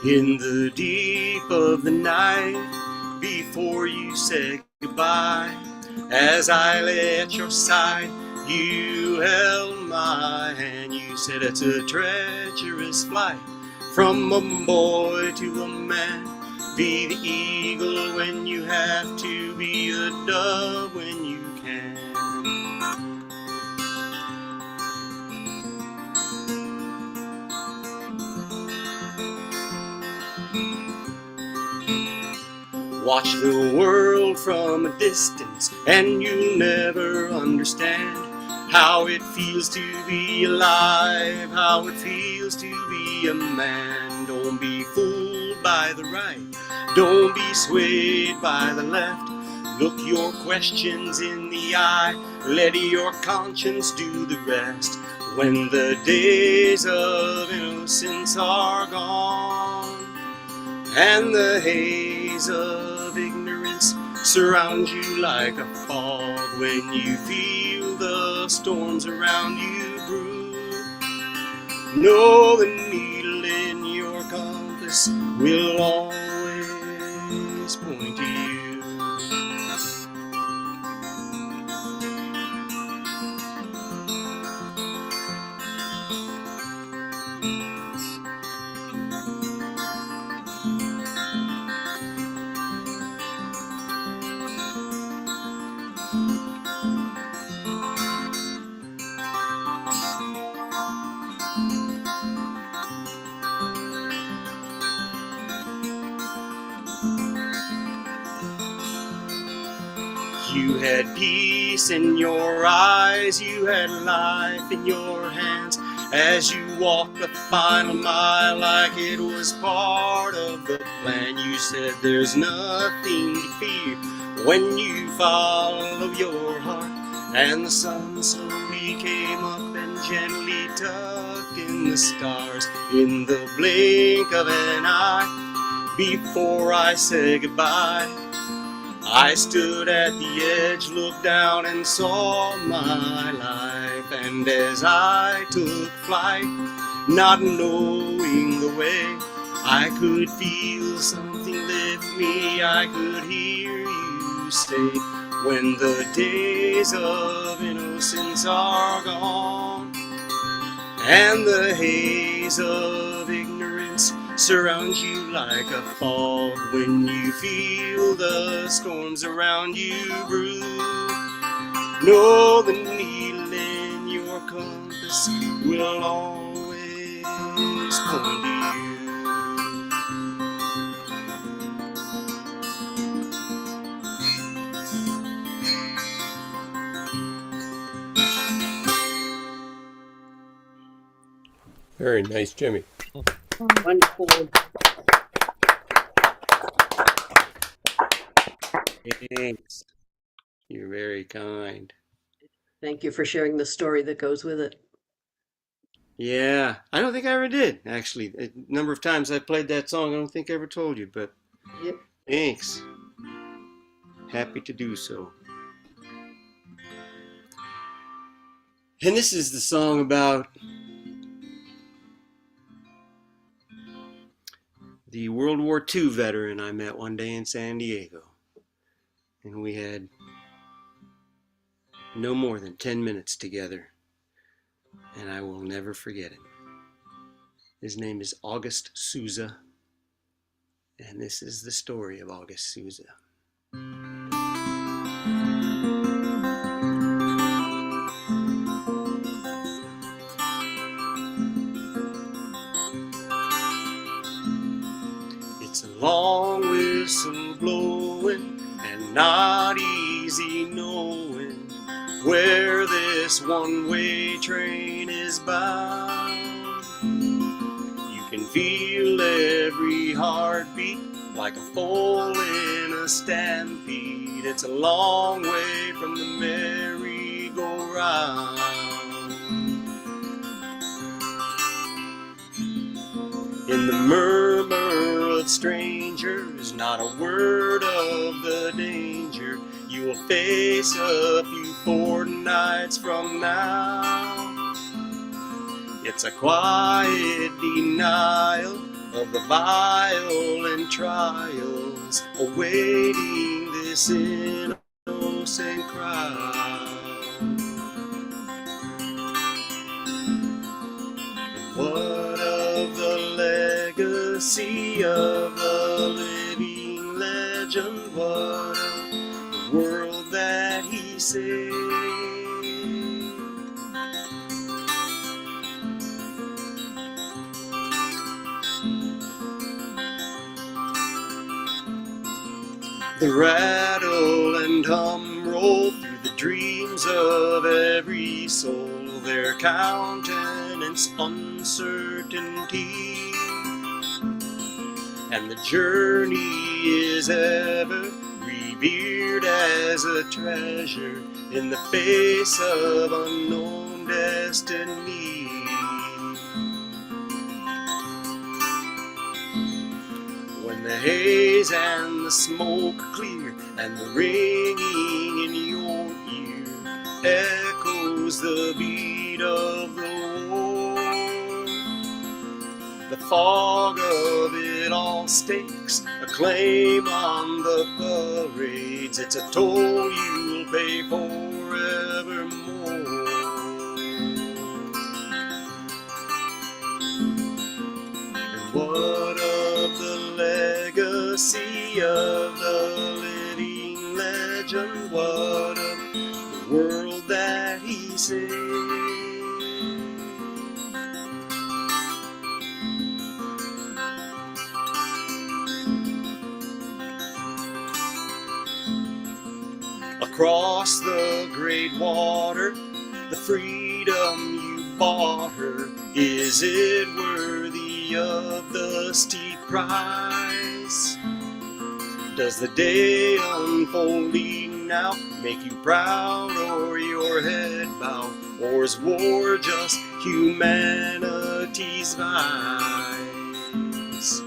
In the deep of the night, before you said goodbye, as I lay at your side, you held my hand. You said it's a treacherous flight, from a boy to a man. Be the eagle when you have to, be a dove when you can. Watch the world from a distance, and you'll never understand how it feels to be alive, how it feels to be a man. Don't be fooled by the right, don't be swayed by the left. Look your questions in the eye, let your conscience do the rest. When the days of innocence are gone, and the haze of ignorance surrounds you like a fog, when you feel the storms around you brew, know the needle in your compass will always point to you. You had peace in your eyes, you had life in your hands, as you walked the final mile like it was part of the plan. You said there's nothing to fear when you follow your heart, and the sun slowly came up and gently tucked in the stars. In the blink of an eye, before I said goodbye, I stood at the edge, looked down and saw my life. And as I took flight, not knowing the way, I could feel something lift me, I could hear you say, when the days of innocence are gone, and the haze of ignorance surrounds you like a fog, when you feel the storms around you brew, know the needle in your compass will always point to you. Very nice, Jimmy. Wonderful. Thanks. You're very kind. Thank you for sharing the story that goes with it. Yeah, I don't think I ever did, actually. A number of times I played that song, I don't think I ever told you, but Yep. thanks. Happy to do so. And this is the song about the World War II veteran I met one day in San Diego. And we had no more than 10 minutes together. And I will never forget it. His name is August Souza. And this is the story of August Souza. It's a long whistle blowing and not easy knowing where this one-way train is bound. You can feel every heartbeat like a foal in a stampede. It's a long way from the merry-go-round. In the murmur of strangers, not a word of the danger you will face a few fortnights from now. It's a quiet denial of the violent trials awaiting this innocent crowd. What of the legacy of the living legend? What of the world that he saved? The rattle and hum roll through the dreams of every soul, their countenance uncertainty, and the journey is ever revered as a treasure in the face of unknown destiny. When the haze and the smoke clear and the ringing in your ear echoes the beat of the war, the fog of it all stakes a claim on the parades. It's a toll you'll pay forevermore. And what of the legacy of the living legend? What of the world that he saved? Across the great water, the freedom you bought her, is it worthy of the steep price? Does the day unfolding now make you proud or your head bow? Or is war just humanity's vice?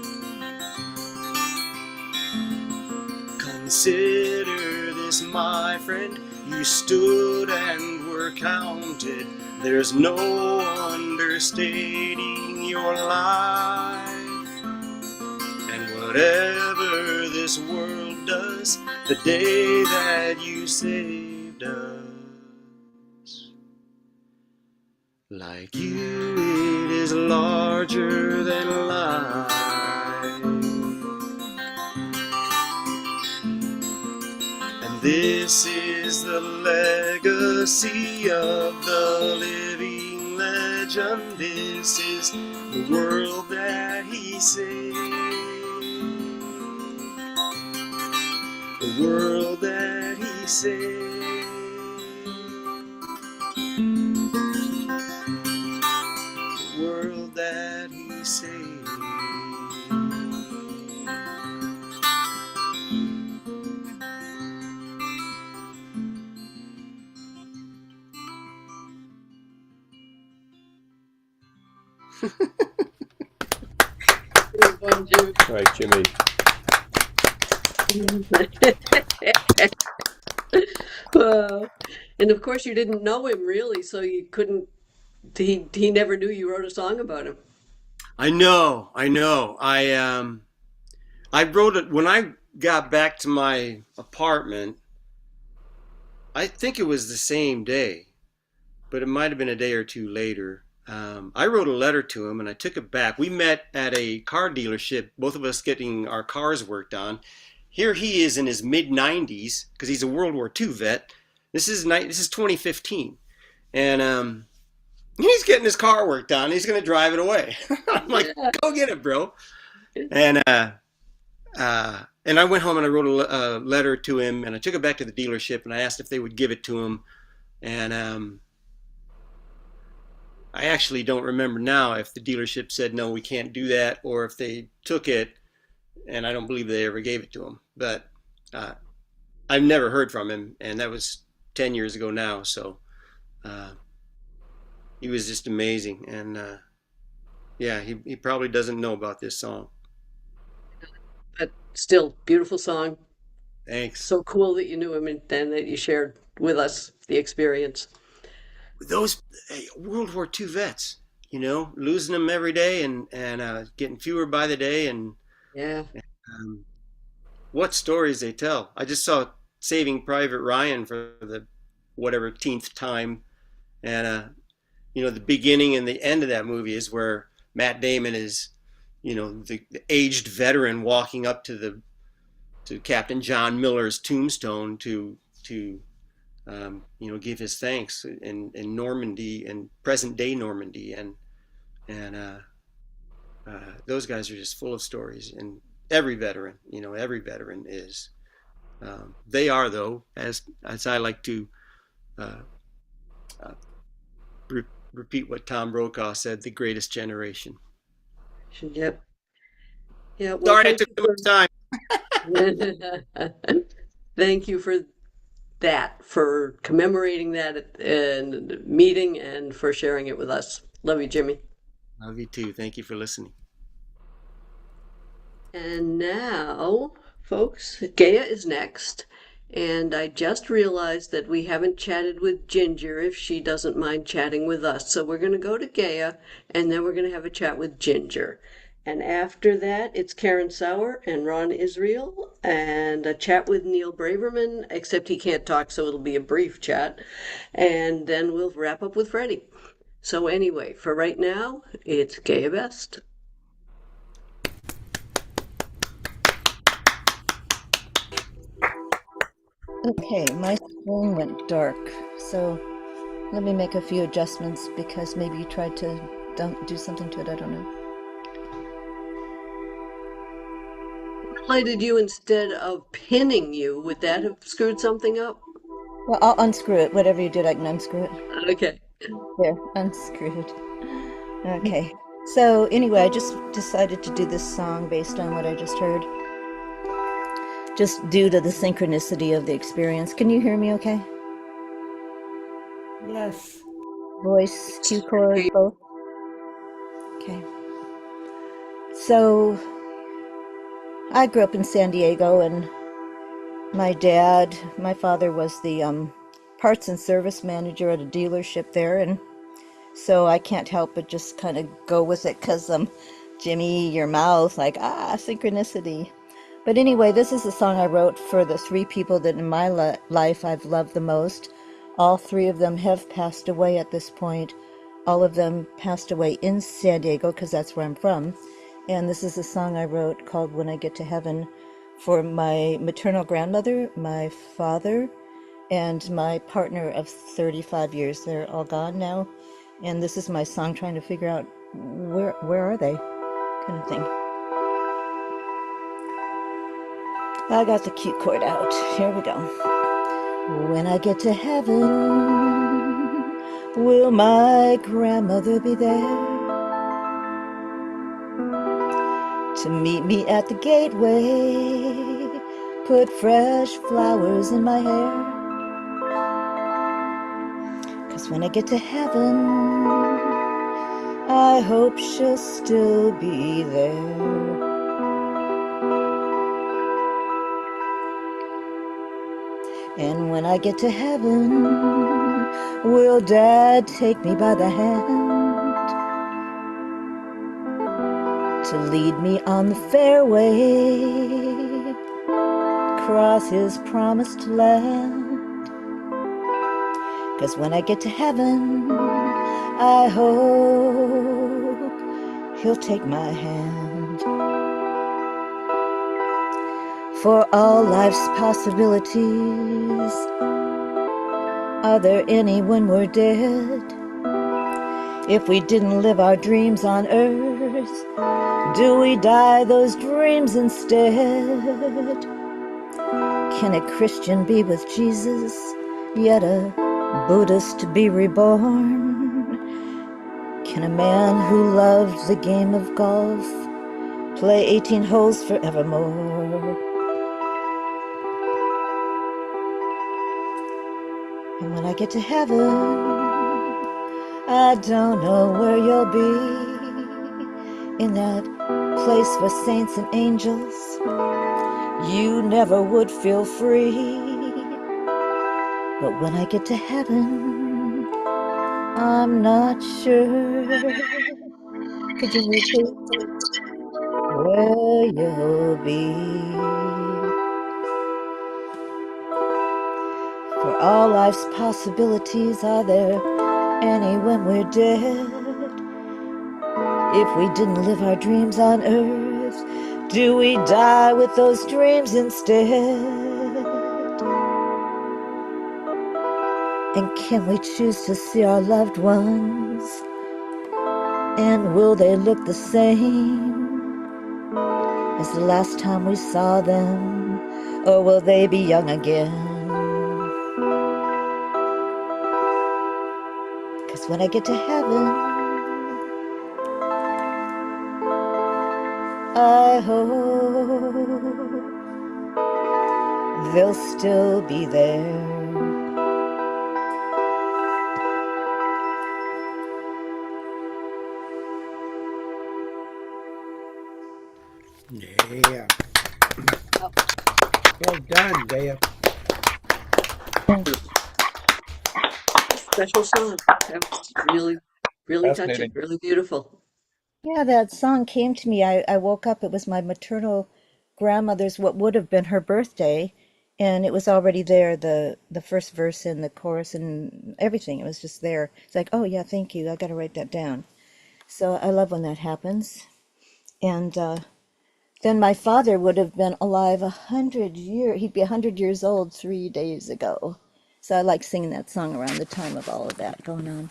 Consider this, my friend, you stood and were counted. There's no understating your life. And whatever this world does, the day that you saved us, like you, it is larger than life. And this is the legacy of the living legend. This is the world that he saved. The world that he saved. The world that he saved. Right, Jimmy. Wow. And of course, you didn't know him really, so you couldn't. He never knew you wrote a song about him. I know. I wrote it when I got back to my apartment. I think it was the same day, but it might have been a day or two later. I wrote a letter to him and I took it back. We met at a car dealership, both of us getting our cars worked on. Here he is in his mid-90s, because he's a World War II vet. This is 2015. And he's getting his car worked on. He's going to drive it away. I'm like, go get it, bro. And I went home and I wrote a letter to him, and I took it back to the dealership and I asked if they would give it to him. And I actually don't remember now if the dealership said, no, we can't do that, or if they took it, and I don't believe they ever gave it to him. But I've never heard from him, and that was 10 years ago now. So he was just amazing. And yeah, he probably doesn't know about this song. But still, beautiful song. Thanks. So cool that you knew him and that you shared with us the experience. Those World War II vets, you know, losing them every day and getting fewer by the day. And yeah, what stories they tell. I just saw Saving Private Ryan for the whatever 10th time. And, you know, the beginning and the end of that movie is where Matt Damon is, you know, the aged veteran walking up to Captain John Miller's tombstone to you know, give his thanks in Normandy and present day Normandy, and those guys are just full of stories. And every veteran, you know, every veteran is. They are, though, as I like to repeat what Tom Brokaw said, the greatest generation. Yep. Yeah. Well, sorry, I took too much time. Thank you for that, for commemorating that and meeting, and for sharing it with us. Love you, Jimmy. Love you too. Thank you for listening. And now, folks, Gaia is next. And I just realized that we haven't chatted with Ginger, if she doesn't mind chatting with us. So we're going to go to Gaia, and then we're going to have a chat with Ginger. And after that, it's Karen Sauer and Ron Israel, and a chat with Neil Braverman, except he can't talk, so it'll be a brief chat. And then we'll wrap up with Freddie. So anyway, for right now, it's Gaia Best. Okay, my screen went dark, so let me make a few adjustments because maybe you tried to do something to it, I don't know. Highlighted you instead of pinning you. Would that have screwed something up? Well, I'll unscrew it. Whatever you did, I can unscrew it. Okay. There, unscrewed. Okay. So anyway, I just decided to do this song based on what I just heard. Just due to the synchronicity of the experience. Can you hear me okay? Yes. Voice, cue chord, both? Okay. So, I grew up in San Diego, and my father was the parts and service manager at a dealership there, and so I can't help but just kind of go with it because Jimmy, your mouth, like, synchronicity. But anyway, this is a song I wrote for the three people that in my life I've loved the most. All three of them have passed away at this point. All of them passed away in San Diego because that's where I'm from. And this is a song I wrote called When I Get to Heaven for my maternal grandmother, my father, and my partner of 35 years. They're all gone now. And this is my song trying to figure out where are they, kind of thing. I got the cue chord out. Here we go. When I get to heaven, will my grandmother be there to meet me at the gateway, put fresh flowers in my hair? 'Cause when I get to heaven, I hope she'll still be there. And when I get to heaven, will Dad take me by the hand to lead me on the fairway, across his promised land? 'Cause when I get to heaven, I hope he'll take my hand. For all life's possibilities, are there any when we're dead? If we didn't live our dreams on earth, do we die those dreams instead? Can a Christian be with Jesus, yet a Buddhist be reborn? Can a man who loves the game of golf play 18 holes forevermore? And when I get to heaven, I don't know where you'll be. In that place for saints and angels, you never would feel free. But when I get to heaven, I'm not sure. Could you repeat where you'll be? For all life's possibilities, are there any when we're dead? If we didn't live our dreams on earth, do we die with those dreams instead? And can we choose to see our loved ones? And will they look the same as the last time we saw them? Or will they be young again? 'Cause when I get to heaven, I hope they'll still be there. Yeah. Well done, Dea. Special song. That was really, really touching, Fascinating. really beautiful. Yeah, that song came to me. I woke up, it was my maternal grandmother's, what would have been her birthday, and it was already there, the first verse and the chorus and everything. It was just there. It's like, oh yeah, thank you. I got to write that down. So I love when that happens. And then my father would have been alive 100 years. He'd be 100 years old 3 days ago. So I like singing that song around the time of all of that going on.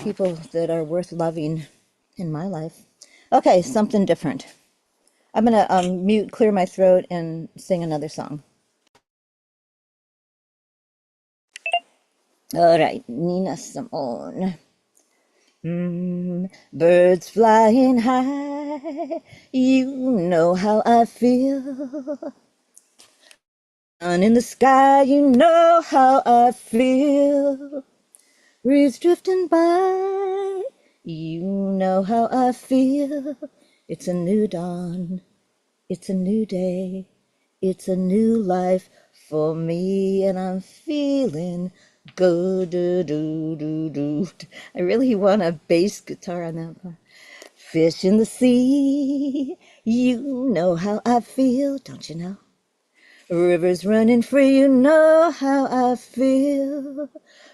People that are worth loving in my life. Okay, something different. I'm gonna clear my throat and sing another song. All right, Nina Simone. Birds flying high, you know how I feel. Sun in the sky, you know how I feel. Breeze drifting by, you know how I feel. It's a new dawn, it's a new day, it's a new life for me, and I'm feeling good. Do, do, do, do. I really want a bass guitar on that part. Fish in the sea, you know how I feel, don't you know? Rivers running free, you know how I feel.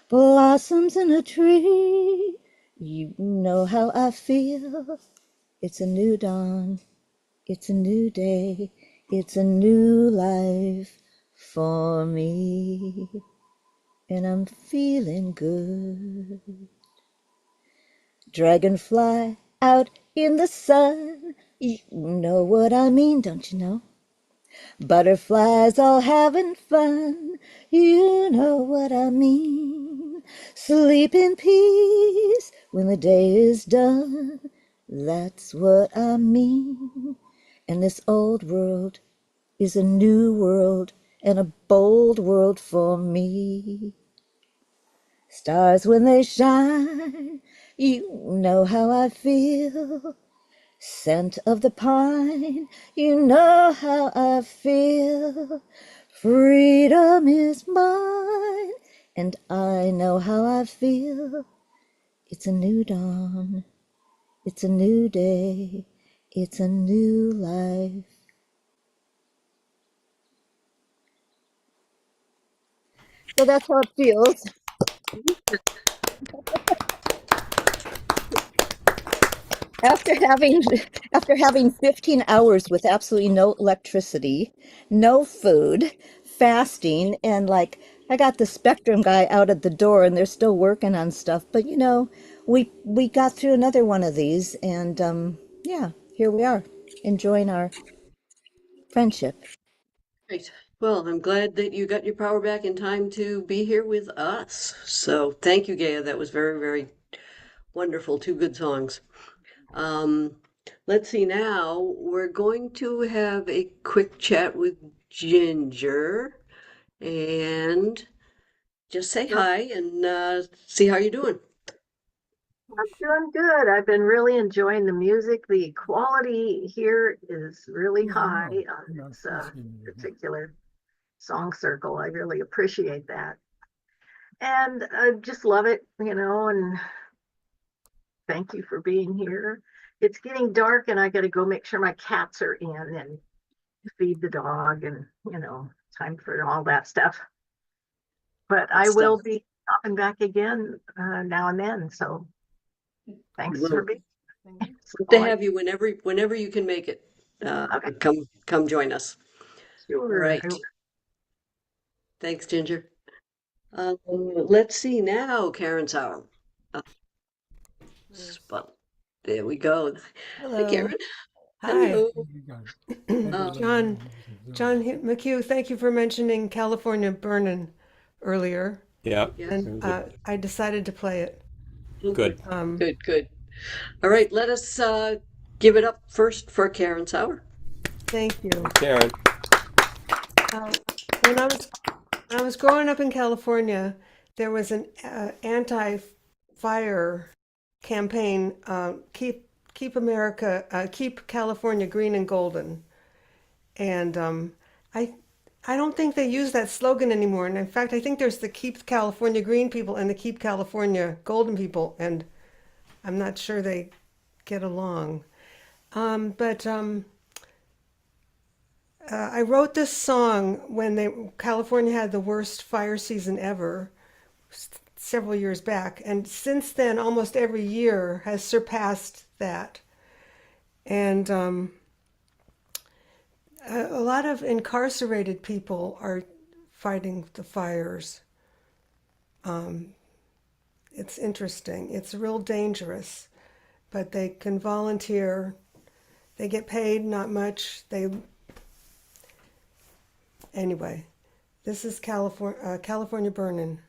Blossoms in a tree, you know how I feel. It's a new dawn, it's a new day, it's a new life for me, and I'm feeling good. Dragonfly out in the sun, you know what I mean, don't you know? Butterflies all having fun, you know what I mean. Sleep in peace when the day is done, that's what I mean. And this old world is a new world and a bold world for me. Stars when they shine, you know how I feel. Scent of the pine, you know how I feel. Freedom is mine, and I know how I feel. It's a new dawn, it's a new day, it's a new life. So that's how it feels. After having after having 15 hours with absolutely no electricity, no food, fasting, and like I got the Spectrum guy out at the door and they're still working on stuff, but we got through another one of these and yeah, here we are enjoying our friendship. Great. Well, I'm glad that you got your power back in time to be here with us. So thank you, Gaia. That was very, very Wonderful, two good songs. Let's see now. We're going to have a quick chat with Ginger and just say hi and see how you're doing. I'm doing good. I've been really enjoying the music. The quality here is really high on this particular song circle. I really appreciate that. And I just love it, and thank you for being here. It's getting dark and I got to go make sure my cats are in and feed the dog and, time for all that stuff. But I will be stopping back again now and then. So thanks for being here. Good to have you whenever you can make it. Come join us. Sure. All right. Thanks, Ginger. Let's see now, Karen Sauer. There we go. Hello. Hi, Karen. Hi. Hello. John McHugh, thank you for mentioning California Burnin' earlier. Yeah. And I decided to play it. Good. Good. All right, let us give it up first for Karen Sauer. Thank you. Karen. When I was growing up in California, there was an anti-fire campaign, keep California green and golden. And I don't think they use that slogan anymore. And in fact, I think there's the Keep California Green people and the Keep California Golden people, and I'm not sure they get along. But I wrote this song when California had the worst fire season ever, several years back. And since then, almost every year has surpassed that. And a lot of incarcerated people are fighting the fires. It's interesting. It's real dangerous, but they can volunteer. They get paid not much. Anyway, this is California Burnin'.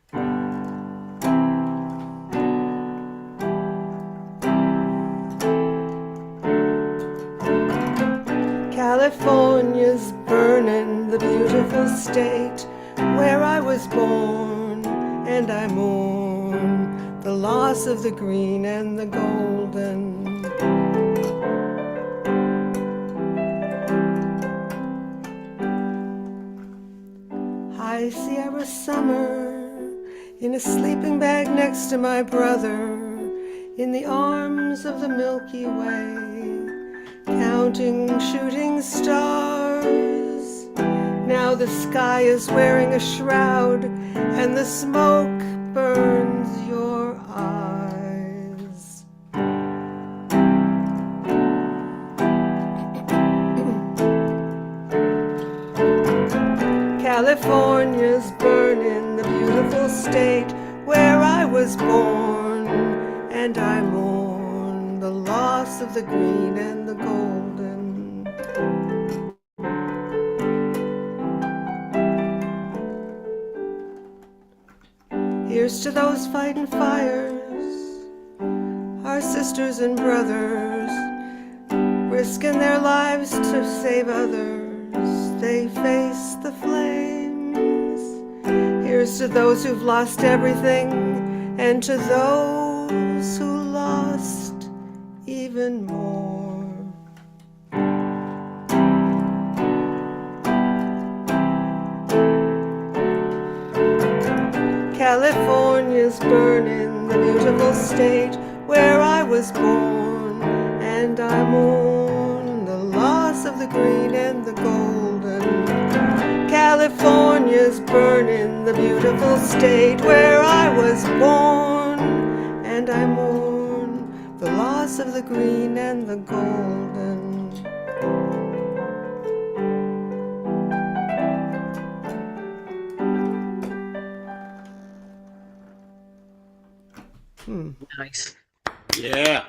California's burning, the beautiful state where I was born, and I mourn the loss of the green and the golden. High Sierra summer, in a sleeping bag next to my brother, in the arms of the Milky Way, counting shooting stars. Now the sky is wearing a shroud and the smoke burns your eyes. California's burning, the beautiful state where I was born, and I mourn the loss of the green and the golden. Here's to those fighting fires, our sisters and brothers, risking their lives to save others. They face the flames. Here's to those who've lost everything, and to those who lost even more. California's burning, the beautiful state where I was born, and I mourn the loss of the green and the golden. California's burning, the beautiful state where I was born, and I mourn the loss of the green and the golden. Nice. Yeah.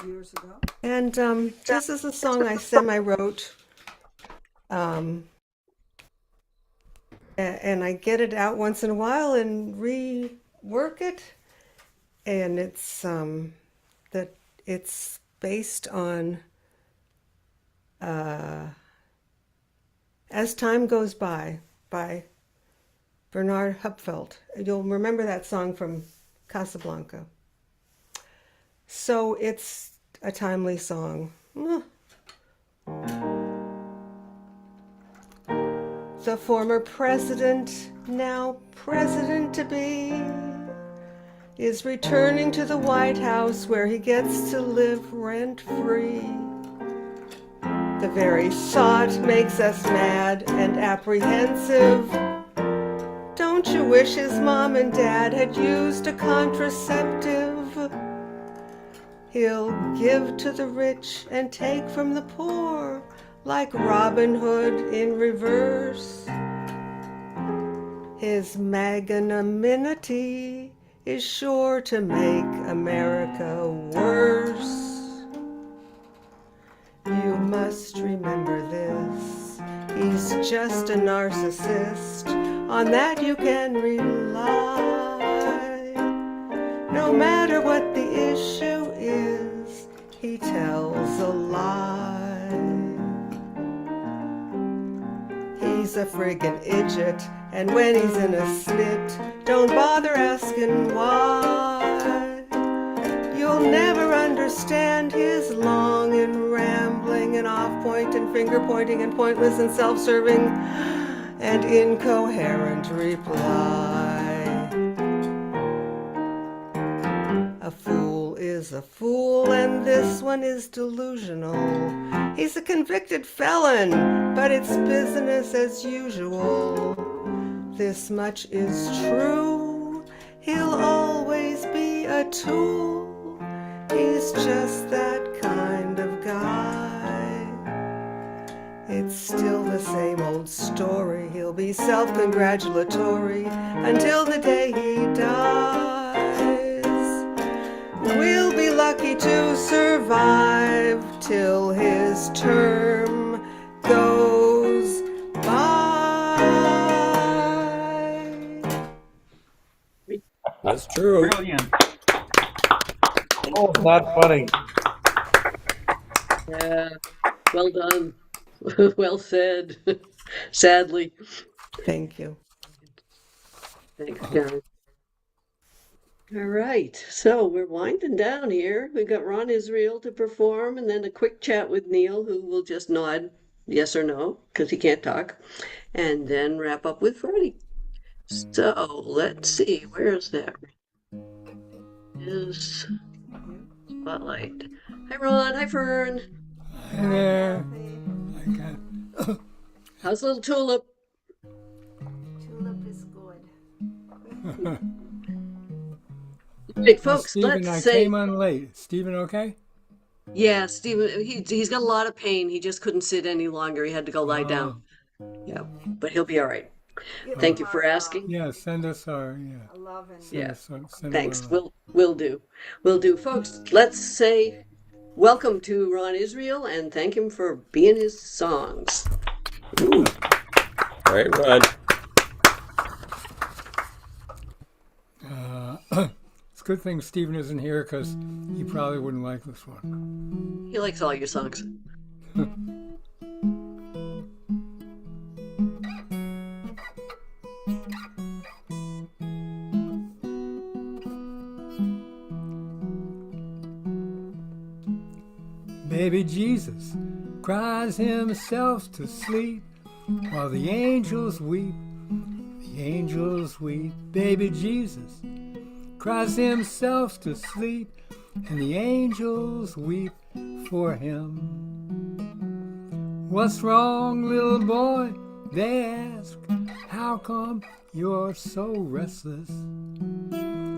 Years ago. And this is a song I semi-wrote and I get it out once in a while and rework it. And it's it's based on As Time Goes by Bernard Hupfeld. You'll remember that song from Casablanca. So it's a timely song. The former president, now president-to-be, is returning to the White House where he gets to live rent-free. The very thought makes us mad and apprehensive. Don't you wish his mom and dad had used a contraceptive? He'll give to the rich and take from the poor, like Robin Hood in reverse. His magnanimity is sure to make America worse. You must remember this. He's just a narcissist. On that you can rely. No matter what the issue is, he tells a lie. He's a friggin' idiot, and when he's in a snit, don't bother asking why. You'll never understand his long and rambling and off-point and finger-pointing and pointless and self-serving and incoherent reply. A fool is a fool, and this one is delusional. He's a convicted felon, but it's business as usual. This much is true, he'll always be a tool. He's just that kind of guy. It's still the same old story. He'll be self-congratulatory until the day he dies. We'll be lucky to survive till his term goes by. That's true. Brilliant. Oh, it's not funny. Yeah, well done. Well said. Sadly. Thank you. Thanks, John. All right, so we're winding down here. We've got Ron Israel to perform, and then a quick chat with Neil, who will just nod yes or no, because he can't talk, and then wrap up with Freddie. So let's see, where's that? Is Spotlight. Hi, Ron. Hi, Fern. Hi there. How's little Tulip? Tulip is good. Hey, folks, Stephen, let's I say. came on late. Stephen, okay? Yeah, Stephen, he's got a lot of pain. He just couldn't sit any longer. He had to go lie down. Yeah, but he'll be all right. Thank you for asking. Yeah, send us our love and Yeah, send thanks. our We'll do, folks. Let's say welcome to Ron Israel and thank him for being his songs. Ooh. All right, Ron. It's a good thing Stephen isn't here because he probably wouldn't like this one. He likes all your songs. Baby Jesus cries himself to sleep while the angels weep. The angels weep. Baby Jesus cries himself to sleep and the angels weep for him. What's wrong, little boy? They ask. How come you're so restless?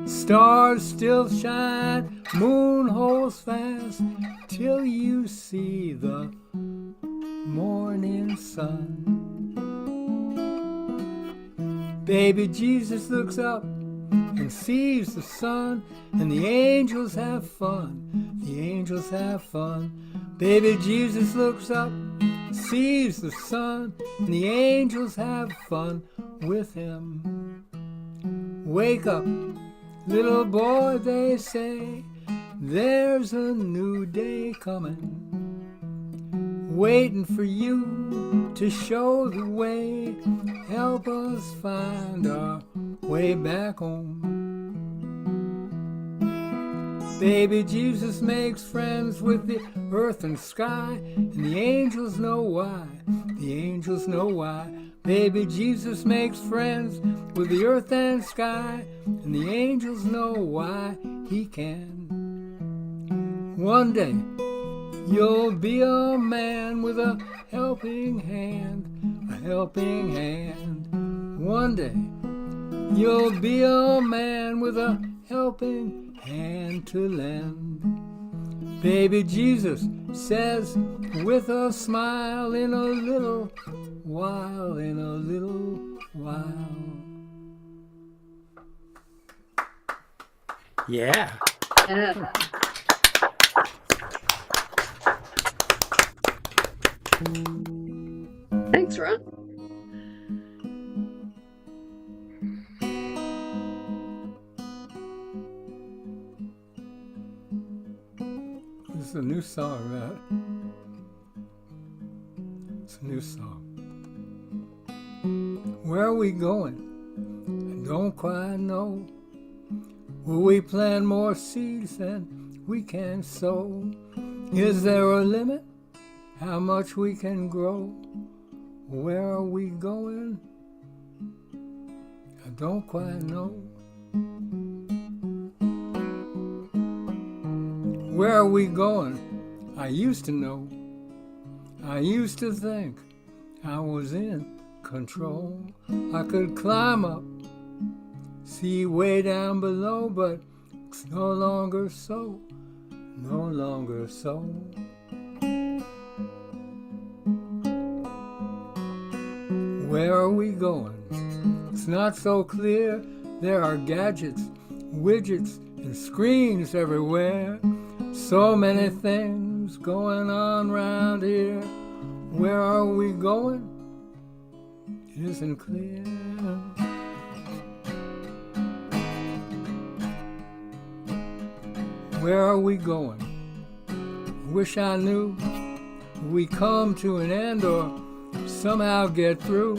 Stars still shine, moon holds fast, till you see the morning sun. Baby Jesus looks up and sees the sun, and the angels have fun, the angels have fun. Baby Jesus looks up, sees the sun, and the angels have fun with him. Wake up, little boy, they say, there's a new day coming, waiting for you to show the way, help us find our way back home. Baby Jesus makes friends with the earth and sky, and the angels know why, the angels know why. Baby Jesus makes friends with the earth and sky, and the angels know why he can. One day you'll be a man with a helping hand, a helping hand. One day you'll be a man with a helping hand to lend. Baby Jesus says with a smile, in a little while, in a little while. Yeah. Yeah. Thanks, Ron. This is a new song, Matt. It's a new song. Where are we going? I don't quite know. Will we plant more seeds than we can sow? Is there a limit? How much we can grow? Where are we going? I don't quite know. Where are we going? I used to know. I used to think I was in control. I could climb up, see way down below, but it's no longer so, no longer so. Where are we going? It's not so clear. There are gadgets, widgets, and screens everywhere. So many things going on round here. Where are we going? It isn't clear. Where are we going? Wish I knew. We come to an end or somehow get through.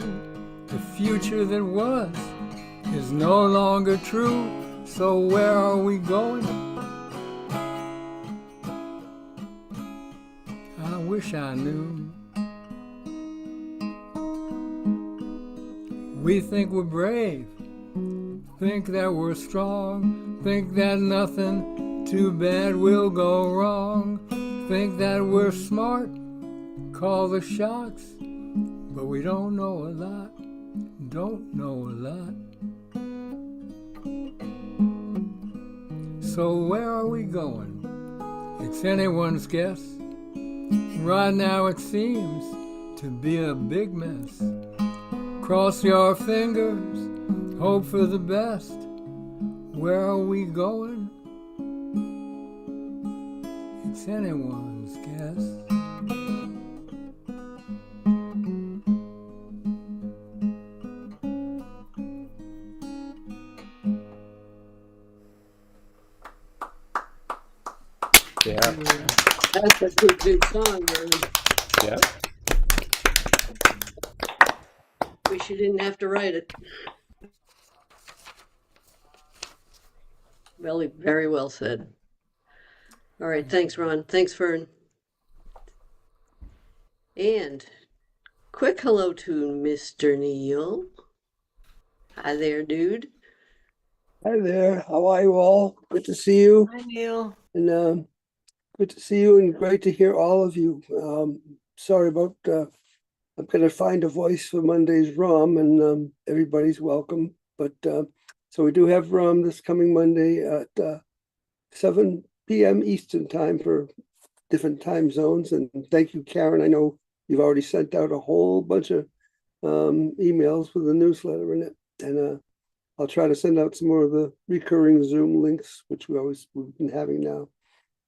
The future that was is no longer true. So where are we going? I wish I knew. We think we're brave, think that we're strong, think that nothing too bad will go wrong, think that we're smart, call the shots, but we don't know a lot, don't know a lot. So where are we going? It's anyone's guess. Right now it seems to be a big mess. Cross your fingers, hope for the best. Where are we going? It's anyone's guess. Yeah. That's a good song, man. Yeah. Wish you didn't have to write it. Really, very well said. All right, thanks, Ron. Thanks, Fern. And quick hello to Mr. Neil. Hi there, dude. Hi there. How are you all? Good to see you. Hi, Neil. And good to see you and great to hear all of you. Sorry about, I'm going to find a voice for Monday's ROM and everybody's welcome. But so we do have ROM this coming Monday at 7 p.m. Eastern time for different time zones. And thank you, Karen. I know you've already sent out a whole bunch of emails with the newsletter in it. And I'll try to send out some more of the recurring Zoom links, which we've been having now.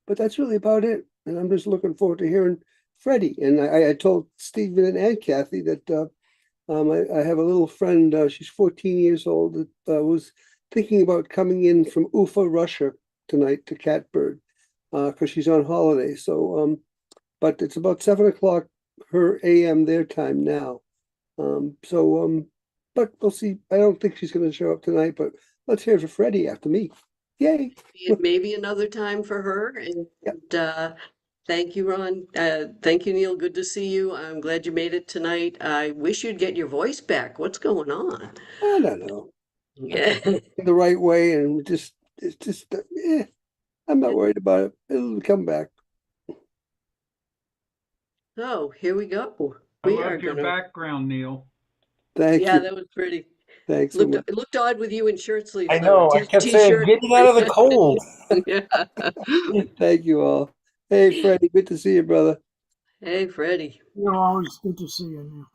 But that's really about it. And I'm just looking forward to hearing Freddie. And I told Stephen and Kathy that I have a little friend, she's 14 years old, that was thinking about coming in from Ufa, Russia tonight to Catbird because she's on holiday. So, but it's about 7 o'clock her AM their time now. But we'll see. I don't think she's going to show up tonight, but let's hear it for Freddie after me. Yay. Maybe another time for her. And thank you, Ron. Thank you, Neil. Good to see you. I'm glad you made it tonight. I wish you'd get your voice back. What's going on? I don't know. Yeah. The right way, and it's just, I'm not worried about it. It'll come back. So here we go. I loved your background, Neil. Thank Yeah, you. that was pretty. Thanks so much. It looked odd with you in shirt sleeves. I though. know. I kept saying, "Get me out of the cold." Yeah. Thank you all. Hey, Freddie, good to see you, brother. Hey, Freddie. You're always good to see you, Neil.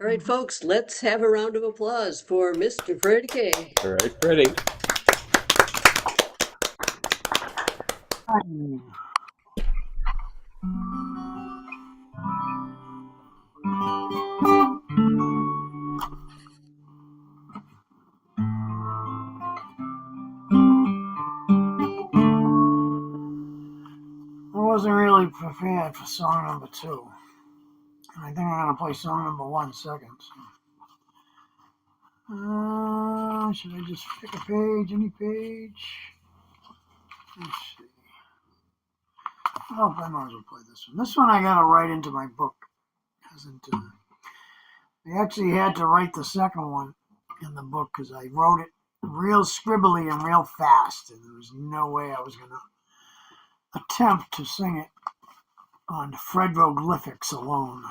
All right, folks, let's have a round of applause for Mr. Freddie K. All right, Freddie. I wasn't really prepared for song number 2. And I think I'm going to play song number 1 second. Should I just pick a page, any page? Let's see. Oh, I might as well play this one. This one I got to write into my book. I actually had to write the second one in the book because I wrote it real scribbly and real fast, and there was no way I was going to attempt to sing it on Fredroglyphics alone.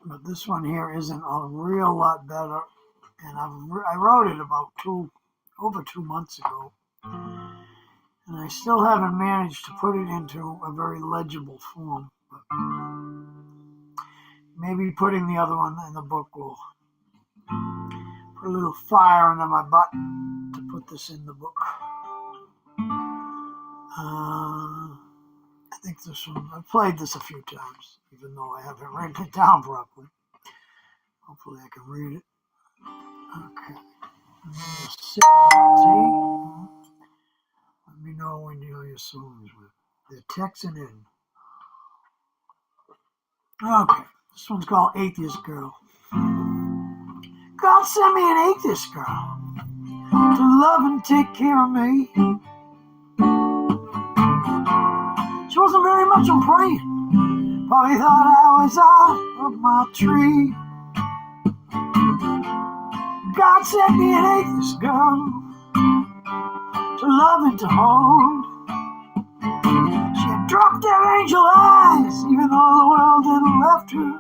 But this one here isn't a real lot better, and I wrote it about over 2 months ago, and I still haven't managed to put it into a very legible form. But maybe putting the other one in the book will put a little fire under my butt to put this in the book. I think this one, I've played this a few times, even though I haven't written it down properly. Hopefully I can read it. Okay. Sip tea. Let me know when you know your songs. They're texting in. Okay. This one's called Atheist Girl. God sent me an atheist girl to love and take care of me. She wasn't very much on praying. Probably thought I was out of my tree. God sent me an atheist girl to love and to hold. She had dropped dead angel eyes, even though the world had left her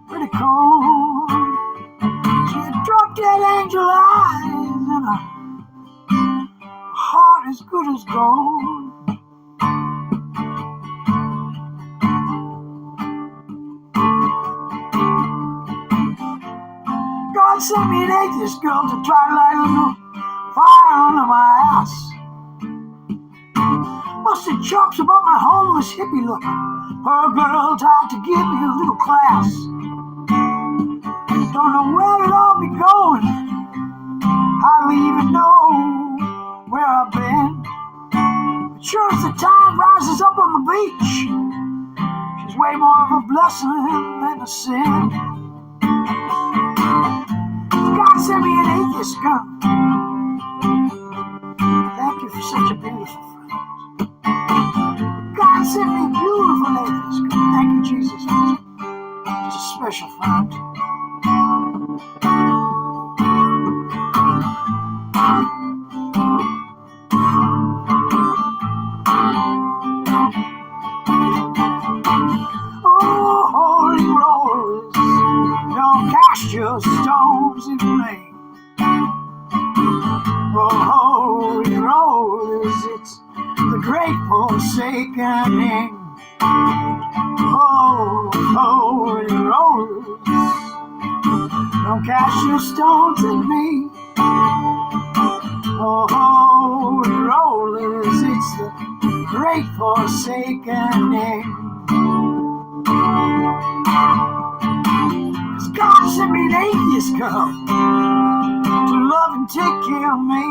pretty cold. She had dropped dead angel eyes and a heart as good as gold. God sent me an atheist girl to try to light a little fire under my ass. Busted chops about my homeless hippie look. Her girl tried to give me a little class. Don't know where it all be going. Hardly even know where I've been. But sure as the tide rises up on the beach, she's way more of a blessing than a sin. God sent me an atheist girl. Thank you for such a beautiful friend. God sent me a beautiful atheist girl. Thank you, Jesus. It's a special friend. Oh, holy rose, don't cast your stones in vain. Oh, holy rose, it's the great forsakening. Oh, holy rose, don't cast your stones at me. Oh, holy rose, it's the great this girl to love and take care of me.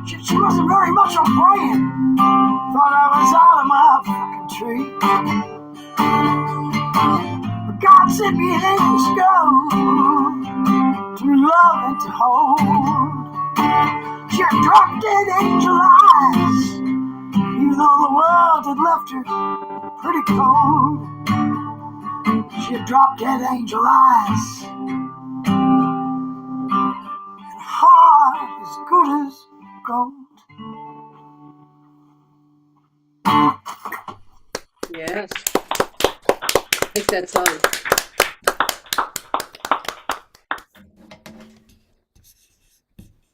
She wasn't very much on praying. Thought I was out of my fucking tree. But God sent me an angel's girl to love and to hold. She had drop-dead angel eyes, even though the world had left her pretty cold. She had drop-dead angel eyes, and a heart as good as gold. Yes. I like that song.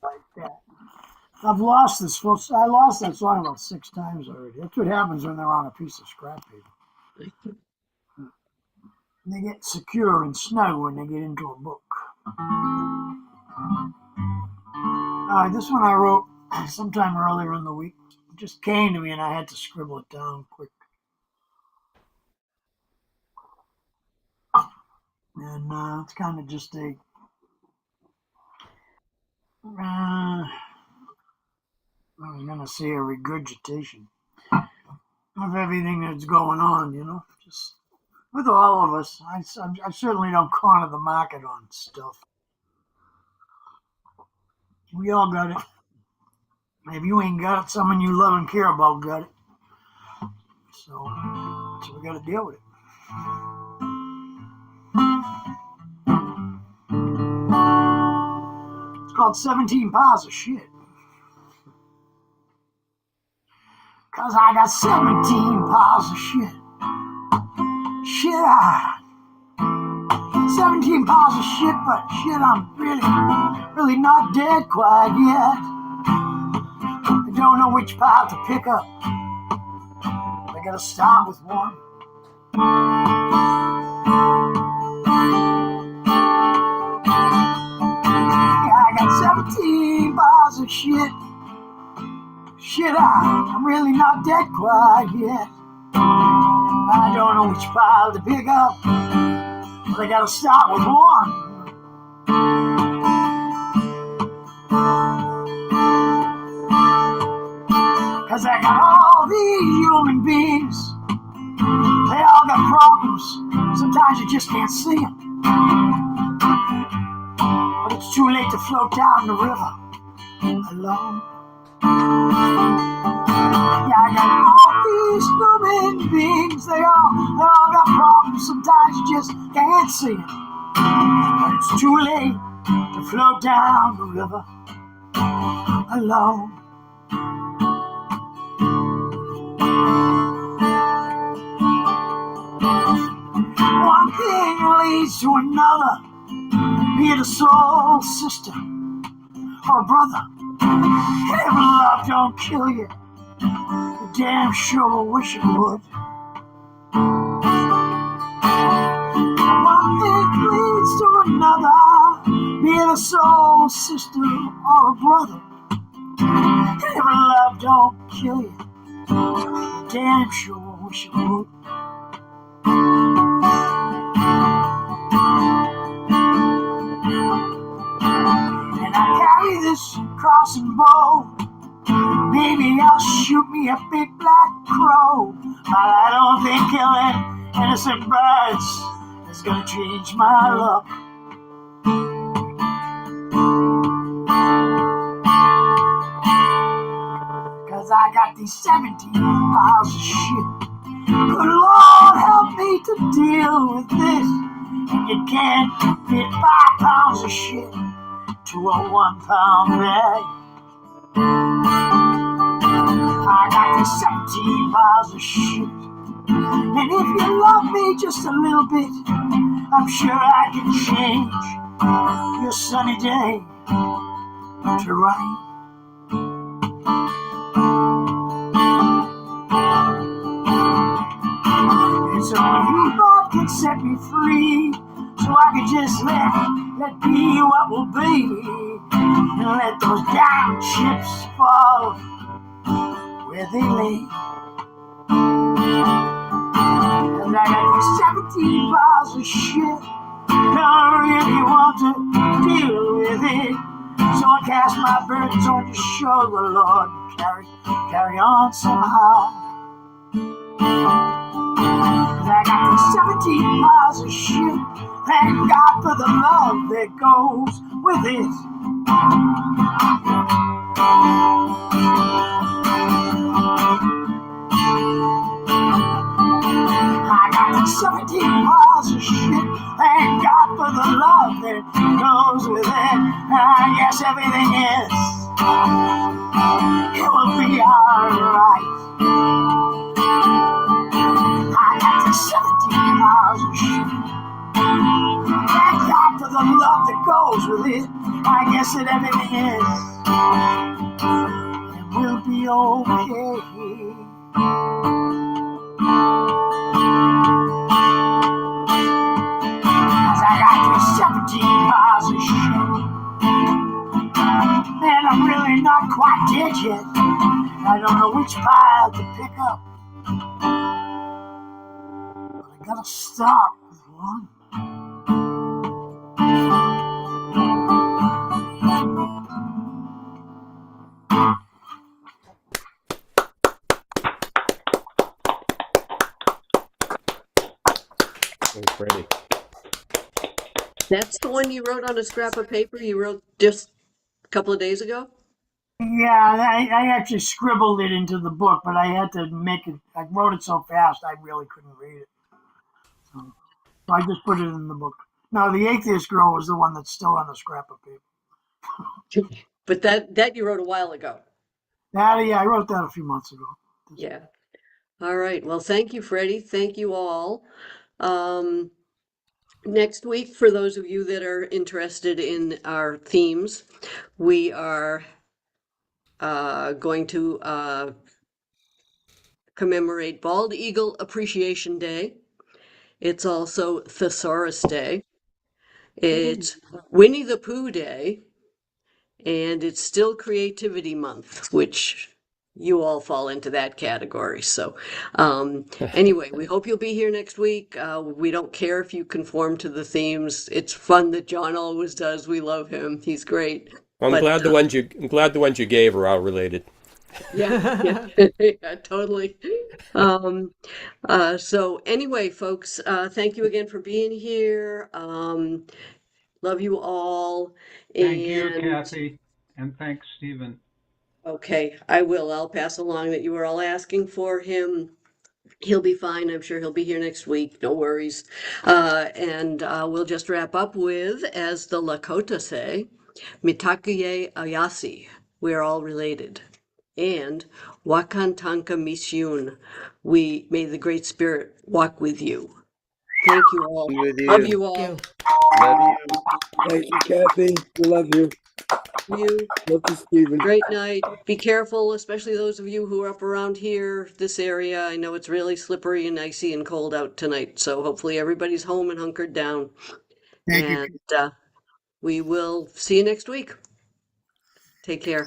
Like that. I've lost this. I lost that song about 6 times already. That's what happens when they're on a piece of scrap paper. They get secure and snug when they get into a book. This one I wrote sometime earlier in the week. It just came to me and I had to scribble it down quick. And it's kind of just a I was going to say a regurgitation of everything that's going on, just with all of us. I certainly don't corner the market on stuff. We all got it. If you ain't got it, someone you love and care about got it. So we got to deal with it. It's called 17 Piles of Shit. Cause I got 17 piles of shit. 17 piles of shit, but shit, I'm really not dead quite yet. I don't know which pile to pick up. I gotta start with one. Yeah, I got 17 piles of shit. Shit, I'm really not dead quite yet. I don't know which pile to pick up, but I gotta start with one. Cause I got all these human beings. They all got problems. Sometimes you just can't see them. But it's too late to float down the river alone. Yeah, I got all these human beings. They all got problems. Sometimes you just can't see them. But it's too late to float down the river alone. One thing leads to another. Be it a soul sister or a brother. If love don't kill you, you damn sure wish it would. One thing leads to another. Be it a soul sister or a brother. If love don't kill you, you damn sure wish it would. And I carry this crossing bow. Maybe I'll shoot me a big black crow. But I don't think killing innocent birds is gonna change my luck. Cause I got these 17 piles of shit. Good Lord help me to deal with this. And you can't fit 5 pounds of shit to a 1 pound bag. I got these 17 piles of shit. And if you love me just a little bit, I'm sure I can change your sunny day to rain. And so you both can set me free, so I can just let be what will be, and let those down chips fall where they lay. And I got these 17 piles of shit. don't really want to deal with it. So I cast my burdens on your shoulder, Lord, carry on somehow. 'Cause I got the 17 miles of shit. Thank God for the love that goes with it. I got the 17 miles of shit. Thank God for the love that goes with it. I guess everything is. It will be alright. I got the 17 miles of shit. Thank God for the love that goes with it. I guess that everything is. It will be okay. Cause I got these 17 miles of shit. And I'm really not quite dead yet. I don't know which pile to pick up. But I gotta start with one. Freddie. That's the one you wrote on a scrap of paper you wrote just a couple of days ago? Yeah, I actually scribbled it into the book, but I had to make it. I wrote it so fast I really couldn't read it. So I just put it in the book. No, the Atheist Girl was the one that's still on the scrap of paper. But that you wrote a while ago. Yeah, I wrote that a few months ago. Yeah. All right. Well, thank you, Freddie. Thank you all. Next week, for those of you that are interested in our themes, we are going to commemorate Bald Eagle Appreciation Day. It's also Thesaurus Day. It's Winnie the Pooh Day. And it's still Creativity Month, which you all fall into that category. So anyway, we hope you'll be here next week. We don't care if you conform to the themes. It's fun that John always does. We love him. He's great. I'm glad the ones you gave are all related. Yeah, yeah, totally. So anyway, folks, thank you again for being here. Love you all. Thank you, And Kathy, and thanks, Stephen. okay, I will. I'll pass along that you were all asking for him. He'll be fine. I'm sure he'll be here next week. No worries. And we'll just wrap up with, as the Lakota say, Mitakuye Ayasi. We're all related. And Wakantanka Misyun. May the Great Spirit walk with you. Thank you all. With Love you. you all. Love you. Thank you, Kathy. We love you. You. Love you, Stephen. Great night. Be careful, especially those of you who are up around here, this area. I know it's really slippery and icy and cold out tonight, so hopefully everybody's home and hunkered down. Thank you. And we will see you next week. Take care.